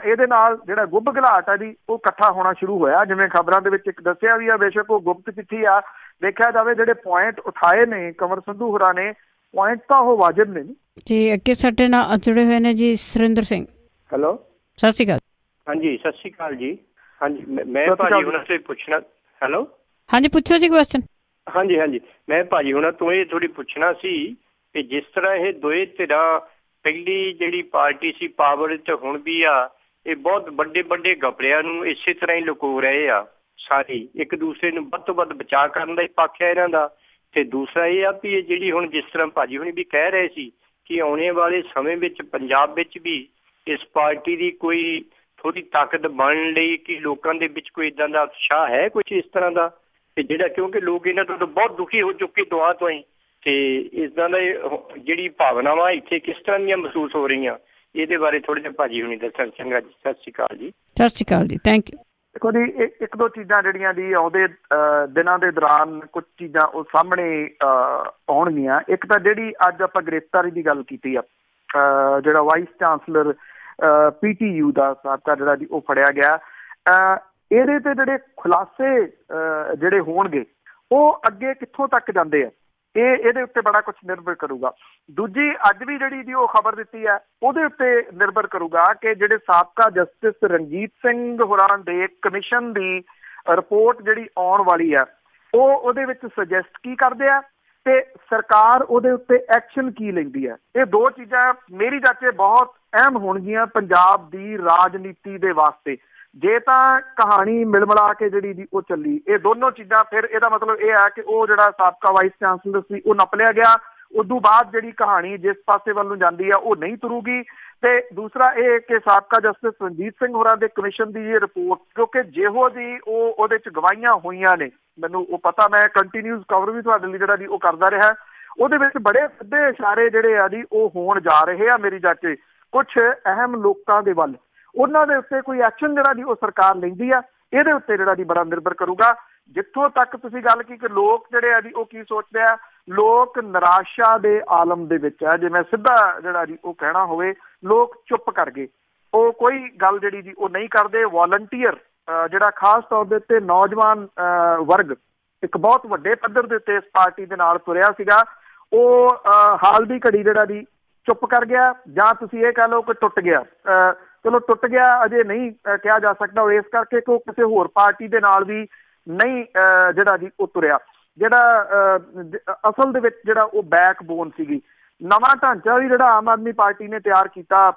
Speaker 2: ਇਹਦੇ ਨਾਲ ਜਿਹੜਾ ਗੁੱਬ ਘਲਾਟ ਆ ਜੀ ਉਹ ਇਕੱਠਾ ਹੋਣਾ ਸ਼ੁਰੂ ਹੋਇਆ। ਜਿਵੇਂ ਖਬਰਾਂ ਦੇ ਵਿੱਚ ਇੱਕ ਦੱਸਿਆ ਵੀ ਆ, ਬੇਸ਼ੱਕ ਉਹ ਗੁਪਤ ਚਿੱਠੀ ਆ, ਦੇਖਿਆ ਜਾਵੇ ਜਿਹੜੇ ਪੁਆਇੰਟ ਉਠਾਏ ਨੇ ਕੰਵਰ ਸੰਧੂ ਹੋਰਾਂ ਨੇ, ਪੁਆਇੰਟ ਤਾਂ ਉਹ ਵਾਜਬ ਨੇ
Speaker 1: ਜੀ। ਅੱਗੇ ਸਾਡੇ ਨਾਲ ਜੁੜੇ ਹੋਏ ਨੇ ਜੀ ਸੁਰਿੰਦਰ ਸਿੰਘ।
Speaker 8: ਹੈਲੋ,
Speaker 1: ਸਤਿ ਸ਼੍ਰੀ ਅਕਾਲ।
Speaker 8: ਹਾਂਜੀ ਸਤਿ ਸ਼੍ਰੀ ਅਕਾਲ ਜੀ। ਹਾਂਜੀ ਮੈਂ ਭਾਜੀ ਹੁਣਾਂ ਤੋਂ ਪੁੱਛਣਾ। ਹੈਲੋ, ਹਾਂਜੀ
Speaker 1: ਪੁੱਛੋ ਜੀ ਕੁਐਸਚਨ।
Speaker 8: ਹਾਂਜੀ ਮੈਂ ਭਾਜੀ ਹੁਣਾਂ ਤੋਂ ਇਹ ਥੋੜੀ ਪੁੱਛਣਾ ਸੀ ਕਿ ਜਿਸ ਤਰ੍ਹਾਂ ਇਹ ਦੋਏ ਧਿਰਾਂ, ਪਹਿਲੀ ਜਿਹੜੀ ਪਾਰਟੀ ਸੀ ਪਾਵਰ 'ਚ ਹੁਣ ਵੀ ਆ, ਇਹ ਬਹੁਤ ਵੱਡੇ ਵੱਡੇ ਘਪਲਿਆਂ ਨੂੰ ਇਸੇ ਤਰ੍ਹਾਂ ਹੀ ਲੁਕੋ ਰਹੇ ਆ। ਸਾਰੀ ਇੱਕ ਦੂਸਰੇ ਨੂੰ ਵੱਧ ਤੋਂ ਵੱਧ ਬਚਾਅ ਕਰਨ ਦਾ ਹੀ ਪੱਖ ਹੈ ਇਹਨਾਂ ਦਾ। ਤੇ ਦੂਸਰਾ ਇਹ ਆ ਵੀ ਇਹ ਜਿਹੜੀ ਹੁਣ ਜਿਸ ਤਰ੍ਹਾਂ ਭਾਜੀ ਹੁਣੀ ਵੀ ਕਹਿ ਰਹੇ ਸੀ ਕਿ ਆਉਣੇ ਵਾਲੇ ਸਮੇਂ ਵਿੱਚ ਪੰਜਾਬ ਵਿੱਚ ਵੀ ਇਸ ਪਾਰਟੀ ਦੀ ਕੋਈ ਥੋੜੀ ਤਾਕਤ ਬਣਨ ਲਈ ਕਿ ਲੋਕਾਂ ਦੇ ਵਿੱਚ ਕੋਈ ਇੱਦਾਂ ਦਾ ਉਤਸ਼ਾਹ ਹੈ ਕੁਛ ਇਸ ਤਰ੍ਹਾਂ ਦਾ, ਤੇ ਜਿਹੜਾ ਕਿਉਂਕਿ ਲੋਕ ਇਹਨਾਂ ਤੋਂ ਬਹੁਤ ਦੁਖੀ ਹੋ ਚੁੱਕੇ ਦੁਆ ਤੋਂ ਹੀ, ਤੇ ਇਸਦਾ ਦਾ ਜਿਹੜੀ ਭਾਵਨਾਵਾਂ ਇੱਥੇ ਕਿਸ ਤਰ੍ਹਾਂ ਦੀਆਂ ਮਹਿਸੂਸ ਹੋ ਰਹੀਆਂ, ਇਹਦੇ ਬਾਰੇ ਥੋੜ੍ਹਾ ਜਿਹਾ ਭਾਜੀ ਹੁਣੀ ਦੱਸਣ। ਚੰਗਾ ਜੀ, ਸਤਿ ਸ਼੍ਰੀ ਅਕਾਲ ਜੀ।
Speaker 1: ਸਤਿ ਸ਼੍ਰੀ ਅਕਾਲ ਜੀ, ਥੈਂਕ ਯੂ।
Speaker 2: ਦੇਖੋ ਜੀ, ਇੱਕ ਦੋ ਚੀਜ਼ਾਂ ਜਿਹੜੀਆਂ ਜੀ ਆਉਂਦੇ ਦਿਨਾਂ ਦੇ ਦੌਰਾਨ ਕੁਝ ਚੀਜ਼ਾਂ ਉਹ ਸਾਹਮਣੇ ਆਉਣਗੀਆਂ। ਇੱਕ ਤਾਂ ਜਿਹੜੀ ਅੱਜ ਆਪਾਂ ਗ੍ਰਿਫਤਾਰੀ ਦੀ ਗੱਲ ਕੀਤੀ ਆ, ਜਿਹੜਾ ਵਾਈਸ ਚਾਂਸਲਰ PTU ਦਾ ਸਾਬਕਾ ਜਿਹੜਾ ਜੀ ਉਹ ਫੜਿਆ ਗਿਆ, ਇਹਦੇ ਤੇ ਜਿਹੜੇ ਖੁਲਾਸੇ ਜਿਹੜੇ ਹੋਣਗੇ ਉਹ ਅੱਗੇ ਕਿੱਥੋਂ ਤੱਕ ਜਾਂਦੇ ਆ, ਇਹਦੇ ਉੱਤੇ ਬੜਾ ਕੁਛ ਨਿਰਭਰ ਕਰੂਗਾ। ਦੂਜੀ ਅੱਜ ਵੀ ਜਿਹੜੀ ਜੀ ਉਹ ਖਬਰ ਦਿੱਤੀ ਹੈ ਉਹਦੇ ਉੱਤੇ ਨਿਰਭਰ ਕਰੂਗਾ ਕਿ ਜਿਹੜੇ ਸਾਬਕਾ ਜਸਟਿਸ ਰਣਜੀਤ ਸਿੰਘ ਹੋਰਾਂ ਦੇ ਕਮਿਸ਼ਨ ਦੀ ਰਿਪੋਰਟ ਜਿਹੜੀ ਆਉਣ ਵਾਲੀ ਹੈ ਉਹ ਉਹਦੇ ਵਿੱਚ ਸੁਜੈਸਟ ਕੀ ਕਰਦੇ ਆ ਤੇ ਸਰਕਾਰ ਉਹਦੇ ਉੱਤੇ ਐਕਸ਼ਨ ਕੀ ਲੈਂਦੀ ਹੈ। ਇਹ ਦੋ ਚੀਜ਼ਾਂ ਮੇਰੀ ਚਾਚੇ ਬਹੁਤ ਅਹਿਮ ਹੋਣਗੀਆਂ ਪੰਜਾਬ ਦੀ ਰਾਜਨੀਤੀ ਦੇ ਵਾਸਤੇ। ਜੇ ਤਾਂ ਕਹਾਣੀ ਮਿਲ ਮਿਲਾ ਕੇ ਜਿਹੜੀ ਜੀ ਉਹ ਚੱਲੀ, ਇਹ ਦੋਨੋਂ ਚੀਜ਼ਾਂ, ਫਿਰ ਇਹਦਾ ਮਤਲਬ ਇਹ ਹੈ ਕਿ ਉਹ ਜਿਹੜਾ ਸਾਬਕਾ ਵਾਈਸ ਚਾਂਸਲਰ ਸੀ ਉਹ ਨੱਪ ਲਿਆ ਗਿਆ, ਉਦੋਂ ਬਾਅਦ ਜਿਹੜੀ ਕਹਾਣੀ ਜਿਸ ਪਾਸੇ ਵੱਲ ਨੂੰ ਜਾਂਦੀ ਆ ਉਹ ਨਹੀਂ ਤੁਰੂਗੀ। ਤੇ ਦੂਸਰਾ ਇਹ ਕਿ ਸਾਬਕਾ ਜਸਟਿਸ ਰਣਜੀਤ ਸਿੰਘ ਹੋਰਾਂ ਦੇ ਕਮਿਸ਼ਨ ਦੀ ਇਹ ਰਿਪੋਰਟ, ਕਿਉਂਕਿ ਜਿਹੋ ਜੀ ਉਹਦੇ 'ਚ ਗਵਾਹੀਆਂ ਹੋਈਆਂ ਨੇ, ਮੈਨੂੰ ਉਹ ਪਤਾ, ਮੈਂ ਕੰਟੀਨਿਊਸ ਕਵਰ ਵੀ ਤੁਹਾਡੇ ਲਈ ਜਿਹੜਾ ਜੀ ਉਹ ਕਰਦਾ ਰਿਹਾ, ਉਹਦੇ ਵਿੱਚ ਬੜੇ ਸਿੱਧੇ ਇਸ਼ਾਰੇ ਜਿਹੜੇ ਆ ਜੀ ਉਹ ਹੋਣ ਜਾ ਰਹੇ ਆ ਮੇਰੀ ਜਾਚੇ ਕੁਛ ਅਹਿਮ ਲੋਕਾਂ ਦੇ ਵੱਲ। ਉਹਨਾਂ ਦੇ ਉੱਤੇ ਕੋਈ ਐਕਸ਼ਨ ਜਿਹੜਾ ਜੀ ਉਹ ਸਰਕਾਰ ਲੈਂਦੀ ਆ, ਇਹਦੇ ਉੱਤੇ ਜਿਹੜਾ ਜੀ ਬੜਾ ਨਿਰਭਰ ਕਰੂਗਾ। ਜਿੱਥੋਂ ਤੱਕ ਤੁਸੀਂ ਗੱਲ ਕੀ ਕਿ ਲੋਕ ਜਿਹੜੇ ਆ ਜੀ ਉਹ ਕੀ ਸੋਚਦੇ ਆ, ਲੋਕ ਨਿਰਾਸ਼ਾ ਦੇ ਆਲਮ ਦੇ ਵਿੱਚ ਆ। ਜੇ ਮੈਂ ਸਿੱਧਾ ਜਿਹੜਾ ਜੀ ਉਹ ਕਹਿਣਾ ਹੋਵੇ, ਲੋਕ ਚੁੱਪ ਕਰ ਗਏ, ਉਹ ਕੋਈ ਗੱਲ ਜਿਹੜੀ ਜੀ ਉਹ ਨਹੀਂ ਕਰਦੇ। ਵॉलंटियर ਜਿਹੜਾ ਖਾਸ ਤੌਰ ਦੇ ਉੱਤੇ ਨੌਜਵਾਨ ਵਰਗ ਇੱਕ ਬਹੁਤ ਵੱਡੇ ਪੱਧਰ ਦੇ ਉੱਤੇ ਇਸ ਪਾਰਟੀ ਦੇ ਨਾਲ ਤੁਰਿਆ ਸੀਗਾ, ਉਹ ਹਾਲ ਦੀ ਘੜੀ ਜਿਹੜਾ ਜੀ ਚੁੱਪ ਕਰ ਗਿਆ, ਜਾਂ ਤੁਸੀਂ ਇਹ ਕਹਿ ਲਓ ਕਿ ਟੁੱਟ ਗਿਆ। ਚਲੋ ਟੁੱਟ ਗਿਆ ਅਜੇ ਨਹੀਂ ਕਿਹਾ ਜਾ ਸਕਦਾ, ਇਸ ਕਰਕੇ ਕਿ ਉਹ ਕਿਸੇ ਹੋਰ ਪਾਰਟੀ ਦੇ ਨਾਲ ਵੀ ਨਹੀਂ ਜਿਹੜਾ ਜੀ ਉਹ ਤੁਰਿਆ, ਜਿਹੜਾ ਅਸਲ ਦੇ ਵਿੱਚ ਜਿਹੜਾ ਉਹ ਬੈਕਬੋਨ ਸੀਗੀ। ਨਵਾਂ ਢਾਂਚਾ ਵੀ ਜਿਹੜਾ ਆਮ ਆਦਮੀ ਪਾਰਟੀ ਨੇ ਤਿਆਰ ਕੀਤਾ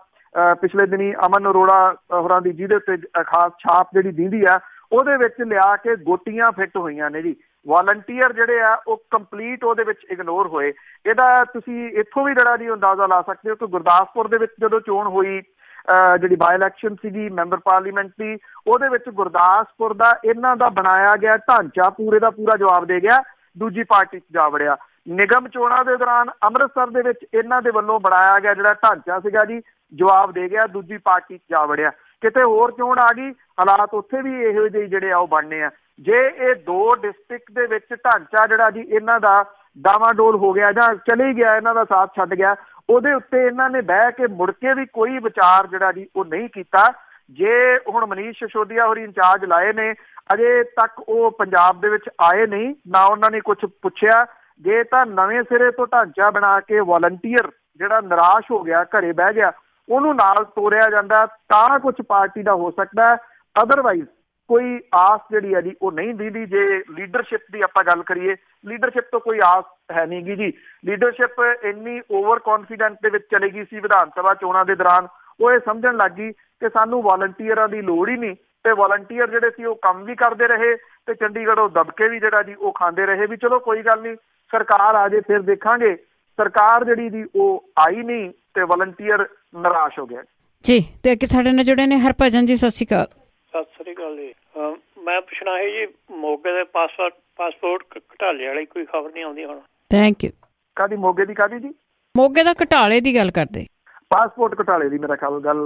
Speaker 2: ਪਿਛਲੇ ਦਿਨੀ ਅਮਨ ਅਰੋੜਾ ਹੋਰਾਂ ਦੀ, ਜਿਹਦੇ ਉੱਤੇ ਖਾਸ ਛਾਪ ਜਿਹੜੀ ਦਿੰਦੀ ਆ, ਉਹਦੇ ਵਿੱਚ ਲਿਆ ਕੇ ਗੋਟੀਆਂ ਫਿੱਟ ਹੋਈਆਂ ਨੇ ਜੀ। ਵॉलंटियर ਜਿਹੜੇ ਆ ਉਹ ਕੰਪਲੀਟ ਉਹਦੇ ਵਿੱਚ ਇਗਨੋਰ ਹੋਏ। ਇਹਦਾ ਤੁਸੀਂ ਇੱਥੋਂ ਵੀ ਜਿਹੜਾ ਜੀ ਅੰਦਾਜ਼ਾ ਲਾ ਸਕਦੇ ਹੋ ਕਿ ਗੁਰਦਾਸਪੁਰ ਦੇ ਵਿੱਚ ਜਦੋਂ ਚੋਣ ਹੋਈ, ਜਿਹੜੀ ਬਾਈ ਇਲੈਕਸ਼ਨ ਸੀਗੀ ਮੈਂਬਰ ਪਾਰਲੀਮੈਂਟ ਦੀ, ਉਹਦੇ ਵਿੱਚ ਗੁਰਦਾਸਪੁਰ ਦਾ ਇਹਨਾਂ ਦਾ ਬਣਾਇਆ ਗਿਆ ਢਾਂਚਾ ਪੂਰੇ ਦਾ ਪੂਰਾ ਜਵਾਬ ਦੇ ਗਿਆ, ਦੂਜੀ ਪਾਰਟੀ 'ਚ ਜਾ ਵੜਿਆ। ਨਿਗਮ ਚੋਣਾਂ ਦੇ ਦੌਰਾਨ ਅੰਮ੍ਰਿਤਸਰ ਦੇ ਵਿੱਚ ਇਹਨਾਂ ਦੇ ਵੱਲੋਂ ਬਣਾਇਆ ਗਿਆ ਜਿਹੜਾ ਢਾਂਚਾ ਸੀਗਾ ਜੀ, ਜਵਾਬ ਦੇ ਗਿਆ, ਦੂਜੀ ਪਾਰਟੀ 'ਚ ਜਾ ਵੜਿਆ। ਕਿਤੇ ਹੋਰ ਚੋਣ ਆ ਗਈ, ਹਾਲਾਤ ਉੱਥੇ ਵੀ ਇਹੋ ਜਿਹੇ ਜਿਹੜੇ ਆ ਉਹ ਬਣਨੇ ਆ। ਜੇ ਇਹ ਦੋ ਡਿਸਟ੍ਰਿਕਟ ਦੇ ਵਿੱਚ ਢਾਂਚਾ ਜਿਹੜਾ ਜੀ ਇਹਨਾਂ ਦਾ ਡਾਵਾਡੋਲ ਹੋ ਗਿਆ ਜਾਂ ਚਲੇ ਗਿਆ, ਇਹਨਾਂ ਦਾ ਸਾਥ ਛੱਡ ਗਿਆ, ਉਹਦੇ ਉੱਤੇ ਇਹਨਾਂ ਨੇ ਬਹਿ ਕੇ ਮੁੜ ਕੇ ਵੀ ਕੋਈ ਵਿਚਾਰ ਜਿਹੜਾ ਜੀ ਉਹ ਨਹੀਂ ਕੀਤਾ। ਜੇ ਹੁਣ ਮਨੀਸ਼ ਸਿਸੋਦੀਆ ਹੋਰੀ ਇੰਚਾਰਜ ਲਾਏ ਨੇ, ਅਜੇ ਤੱਕ ਉਹ ਪੰਜਾਬ ਦੇ ਵਿੱਚ ਆਏ ਨਹੀਂ, ਨਾ ਉਹਨਾਂ ਨੇ ਕੁਝ ਪੁੱਛਿਆ। ਜੇ ਤਾਂ ਨਵੇਂ ਸਿਰੇ ਤੋਂ ਢਾਂਚਾ ਬਣਾ ਕੇ ਵॉलंटियर ਜਿਹੜਾ ਨਿਰਾਸ਼ ਹੋ ਗਿਆ, ਘਰੇ ਬਹਿ ਗਿਆ, ਉਹਨੂੰ ਨਾਲ ਤੋਰਿਆ ਜਾਂਦਾ ਤਾਂ ਕੁਝ ਪਾਰਟੀ ਦਾ ਹੋ ਸਕਦਾ। ਅਦਰਵਾਈਜ਼ ਕੋਈ ਆਸ ਜਿਹੜੀ ਹੈ ਜੀ ਉਹ ਨਹੀਂ ਦੀਦੀ। ਜੇ ਲੀਡਰਸ਼ਿਪ ਦੀ ਆਪਾਂ ਗੱਲ ਕਰੀਏ, ਲੀਡਰਸ਼ਿਪ ਤੋਂ ਕੋਈ ਆਸ ਹੈ ਨਹੀਂ ਗੀ ਜੀ। ਲੀਡਰਸ਼ਿਪ ਇੰਨੀ ਓਵਰ ਕੌਨਫੀਡੈਂਸ ਦੇ ਵਿੱਚ ਚਲੀ ਗਈ ਸੀ ਵਿਧਾਨ ਸਭਾ ਚੋਣਾਂ ਦੇ ਦੌਰਾਨ, ਉਹ ਇਹ ਸਮਝਣ ਲੱਗ ਗਈ ਕਿ ਸਾਨੂੰ ਵॉलंटियਰਾਂ ਦੀ ਲੋੜ ਹੀ ਨਹੀਂ, ਤੇ ਵॉलंटियर ਜਿਹੜੇ ਸੀ ਉਹ ਕੰਮ ਵੀ ਕਰਦੇ ਰਹੇ ਤੇ ਚੰਡੀਗੜ੍ਹ ਉਹ ਦਬਕੇ ਵੀ ਜਿਹੜਾ ਜੀ ਉਹ ਖਾਂਦੇ ਰਹੇ ਵੀ ਚਲੋ ਕੋਈ ਗੱਲ ਨਹੀਂ, ਸਰਕਾਰ ਆ ਜੇ ਫਿਰ ਦੇਖਾਂਗੇ। ਸਰਕਾਰ ਜਿਹੜੀ ਜੀ ਉਹ ਆਈ ਨਹੀਂ ਤੇ ਵॉलंटियर ਨਿਰਾਸ਼ ਹੋ ਗਿਆ
Speaker 1: ਜੀ। ਤੇ ਅੱਗੇ ਸਾਡੇ ਨਾਲ ਜੁੜੇ ਨੇ ਹਰਭਜਨ ਜੀ, ਸਤਿ ਸ਼੍ਰੀ ਅਕਾਲ।
Speaker 9: ਸਤਿ ਸ੍ਰੀ ਅਕਾਲ ਜੀ। ਮੈਂ ਪੁੱਛਣਾ ਹੈ ਜੀ, ਮੋਗੇ ਦੇ ਪਾਸਪੋਰਟ ਘਟਾਲੇ ਵਾਲੀ ਕੋਈ ਖਬਰ ਨਹੀਂ ਆਉਂਦੀ ਹੁਣ?
Speaker 1: Thank you.
Speaker 2: ਕਾਹਦੀ ਮੋਗੇ ਦੀ? ਕਾਹਦੀ ਜੀ?
Speaker 1: ਮੋਗੇ ਦਾ ਘਟਾਲੇ ਦੀ ਗੱਲ ਕਰਦੇ,
Speaker 2: ਪਾਸਪੋਰਟ ਘਟਾਲੇ ਦੀ ਮੇਰਾ ਖਿਆਲ ਗੱਲ।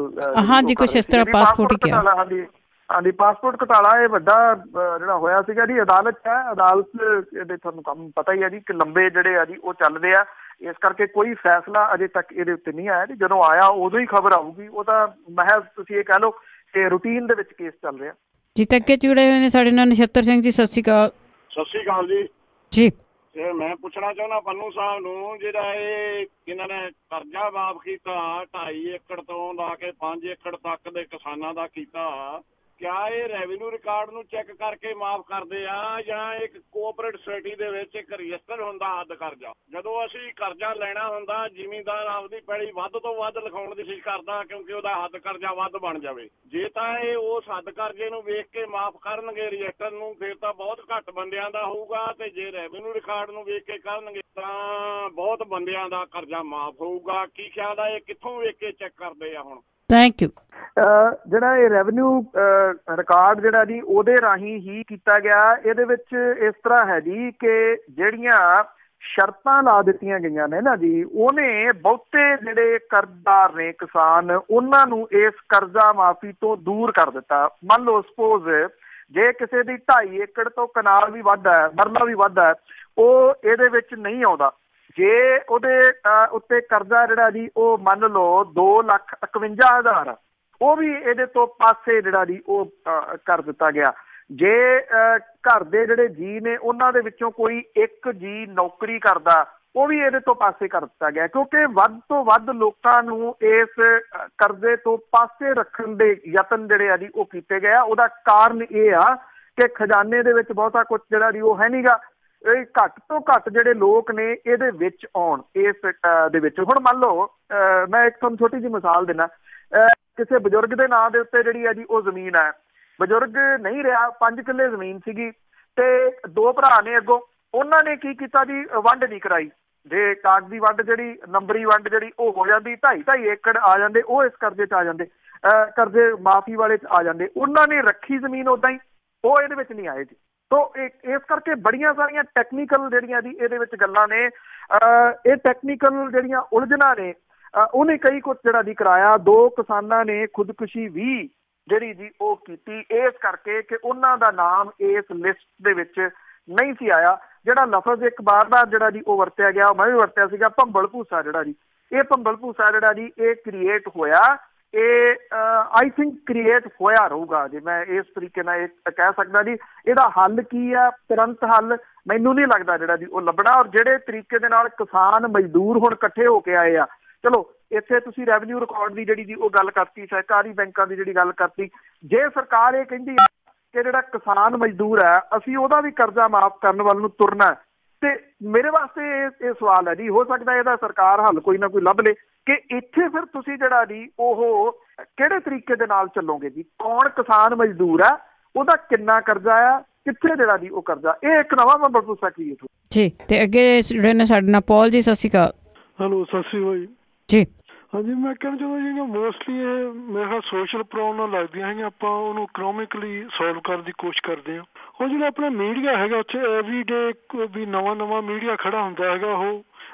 Speaker 1: ਹਾਂਜੀ ਕੁਛ ਇਸ ਤਰ੍ਹਾਂ ਪਾਸਪੋਰਟ ਹੀ ਕਿਹਾ।
Speaker 2: ਹਾਂਜੀ ਹਾਂਜੀ, ਪਾਸਪੋਰਟ ਘਟਾਲਾ ਇਹ ਵੱਡਾ ਜਿਹੜਾ ਹੋਇਆ ਸੀਗਾ ਜੀ, ਅਦਾਲਤ ਹੈ। ਅਦਾਲਤ ਇਹਦੇ ਤੁਹਾਨੂੰ ਕੰਮ ਪਤਾ ਹੀ ਹੈ ਜੀ ਕਿ ਲੰਬੇ ਜਿਹੜੇ ਆ ਜੀ ਉਹ ਚੱਲਦੇ ਆ, ਇਸ ਕਰਕੇ ਕੋਈ ਫੈਸਲਾ ਅਜੇ ਤੱਕ ਇਹਦੇ ਉੱਤੇ ਨਹੀਂ ਆਇਆ ਜੀ। ਜਦੋਂ ਆਇਆ ਉਦੋਂ ਹੀ ਖਬਰ ਆਊਗੀ। ਉਹ ਤਾਂ ਮਹਿਜ਼ ਤੁਸੀਂ ਇਹ ਕਹਿ ਲਓ ਕਿ ਰੂਟੀਨ ਦੇ ਵਿੱਚ ਕੇਸ ਚੱਲ ਰਿਹਾ
Speaker 1: ਜੀ। ਤੇ ਅੱਗੇ ਜੁੜੇ ਹੋਏ ਨੇ ਸਾਡੇ ਨਾਲ ਨਛੱਤਰ ਸਿੰਘ ਜੀ, ਸਤਿ ਸ਼੍ਰੀ ਅਕਾਲ।
Speaker 10: ਸਤਿ ਸ਼੍ਰੀ ਅਕਾਲ ਜੀ।
Speaker 1: ਜੀ
Speaker 10: ਤੇ ਮੈਂ ਪੁੱਛਣਾ ਚਾਹੁੰਦਾ ਪੰਨੂ ਸਾਹਿਬ ਨੂੰ, ਜਿਹੜਾ ਇਹ ਇਹਨਾਂ ਨੇ ਕਰਜ਼ਾ ਮਾਫ ਕੀਤਾ 2.5 ਏਕੜ ਤੋਂ ਲਾ ਕੇ 5 ਏਕੜ ਤੱਕ ਦੇ ਕਿਸਾਨਾਂ ਦਾ ਕੀਤਾ, ਕਿਆ ਇਹ ਰੈਵਨਿਊ ਰਿਕਾਰਡ ਨੂੰ ਚੈੱਕ ਕਰਕੇ ਮਾਫ ਕਰਦੇ ਆ ਜਾਂ ਇੱਕ ਕੋਆਪਰੇਟ ਸੋਸਾਇਟੀ ਦੇ ਵਿੱਚ ਇੱਕ ਰਜਿਸਟਰ ਹੁੰਦਾ ਹੱਦ ਕਰਜ਼ਾ? ਜਦੋਂ ਅਸੀਂ ਕਰਜ਼ਾ ਲੈਣਾ ਹੁੰਦਾ, ਜ਼ਿਮੀਂਦਾਰ ਆਪਦੀ ਪੈਲੀ ਵੱਧ ਤੋਂ ਵੱਧ ਲਿਖਾਉਣ ਦੀ ਕੋਸ਼ਿਸ਼ ਕਰਦਾ ਕਿਉਂਕਿ ਉਹਦਾ ਹੱਦ ਕਰਜ਼ਾ ਵੱਧ ਬਣ ਜਾਵੇ। ਜੇ ਤਾਂ ਇਹ ਉਸ ਹੱਦ ਕਰਜ਼ੇ ਨੂੰ ਵੇਖ ਕੇ ਮਾਫ ਕਰਨਗੇ ਰਜਿਸਟਰ ਨੂੰ, ਫਿਰ ਤਾਂ ਬਹੁਤ ਘੱਟ ਬੰਦਿਆਂ ਦਾ ਹੋਊਗਾ, ਤੇ ਜੇ ਰੈਵਨਿਊ ਰਿਕਾਰਡ ਨੂੰ ਵੇਖ ਕੇ ਕਰਨਗੇ ਤਾਂ ਬਹੁਤ ਬੰਦਿਆਂ ਦਾ ਕਰਜ਼ਾ ਮਾਫ ਹੋਊਗਾ। ਕੀ ਖਿਆਲ ਆ, ਇਹ ਕਿੱਥੋਂ ਵੇਖ ਕੇ ਚੈੱਕ ਕਰਦੇ ਆ ਹੁਣ?
Speaker 1: Thank you.
Speaker 2: ਜਿਹੜਾ ਇਹ ਰੈਵਨਿਊ ਰਿਕਾਰਡ ਜਿਹੜਾ ਜੀ ਉਹਦੇ ਰਾਹੀਂ ਹੀ ਕੀਤਾ ਗਿਆ। ਇਹਦੇ ਵਿੱਚ ਇਸ ਤਰ੍ਹਾਂ ਹੈ ਜੀ ਕਿ ਜਿਹੜੀਆਂ ਸ਼ਰਤਾਂ ਲਾ ਦਿੱਤੀਆਂ ਗਈਆਂ ਨੇ ਨਾ ਜੀ, ਉਹਨੇ ਬਹੁਤੇ ਜਿਹੜੇ ਕਰਜ਼ਦਾਰ ਨੇ ਕਿਸਾਨ, ਉਹਨਾਂ ਨੂੰ ਇਸ ਕਰਜ਼ਾ ਮਾਫੀ ਤੋਂ ਦੂਰ ਕਰ ਦਿੱਤਾ। ਮੰਨ ਲਓ ਸਪੋਜ਼ ਜੇ ਕਿਸੇ ਦੀ 2.5 ਏਕੜ ਤੋਂ ਕਨਾਲ ਵੀ ਵੱਧ ਹੈ, ਮਰਲਾ ਵੀ ਵੱਧ ਹੈ, ਉਹ ਇਹਦੇ ਵਿੱਚ ਨਹੀਂ ਆਉਂਦਾ। ਜੇ ਉਹਦੇ ਉੱਤੇ ਕਰਜ਼ਾ ਜਿਹੜਾ ਜੀ ਉਹ ਮੰਨ ਲਓ 2,51,000, ਉਹ ਵੀ ਇਹਦੇ ਤੋਂ ਪਾਸੇ ਜਿਹੜਾ ਜੀ ਉਹ ਕਰ ਦਿੱਤਾ ਗਿਆ। ਜੇ ਘਰ ਦੇ ਜਿਹੜੇ ਜੀ ਨੇ ਉਹਨਾਂ ਦੇ ਵਿੱਚੋਂ ਕੋਈ ਇੱਕ ਜੀ ਨੌਕਰੀ ਕਰਦਾ, ਉਹ ਵੀ ਇਹਦੇ ਤੋਂ ਪਾਸੇ ਕਰ ਦਿੱਤਾ ਗਿਆ, ਕਿਉਂਕਿ ਵੱਧ ਤੋਂ ਵੱਧ ਲੋਕਾਂ ਨੂੰ ਇਸ ਕਰਜ਼ੇ ਤੋਂ ਪਾਸੇ ਰੱਖਣ ਦੇ ਯਤਨ ਜਿਹੜੇ ਆ ਜੀ ਉਹ ਕੀਤੇ ਗਏ ਆ। ਉਹਦਾ ਕਾਰਨ ਇਹ ਆ ਕਿ ਖਜ਼ਾਨੇ ਦੇ ਵਿੱਚ ਬਹੁਤਾ ਕੁਛ ਜਿਹੜਾ ਜੀ ਉਹ ਹੈ ਨੀਗਾ। ਇਹ ਘੱਟ ਤੋਂ ਘੱਟ ਜਿਹੜੇ ਲੋਕ ਨੇ ਇਹਦੇ ਵਿੱਚ ਆਉਣ ਇਸ ਦੇ ਵਿੱਚ। ਹੁਣ ਮੰਨ ਲਓ ਮੈਂ ਇੱਕ ਤੁਹਾਨੂੰ ਛੋਟੀ ਜਿਹੀ ਮਿਸਾਲ ਦਿੰਦਾ, ਕਿਸੇ ਬਜ਼ੁਰਗ ਦੇ ਨਾਂ ਦੇ ਉੱਤੇ ਜਿਹੜੀ ਹੈ ਜੀ ਉਹ ਜ਼ਮੀਨ ਹੈ, ਬਜ਼ੁਰਗ ਨਹੀਂ ਰਿਹਾ, 5 ਕਿੱਲੇ ਜ਼ਮੀਨ ਸੀਗੀ ਤੇ 2 ਭਰਾ ਨੇ ਅੱਗੋਂ, ਉਹਨਾਂ ਨੇ ਕੀ ਕੀਤਾ ਜੀ, ਵੰਡ ਨਹੀਂ ਕਰਾਈ। ਜੇ ਕਾਗਜ਼ੀ ਵੰਡ ਜਿਹੜੀ ਨੰਬਰੀ ਵੰਡ ਜਿਹੜੀ ਉਹ ਹੋ ਜਾਂਦੀ 2.5 ਏਕੜ ਆ ਜਾਂਦੇ, ਉਹ ਇਸ ਕਰਜ਼ੇ 'ਚ ਆ ਜਾਂਦੇ, ਕਰਜ਼ੇ ਮਾਫੀ ਵਾਲੇ 'ਚ ਆ ਜਾਂਦੇ। ਉਹਨਾਂ ਨੇ ਰੱਖੀ ਜ਼ਮੀਨ ਉੱਦਾਂ ਹੀ, ਉਹ ਇਹਦੇ ਵਿੱਚ ਨਹੀਂ ਆਏ ਜੀ। ਸੋ ਇਸ ਕਰਕੇ ਬੜੀਆਂ ਸਾਰੀਆਂ ਟੈਕਨੀਕਲ ਜਿਹੜੀਆਂ ਜੀ ਇਹਦੇ ਵਿੱਚ ਗੱਲਾਂ ਨੇ, ਇਹ ਟੈਕਨੀਕਲ ਜਿਹੜੀਆਂ ਉਲਝਣਾਂ ਨੇ ਉਹਨੇ ਕਈ ਕੁਛ ਜਿਹੜਾ ਜੀ ਕਰਾਇਆ। 2 ਕਿਸਾਨਾਂ ਨੇ ਖੁਦਕੁਸ਼ੀ ਵੀ ਜਿਹੜੀ ਜੀ ਉਹ ਕੀਤੀ ਇਸ ਕਰਕੇ ਕਿ ਉਹਨਾਂ ਦਾ ਨਾਮ ਇਸ ਲਿਸਟ ਦੇ ਵਿੱਚ ਨਹੀਂ ਸੀ ਆਇਆ। ਜਿਹੜਾ ਲਫ਼ਜ਼ ਇੱਕ ਬਾਰ-ਬਾਰ ਜਿਹੜਾ ਜੀ ਉਹ ਵਰਤਿਆ ਗਿਆ, ਮੈਂ ਵੀ ਵਰਤਿਆ ਸੀਗਾ, ਭੰਬਲ ਭੂਸਾ ਜਿਹੜਾ ਜੀ, ਇਹ ਭੰਬਲ ਭੂਸਾ ਜਿਹੜਾ ਜੀ ਇਹ ਕ੍ਰੀਏਟ ਹੋਇਆ, ਇਹ ਆਈ ਥਿੰਕ ਕ੍ਰੀਏਟ ਹੋਇਆ ਰਹੂਗਾ ਜੇ ਮੈਂ ਇਸ ਤਰੀਕੇ ਨਾਲ ਇਹ ਕਹਿ ਸਕਦਾ ਜੀ। ਇਹਦਾ ਹੱਲ ਕੀ ਆ, ਤੁਰੰਤ ਹੱਲ ਮੈਨੂੰ ਨਹੀਂ ਲੱਗਦਾ ਜਿਹੜਾ ਜੀ ਉਹ ਲੱਭਣਾ। ਔਰ ਜਿਹੜੇ ਤਰੀਕੇ ਦੇ ਨਾਲ ਕਿਸਾਨ ਮਜ਼ਦੂਰ ਹੁਣ ਇਕੱਠੇ ਹੋ ਕੇ ਆਏ ਆ, ਚਲੋ ਇੱਥੇ ਤੁਸੀਂ ਰੈਵਨਿਊ ਰਿਕਾਰਡ ਦੀ ਜਿਹੜੀ ਜੀ ਉਹ ਗੱਲ ਕਰਤੀ, ਸਹਿਕਾਰੀ ਬੈਂਕਾਂ ਦੀ ਜਿਹੜੀ ਗੱਲ ਕਰਤੀ, ਜੇ ਸਰਕਾਰ ਇਹ ਕਹਿੰਦੀ ਹੈ ਕਿ ਜਿਹੜਾ ਕਿਸਾਨ ਮਜ਼ਦੂਰ ਹੈ ਅਸੀਂ ਉਹਦਾ ਵੀ ਕਰਜ਼ਾ ਮਾਫ ਕਰਨ ਵੱਲ ਨੂੰ ਤੁਰਨਾ, ਤੇ ਮੇਰੇ ਵਾਸਤੇ ਇਹ ਸਵਾਲ ਹੈ ਜੀ, ਹੋ ਸਕਦਾ ਇਹਦਾ ਸਰਕਾਰ ਹੱਲ ਕੋਈ ਨਾ ਕੋਈ ਲੱਭ ਲੇ ਕਿ ਇੱਥੇ ਫਿਰ ਤੁਸੀਂ ਜਿਹੜਾ ਜੀ ਉਹ ਕਿਹੜੇ ਤਰੀਕੇ ਦੇ ਨਾਲ ਚੱਲੋਗੇ ਜੀ। ਕੌਣ ਕਿਸਾਨ ਮਜ਼ਦੂਰ ਹੈ, ਉਹਦਾ ਕਿੰਨਾ ਕਰਜ਼ਾ ਆ, ਕਿੱਥੇ ਜਿਹੜਾ ਜੀ ਉਹ ਕਰਜ਼ਾ, ਇਹ ਇੱਕ ਨਵਾਂ ਭੰਬਲ ਭੂਸਾ ਕ੍ਰੀਏਟ ਹੋ
Speaker 1: ਜੀ। ਤੇ ਅੱਗੇ ਜਿਹੜੇ ਨੇ ਸਾਡੇ ਨਾਲ ਪੌਲ ਜੀ, ਸਤਿ ਸ਼੍ਰੀ ਅਕਾਲ।
Speaker 11: ਹੈਲੋ, ਸਤਿ ਸ਼੍ਰੀ ਅਕਾਲ
Speaker 1: ਜੀ।
Speaker 11: ਹਾਂਜੀ, ਮੈਂ ਕਹਿਣਾ ਚਾਹੁੰਦਾ ਜੀ ਮੋਸਟਲੀ ਇਹ ਮੇਰੇ ਖਿਆਲ ਸੋਸ਼ਲ ਪ੍ਰੋਬਲਮ ਲੱਗਦੀਆਂ ਹੈਗੀਆਂ, ਆਪਾਂ ਉਹਨੂੰ ਇਕਨੋਮਿਕਲੀ ਸੋਲਵ ਕਰਨ ਦੀ ਕੋਸ਼ਿਸ਼ ਕਰਦੇ ਹਾਂ। ਉਹ ਜਿਹੜਾ ਆਪਣਾ ਮੀਡੀਆ ਹੈਗਾ ਉੱਥੇ ਐਵਰੀਡੇ ਵੀ ਨਵਾਂ ਮੀਡੀਆ ਖੜਾ ਹੁੰਦਾ ਹੈਗਾ, ਉਹ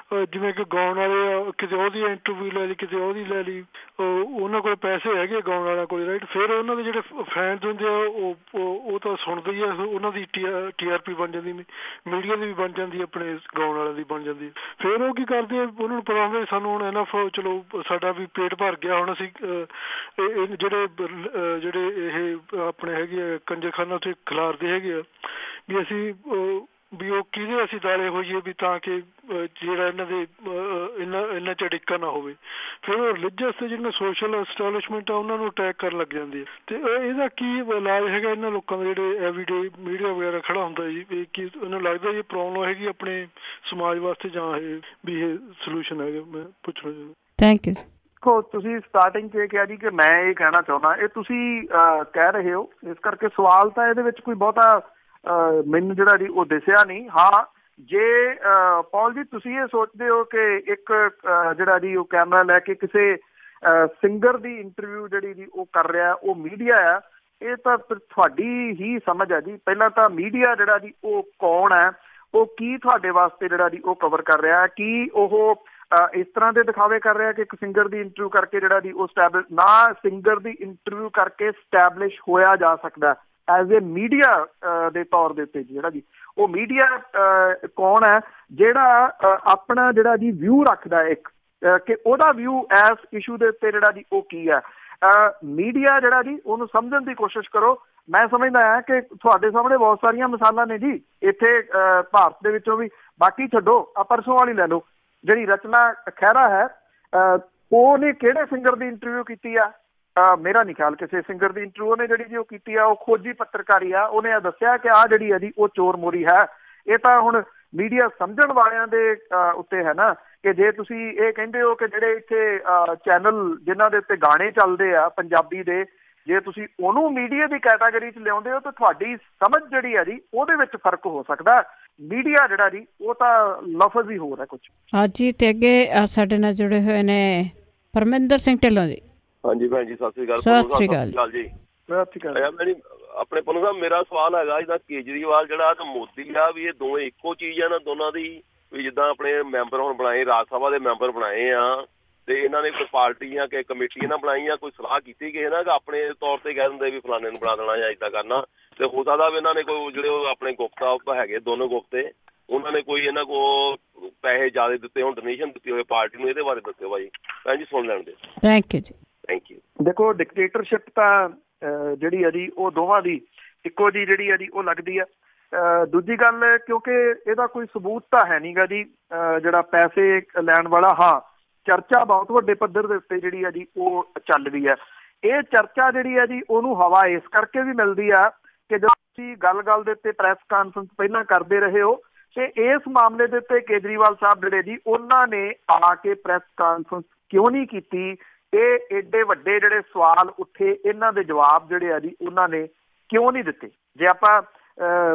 Speaker 11: ਜਿਵੇਂ ਕਿ ਗਾਉਣ ਵਾਲੇ ਕਿਤੇ ਉਹਦੀ ਇੰਟਰਵਿਊ ਲੈ ਲਈ, ਕਿਤੇ ਉਹਦੀ ਲੈ ਲਈ, ਉਹਨਾਂ ਕੋਲ ਪੈਸੇ ਹੈਗੇ ਗਾਉਣ ਵਾਲਿਆਂ ਕੋਲ, ਰਾਈਟ। ਫਿਰ ਉਹਨਾਂ ਦੇ ਜਿਹੜੇ ਫੈਨਸ ਹੁੰਦੇ ਆ ਉਹ ਤਾਂ ਸੁਣਦੇ ਹੀ ਆ, ਉਹਨਾਂ ਦੀ TRP ਬਣ ਜਾਂਦੀ, ਮੀਡੀਆ ਦੀ ਵੀ ਬਣ ਜਾਂਦੀ, ਆਪਣੇ ਗਾਉਣ ਵਾਲਿਆਂ ਦੀ ਬਣ ਜਾਂਦੀ। ਫਿਰ ਉਹ ਕੀ ਕਰਦੇ ਆ, ਉਹਨਾਂ ਨੂੰ ਪਤਾ ਹੁੰਦਾ ਸਾਨੂੰ ਹੁਣ ਇਨਫ, ਚਲੋ ਸਾਡਾ ਵੀ ਪੇਟ ਭਰ ਗਿਆ, ਹੁਣ ਅਸੀਂ ਜਿਹੜੇ ਇਹ ਆਪਣੇ ਹੈਗੇ ਆ ਕੰਜਰਖਾਨਾ ਉੱਥੇ ਖਿਲਾਰਦੇ ਹੈਗੇ ਆ ਵੀ ਅਸੀਂ ਵੀ ਉਹ ਕਿਹਦੇ ਅਸੀਂ ਦਾਲੇ ਹੋਈਏ ਵੀ ਤਾਂ ਕਿ ਜਿਹੜਾ ਇਹਨਾਂ ਦੇ ਇਹਨਾਂ 'ਚ ਅੜਿੱਕਾ ਨਾ ਹੋਵੇ। ਫਿਰ ਉਹ ਰਿਲੀਜੀਅਸ ਤੇ ਜਿਹੜੀਆਂ ਸੋਸ਼ਲ ਐਸਟੈਬਲਿਸ਼ਮੈਂਟ ਆ ਉਹਨਾਂ ਨੂੰ ਅਟੈਕ ਕਰਨ ਲੱਗ ਜਾਂਦੇ ਆ। ਤੇ ਇਹਦਾ ਕੀ ਇਲਾਜ ਹੈਗਾ ਇਹਨਾਂ ਲੋਕਾਂ ਦੇ ਜਿਹੜੇ ਐਵਰੀਡੇ ਮੀਡੀਆ ਵਗੈਰਾ ਖੜਾ ਹੁੰਦਾ ਜੀ, ਇਹ ਕੀ ਉਹਨੂੰ ਲੱਗਦਾ ਇਹ ਪ੍ਰੋਬਲਮ ਹੈਗੀ ਆਪਣੇ ਸਮਾਜ ਵਾਸਤੇ ਜਾਂ ਇਹ ਵੀ ਇਹ ਸੋਲੂਸ਼ਨ ਹੈਗਾ? ਮੈਂ ਪੁੱਛਣਾ ਚਾਹੁੰਦਾ।
Speaker 1: Thank you.
Speaker 2: ਦੇਖੋ, ਤੁਸੀਂ ਸਟਾਰਟਿੰਗ 'ਚ ਇਹ ਕਿਹਾ ਜੀ ਕਿ ਮੈਂ ਇਹ ਕਹਿਣਾ ਚਾਹੁੰਦਾ, ਇਹ ਤੁਸੀਂ ਕਹਿ ਰਹੇ ਹੋ, ਇਸ ਕਰਕੇ ਸਵਾਲ ਤਾਂ ਇਹਦੇ ਵਿੱਚ ਕੋਈ ਬਹੁਤਾ ਮੈਨੂੰ ਜਿਹੜਾ ਜੀ ਉਹ ਦਿਸਿਆ ਨਹੀਂ। ਹਾਂ, ਜੇ ਪੌਲ ਜੀ ਤੁਸੀਂ ਇਹ ਸੋਚਦੇ ਹੋ ਕਿ ਇੱਕ ਜਿਹੜਾ ਜੀ ਉਹ ਕੈਮਰਾ ਲੈ ਕੇ ਕਿਸੇ ਸਿੰਗਰ ਦੀ ਇੰਟਰਵਿਊ ਜਿਹੜੀ ਜੀ ਉਹ ਕਰ ਰਿਹਾ ਉਹ ਮੀਡੀਆ ਆ, ਇਹ ਤਾਂ ਤੁਹਾਡੀ ਹੀ ਸਮਝ ਹੈ ਜੀ। ਪਹਿਲਾਂ ਤਾਂ ਮੀਡੀਆ ਜਿਹੜਾ ਜੀ ਉਹ ਕੌਣ ਹੈ, ਉਹ ਕੀ ਤੁਹਾਡੇ ਵਾਸਤੇ ਜਿਹੜਾ ਜੀ ਉਹ ਕਵਰ ਕਰ ਰਿਹਾ, ਕੀ ਉਹ ਇਸ ਤਰ੍ਹਾਂ ਦੇ ਦਿਖਾਵੇ ਕਰ ਰਿਹਾ ਕਿ ਇੱਕ ਸਿੰਗਰ ਦੀ ਇੰਟਰਵਿਊ ਕਰਕੇ ਜਿਹੜਾ ਜੀ ਉਹ ਸਟੈਬਲਿਸ਼, ਨਾ ਸਿੰਗਰ ਦੀ ਇੰਟਰਵਿਊ ਕਰਕੇ ਸਟੈਬਲਿਸ਼ ਹੋਇਆ ਜਾ ਸਕਦਾ ਐਜ਼ ਏ ਮੀਡੀਆ ਦੇ ਤੌਰ ਦੇ ਉੱਤੇ ਜਿਹੜਾ ਜੀ ਉਹ ਮੀਡੀਆ ਕੌਣ ਹੈ ਜਿਹੜਾ ਆਪਣਾ ਜਿਹੜਾ ਜੀ ਵਿਊ ਰੱਖਦਾ ਇੱਕ ਕਿ ਉਹਦਾ ਵਿਊ ਐਸ ਇਸ਼ੂ ਦੇ ਉੱਤੇ ਜਿਹੜਾ ਜੀ ਉਹ ਕੀ ਹੈ। ਮੀਡੀਆ ਜਿਹੜਾ ਜੀ ਉਹਨੂੰ ਸਮਝਣ ਦੀ ਕੋਸ਼ਿਸ਼ ਕਰੋ। ਮੈਂ ਸਮਝਦਾ ਹਾਂ ਕਿ ਤੁਹਾਡੇ ਸਾਹਮਣੇ ਬਹੁਤ ਸਾਰੀਆਂ ਮਿਸਾਲਾਂ ਨੇ ਜੀ ਇੱਥੇ ਭਾਰਤ ਦੇ ਵਿੱਚੋਂ ਵੀ। ਬਾਕੀ ਛੱਡੋ, ਆ ਪਰਸੋਂ ਵਾਲੀ ਲੈ ਲਓ, ਜਿਹੜੀ ਰਚਨਾ ਖਹਿਰਾ ਹੈ, ਉਹਨੇ ਕਿਹੜੇ ਸਿੰਗਰ ਦੀ ਇੰਟਰਵਿਊ ਕੀਤੀ ਆ? ਮੇਰਾ ਨਹੀਂ ਖਿਆਲ ਕਿਸੇ ਸਿੰਗਰ ਦੀ ਇੰਟਰਵਿਊ ਨੇ ਜਿਹੜੀ ਜੀ ਉਹ ਕੀਤੀ ਆ। ਉਹ ਖੋਜੀ ਪੱਤਰਕਾਰੀ ਆ, ਉਹਨੇ ਇਹ ਦੱਸਿਆ ਕਿ ਆਹ ਜਿਹੜੀ ਹੈ ਜੀ ਉਹ ਚੋਰ ਮੋਰੀ ਹੈ। ਇਹ ਤਾਂ ਹੁਣ ਮੀਡੀਆ ਸਮਝਣ ਵਾਲਿਆਂ ਦੇ ਉੱਤੇ ਹੈ ਨਾ, ਕਿ ਜੇ ਤੁਸੀਂ ਇਹ ਕਹਿੰਦੇ ਹੋ ਕਿ ਜਿਹੜੇ ਇੱਥੇ ਚੈਨਲ ਜਿਨ੍ਹਾਂ ਦੇ ਉੱਤੇ ਗਾਣੇ ਚੱਲਦੇ ਆ ਪੰਜਾਬੀ ਦੇ, ਜੇ ਤੁਸੀਂ ਉਹਨੂੰ ਮੀਡੀਆ ਦੀ ਕੈਟਾਗਰੀ 'ਚ ਲਿਆਉਂਦੇ ਹੋ ਤਾਂ ਤੁਹਾਡੀ ਸਮਝ ਜਿਹੜੀ ਹੈ ਜੀ ਉਹਦੇ ਵਿੱਚ ਫਰਕ ਹੋ ਸਕਦਾ। ਮੀਡੀਆ ਜਿਹੜਾ ਜੀ ਉਹ ਤਾਂ ਲਫ਼ਜ਼ ਹੀ ਹੋਰ ਹੈ ਕੁਛ।
Speaker 1: ਹਾਂਜੀ, ਤੇ ਅੱਗੇ ਸਾਡੇ ਨਾਲ ਜੁੜੇ ਹੋਏ ਨੇ ਪਰਮਿੰਦਰ ਸਿੰਘ ਢਿੱਲੋਂ ਜੀ।
Speaker 12: ਹਾਂਜੀ ਭੈਣ ਜੀ, ਸਤਿ ਸ੍ਰੀ ਅਕਾਲ।
Speaker 1: ਸਤਿ ਸ੍ਰੀ ਅਕਾਲ
Speaker 12: ਜੀ। ਆਪਣੇ ਪੰਨੂ ਸਾਹਿਬ, ਮੇਰਾ ਸਵਾਲ ਹੈਗਾ ਜਿੱਦਾਂ ਕੇਜਰੀਵਾਲ ਜਿਹੜਾ ਤੇ ਮੋਦੀ ਆ, ਵੀ ਇਹ ਦੋਵੇਂ ਇੱਕੋ ਚੀਜ਼ ਆ ਨਾ ਦੋਨਾਂ ਦੀ? ਵੀ ਜਿੱਦਾਂ ਆਪਣੇ ਮੈਂਬਰ ਹੁਣ ਬਣਾਏ, ਰਾਜ ਸਭਾ ਦੇ ਮੈਂਬਰ ਬਣਾਏ ਆ, ਤੇ ਇਹਨਾਂ ਨੇ ਕੋਈ ਪਾਰਟੀਆਂ ਕਿ ਕਮੇਟੀਆਂ ਨਾ ਬਣਾਈਆਂ, ਕੋਈ ਸਲਾਹ ਕੀਤੀ ਗਈ ਨਾ ਕਿ ਆਪਣੇ ਤੌਰ ਤੇ ਕਹਿ ਦਿੰਦੇ ਵੀ ਫਲਾਣੇ ਨੂੰ ਬਣਾ ਦੇਣਾ ਜਾਂ ਏਦਾਂ ਕਰਨਾ? ਤੇ ਹੋ ਸਕਦਾ ਵੀ ਇਹਨਾਂ ਨੇ ਕੋਈ ਜਿਹੜੇ ਉਹ ਆਪਣੇ ਗੁਪਤਾ ਹੈਗੇ ਦੋਨੋਂ ਗੁਪਤੇ, ਉਹਨਾਂ ਨੇ ਕੋਈ ਇਹਨਾਂ ਕੋਲ ਪੈਸੇ ਜ਼ਿਆਦਾ ਦਿੱਤੇ ਹੋਣ, ਡੋਨੇਸ਼ਨ ਦਿੱਤੀ ਹੋਵੇ ਪਾਰਟੀ ਨੂੰ, ਇਹਦੇ ਬਾਰੇ ਦੱਸਿਓ ਭਾਈ। ਭੈਣ ਜੀ ਸੁਣ ਲੈਣ ਦੇ।
Speaker 1: ਥੈਂਕ ਯੂ ਜੀ।
Speaker 12: Thank you.
Speaker 2: ਦੇਖੋ, ਡਿਕਟੇਟਰਸ਼ਿਪ ਤਾਂ ਜਿਹੜੀ ਹੈ ਜੀ ਉਹ ਦੋਵਾਂ ਦੀ ਇੱਕੋ ਜੀ ਜਿਹੜੀ ਹੈ ਜੀ ਉਹ ਲੱਗਦੀ ਆ। ਦੂਜੀ ਗੱਲ, ਕਿਉਂਕਿ ਇਹਦਾ ਕੋਈ ਸਬੂਤ ਤਾਂ ਹੈ ਨੀਗਾ ਜੀ ਜਿਹੜਾ ਪੈਸੇ ਲੈਣ ਵਾਲਾ। ਹਾਂ, ਚਰਚਾ ਬਹੁਤ ਵੱਡੇ ਪੱਧਰ ਦੇ ਉੱਤੇ ਜਿਹੜੀ ਹੈ ਜੀ ਉਹ ਚੱਲ ਰਹੀ ਹੈ। ਇਹ ਚਰਚਾ ਜਿਹੜੀ ਹੈ ਜੀ ਉਹਨੂੰ ਹਵਾ ਇਸ ਕਰਕੇ ਵੀ ਮਿਲਦੀ ਆ ਕਿ ਜਦੋਂ ਤੁਸੀਂ ਗੱਲ ਦੇ ਉੱਤੇ ਪ੍ਰੈਸ ਕਾਨਫਰੰਸ ਪਹਿਲਾਂ ਕਰਦੇ ਰਹੇ ਹੋ, ਤੇ ਇਸ ਮਾਮਲੇ ਦੇ ਉੱਤੇ ਕੇਜਰੀਵਾਲ ਸਾਹਿਬ ਜਿਹੜੇ ਜੀ ਉਹਨਾਂ ਨੇ ਆ ਕੇ ਪ੍ਰੈਸ ਕਾਨਫਰੰਸ ਕਿਉਂ ਨਹੀਂ ਕੀਤੀ? ਇਹ ਏਡੇ ਵੱਡੇ ਜਿਹੜੇ ਸਵਾਲ ਉੱਠੇ, ਇਹਨਾਂ ਦੇ ਜਵਾਬ ਜਿਹੜੇ ਆ ਜੀ ਉਹਨਾਂ ਨੇ ਕਿਉਂ ਨਹੀਂ ਦਿੱਤੇ? ਜੇ ਆਪਾਂ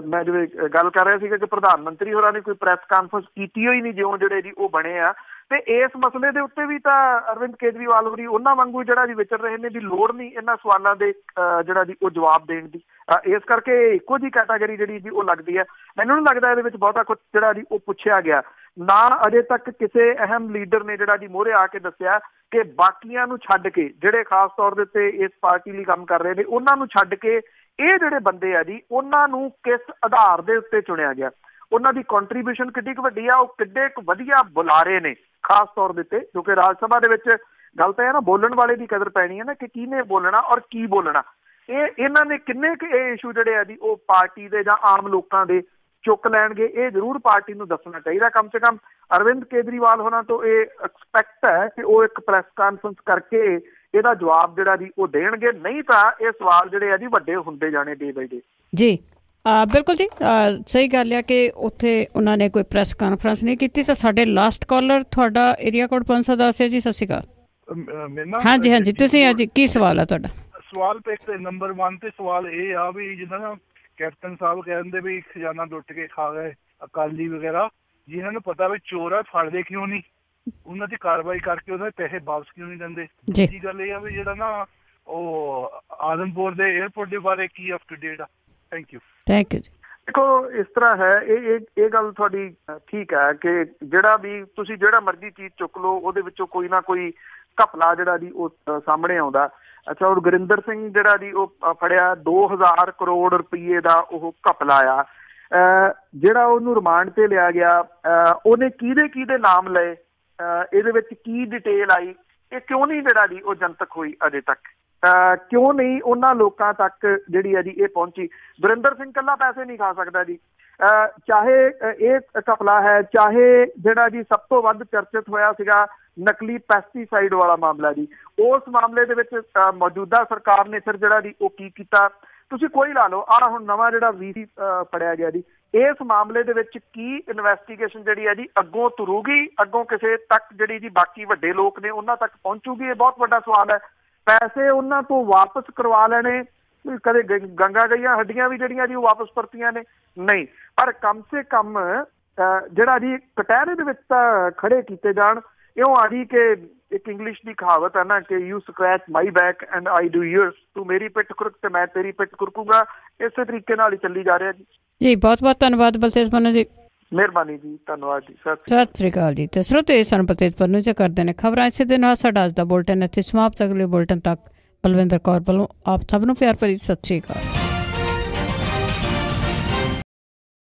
Speaker 2: ਮੈਂ ਜਿਵੇਂ ਗੱਲ ਕਰ ਰਿਹਾ ਸੀਗਾ ਕਿ ਪ੍ਰਧਾਨ ਮੰਤਰੀ ਹੋਰਾਂ ਨੇ ਕੋਈ ਪ੍ਰੈਸ ਕਾਨਫਰੰਸ ਕੀਤੀ ਹੋਈ ਨਹੀਂ ਜਿਉਂ ਜਿਹੜੇ ਜੀ ਉਹ ਬਣੇ ਆ। ਤੇ ਇਸ ਮਸਲੇ ਦੇ ਉੱਤੇ ਵੀ ਤਾਂ ਅਰਵਿੰਦ ਕੇਜਰੀਵਾਲ ਹੋਰੀ ਉਹਨਾਂ ਵਾਂਗੂ ਜਿਹੜਾ ਜੀ ਵਿਚਰ ਰਹੇ ਨੇ ਵੀ ਲੋੜ ਨਹੀਂ ਇਹਨਾਂ ਸਵਾਲਾਂ ਦੇ ਜਿਹੜਾ ਜੀ ਉਹ ਜਵਾਬ ਦੇਣ ਦੀ। ਇਸ ਕਰਕੇ ਇੱਕੋ ਜਿਹੀ ਕੈਟਾਗਰੀ ਜਿਹੜੀ ਜੀ ਉਹ ਲੱਗਦੀ ਹੈ। ਮੈਨੂੰ ਨਹੀਂ ਲੱਗਦਾ ਇਹਦੇ ਵਿੱਚ ਬਹੁਤਾ ਕੁਛ ਜਿਹੜਾ ਜੀ ਉਹ ਪੁੱਛਿਆ ਗਿਆ। ਨਾ ਅਜੇ ਤੱਕ ਕਿਸੇ ਅਹਿਮ ਲੀਡਰ ਨੇ ਜਿਹੜਾ ਜੀ ਮੂਹਰੇ ਆ ਕੇ ਦੱਸਿਆ ਕਿ ਬਾਕੀਆਂ ਨੂੰ ਛੱਡ ਕੇ, ਜਿਹੜੇ ਖਾਸ ਤੌਰ ਦੇ ਉੱਤੇ ਇਸ ਪਾਰਟੀ ਲਈ ਕੰਮ ਕਰ ਰਹੇ ਨੇ, ਉਹਨਾਂ ਨੂੰ ਛੱਡ ਕੇ ਇਹ ਜਿਹੜੇ ਬੰਦੇ ਆ ਜੀ ਉਹਨਾਂ ਨੂੰ ਕਿਸ ਆਧਾਰ ਦੇ ਉੱਤੇ ਚੁਣਿਆ ਗਿਆ, ਉਹਨਾਂ ਦੀ ਕੰਟਰੀਬਿਊਸ਼ਨ ਕਿੱਡੀ ਕੁ ਵੱਡੀ ਆ, ਉਹ ਕਿੱਡੇ ਕੁ ਵਧੀਆ ਬੁਲਾਰੇ ਨੇ ਖਾਸ ਤੌਰ ਦੇ ਉੱਤੇ। ਕਿਉਂਕਿ ਰਾਜ ਸਭਾ ਦੇ ਵਿੱਚ ਗੱਲ ਤਾਂ ਹੈ ਨਾ, ਬੋਲਣ ਵਾਲੇ ਦੀ ਕਦਰ ਪੈਣੀ ਹੈ ਨਾ ਕਿ ਕਿਹਨੇ ਬੋਲਣਾ ਔਰ ਕੀ ਬੋਲਣਾ। ਇਹਨਾਂ ਨੇ ਕਿੰਨੇ ਕੁ ਇਹ ਇਸ਼ੂ ਜਿਹੜੇ ਆ ਜੀ ਉਹ ਪਾਰਟੀ ਦੇ ਜਾਂ ਆਮ ਲੋਕਾਂ ਦੇ ਚੁੱਕ ਲੈਣਗੇ, ਇਹ ਜ਼ਰੂਰ ਪਾਰਟੀ ਨੂੰ ਦੱਸਣਾ ਚਾਹੀਦਾ। ਕਮ ਸੇ ਕਮ ਅਰਵਿੰਦ ਕੇਜਰੀਵਾਲ ਹੋਰਾਂ ਤੋਂ ਇਹ ਐਕਸਪੈਕਟ ਹੈ ਕਿ ਉਹ ਇੱਕ ਪ੍ਰੈਸ ਕਾਨਫਰੰਸ ਕਰਕੇ ਇਹਦਾ ਜਵਾਬ ਜਿਹੜਾ ਜੀ ਉਹ ਦੇਣਗੇ। ਨਹੀਂ ਤਾਂ ਇਹ ਸਵਾਲ ਜਿਹੜੇ ਆ ਜੀ ਵੱਡੇ ਹੁੰਦੇ ਜਾਣੇ ਡੇ ਬਾਈ ਡੇ।
Speaker 1: ਜੀ ਬਿਲਕੁਲ ਜੀ, ਸਹੀ ਗੱਲ ਆ ਕਿ ਉੱਥੇ ਉਹਨਾਂ ਨੇ ਕੋਈ ਪ੍ਰੈਸ ਕਾਨਫਰੰਸ ਨਹੀਂ ਕੀਤੀ। ਤਾਂ ਸਾਡੇ ਲਾਸਟ ਕਾਲਰ ਤੁਹਾਡਾ ਏਰੀਆ ਕੋਡ 510 ਜੀ। ਸਤਿ ਸ਼੍ਰੀ ਅਕਾਲ। ਹਾਂਜੀ ਹਾਂਜੀ, ਤੁਸੀਂ ਅੱਜ ਕੀ ਸਵਾਲ ਆ ਤੁਹਾਡਾ?
Speaker 13: ਸਵਾਲ ਇੱਕ ਨੰਬਰ 1 ਤੇ ਸਵਾਲ ਇਹ ਆ ਵੀ ਜਿੱਦਾਂ ਨਾ ਕੈਪਟਨ ਸਾਹਿਬ ਕਹਿੰਦੇ ਵੀ ਖਜ਼ਾਨਾ ਲੁੱਟ ਕੇ ਖਾ ਗਏ ਅਕਾਲੀ ਵਗੈਰਾ, ਜਿਹਨਾਂ ਨੂੰ ਪਤਾ ਵੀ ਚੋਰ ਆ ਫੜਦੇ ਕਿਉਂ ਨਹੀਂ, ਉਹਨਾਂ ਦੀ ਕਾਰਵਾਈ ਕਰਕੇ ਉਹਨਾਂ ਦੇ ਪੈਸੇ ਵਾਪਸ ਕਿਉਂ ਨਹੀਂ ਦਿੰਦੇ? ਦੂਜੀ ਗੱਲ ਇਹ ਆ ਵੀ ਜਿਹੜਾ ਨਾ ਉਹ ਆਦਮਪੁਰ ਦੇ ਏਅਰਪੋਰਟ ਦੇ ਬਾਰੇ ਕੀ ਅਪ ਟੂ ਡੇਟ ਆ? ਥੈਂਕ ਯੂ ਜੀ।
Speaker 2: ਦੇਖੋ ਇਸ ਤਰ੍ਹਾਂ ਹੈ, ਇਹ ਗੱਲ ਤੁਹਾਡੀ ਠੀਕ ਹੈ ਕਿ ਜਿਹੜਾ ਵੀ ਤੁਸੀਂ ਜਿਹੜਾ ਮਰਜ਼ੀ ਚੀਜ਼ ਚੁੱਕ ਲਓ ਉਹਦੇ ਵਿੱਚੋਂ ਕੋਈ ਨਾ ਕੋਈ ਘਪਲਾ ਜਿਹੜਾ ਜੀ ਉਹ ਸਾਹਮਣੇ ਆਉਂਦਾ। ਅੱਛਾ, ਉਹ ਗੁਰਿੰਦਰ ਸਿੰਘ ਜਿਹੜਾ ਜੀ ਉਹ ਫੜਿਆ 2000 ਕਰੋੜ ਰੁਪਈਏ ਦਾ ਉਹ ਘਪਲਾ ਆ, ਜਿਹੜਾ ਉਹਨੂੰ ਰਿਮਾਂਡ ਤੇ ਲਿਆ ਗਿਆ। ਉਹਨੇ ਕਿਹਦੇ ਨਾਮ ਲਏ, ਇਹਦੇ ਵਿੱਚ ਕੀ ਡਿਟੇਲ ਆਈ, ਇਹ ਕਿਉਂ ਨਹੀਂ ਜਿਹੜਾ ਜੀ ਉਹ ਜਨਤਕ ਹੋਈ ਅਜੇ ਤੱਕ? ਕਿਉਂ ਨਹੀਂ ਉਹਨਾਂ ਲੋਕਾਂ ਤੱਕ ਜਿਹੜੀ ਹੈ ਜੀ ਇਹ ਪਹੁੰਚੀ? ਗੁਰਿੰਦਰ ਸਿੰਘ ਇਕੱਲਾ ਪੈਸੇ ਨਹੀਂ ਖਾ ਸਕਦਾ ਜੀ। ਚਾਹੇ ਇਹ ਘਪਲਾ ਹੈ, ਚਾਹੇ ਜਿਹੜਾ ਜੀ ਸਭ ਤੋਂ ਵੱਧ ਚਰਚਿਤ ਹੋਇਆ ਸੀਗਾ ਨਕਲੀ ਪੈਸਟੀਸਾਈਡ ਵਾਲਾ ਮਾਮਲਾ ਜੀ, ਉਸ ਮਾਮਲੇ ਦੇ ਵਿੱਚ ਮੌਜੂਦਾ ਸਰਕਾਰ ਨੇ ਫਿਰ ਜਿਹੜਾ ਜੀ ਉਹ ਕੀ ਕੀਤਾ? ਤੁਸੀਂ ਕੋਈ ਲਾ ਲਓ, ਆਹ ਹੁਣ ਨਵਾਂ ਜਿਹੜਾ VC ਫੜਿਆ ਗਿਆ ਜੀ, ਇਸ ਮਾਮਲੇ ਦੇ ਵਿੱਚ ਕੀ ਇਨਵੈਸਟੀਗੇਸ਼ਨ ਜਿਹੜੀ ਹੈ ਜੀ ਅੱਗੋਂ ਤੁਰੂਗੀ, ਅੱਗੋਂ ਕਿਸੇ ਤੱਕ ਜਿਹੜੀ ਜੀ ਬਾਕੀ ਵੱਡੇ ਲੋਕ ਨੇ ਉਹਨਾਂ ਤੱਕ ਪਹੁੰਚੂਗੀ? ਇਹ ਬਹੁਤ ਵੱਡਾ ਸਵਾਲ ਹੈ। ਪੈਸੇ ਉਹਨਾਂ ਤੋਂ ਵਾਪਸ ਕਰਵਾ ਲੈਣੇ, ਕਦੇ ਗੰਗਾ ਗਈਆਂ ਹੱਡੀਆਂ ਵੀ ਜਿਹੜੀਆਂ ਜੀ ਉਹ ਵਾਪਸ ਪਰਤੀਆਂ ਨੇ ਨਹੀਂ, ਪਰ ਕਮ ਸੇ ਕਮ ਜਿਹੜਾ ਜੀ ਕਟਹਿਰੇ ਦੇ ਵਿੱਚ ਤਾਂ ਖੜੇ ਕੀਤੇ ਜਾਣ। ਇਉਂ ਆ ਜੀ ਕਿ ਇੱਕ ਇੰਗਲਿਸ਼ ਦੀ ਕਹਾਵਤ ਹੈ ਨਾ ਕਿ you scratch my back and I do yours, ਤੂੰ ਮੇਰੀ ਪਿੱਠ ਖੁਰਕ ਤੇ ਮੈਂ ਤੇਰੀ ਪਿੱਠ ਖੁਰਕੂਗਾ। ਇਸੇ ਤਰੀਕੇ ਨਾਲ ਹੀ ਚੱਲੀ ਜਾ ਰਿਹਾ ਜੀ। ਜੀ
Speaker 1: ਬਹੁਤ ਬਹੁਤ ਧੰਨਵਾਦ ਬਲਤੇਜ ਪੰਨੂ ਜੀ।
Speaker 2: ਮਿਹਰਬਾਨੀ ਜੀ, ਧੰਨਵਾਦ ਜੀ,
Speaker 1: ਸਤਿ ਸ੍ਰੀ ਅਕਾਲ ਜੀ। ਤੇ ਸਰੋਤੇ ਸਨ ਬਲਤੇਜ ਪੰਨੂ ਜੀ ਕਰਦੇ ਨੇ ਖਬਰਾਂ। ਇਸੇ ਦੇ ਨਾਲ ਸਾਡਾ ਅੱਜ ਦਾ ਬੁਲਟਨ ਇੱਥੇ ਸਮਾਪਤ। ਅਗਲੇ ਬੁਲਟਨ ਤੱਕ ਬਲਵਿੰਦਰ ਕੌਰ ਵੱਲੋਂ ਆਪ ਸਭ ਨੂੰ ਪਿਆਰ ਭਰੀ ਸਤਿ ਸ੍ਰੀ ਅਕਾਲ।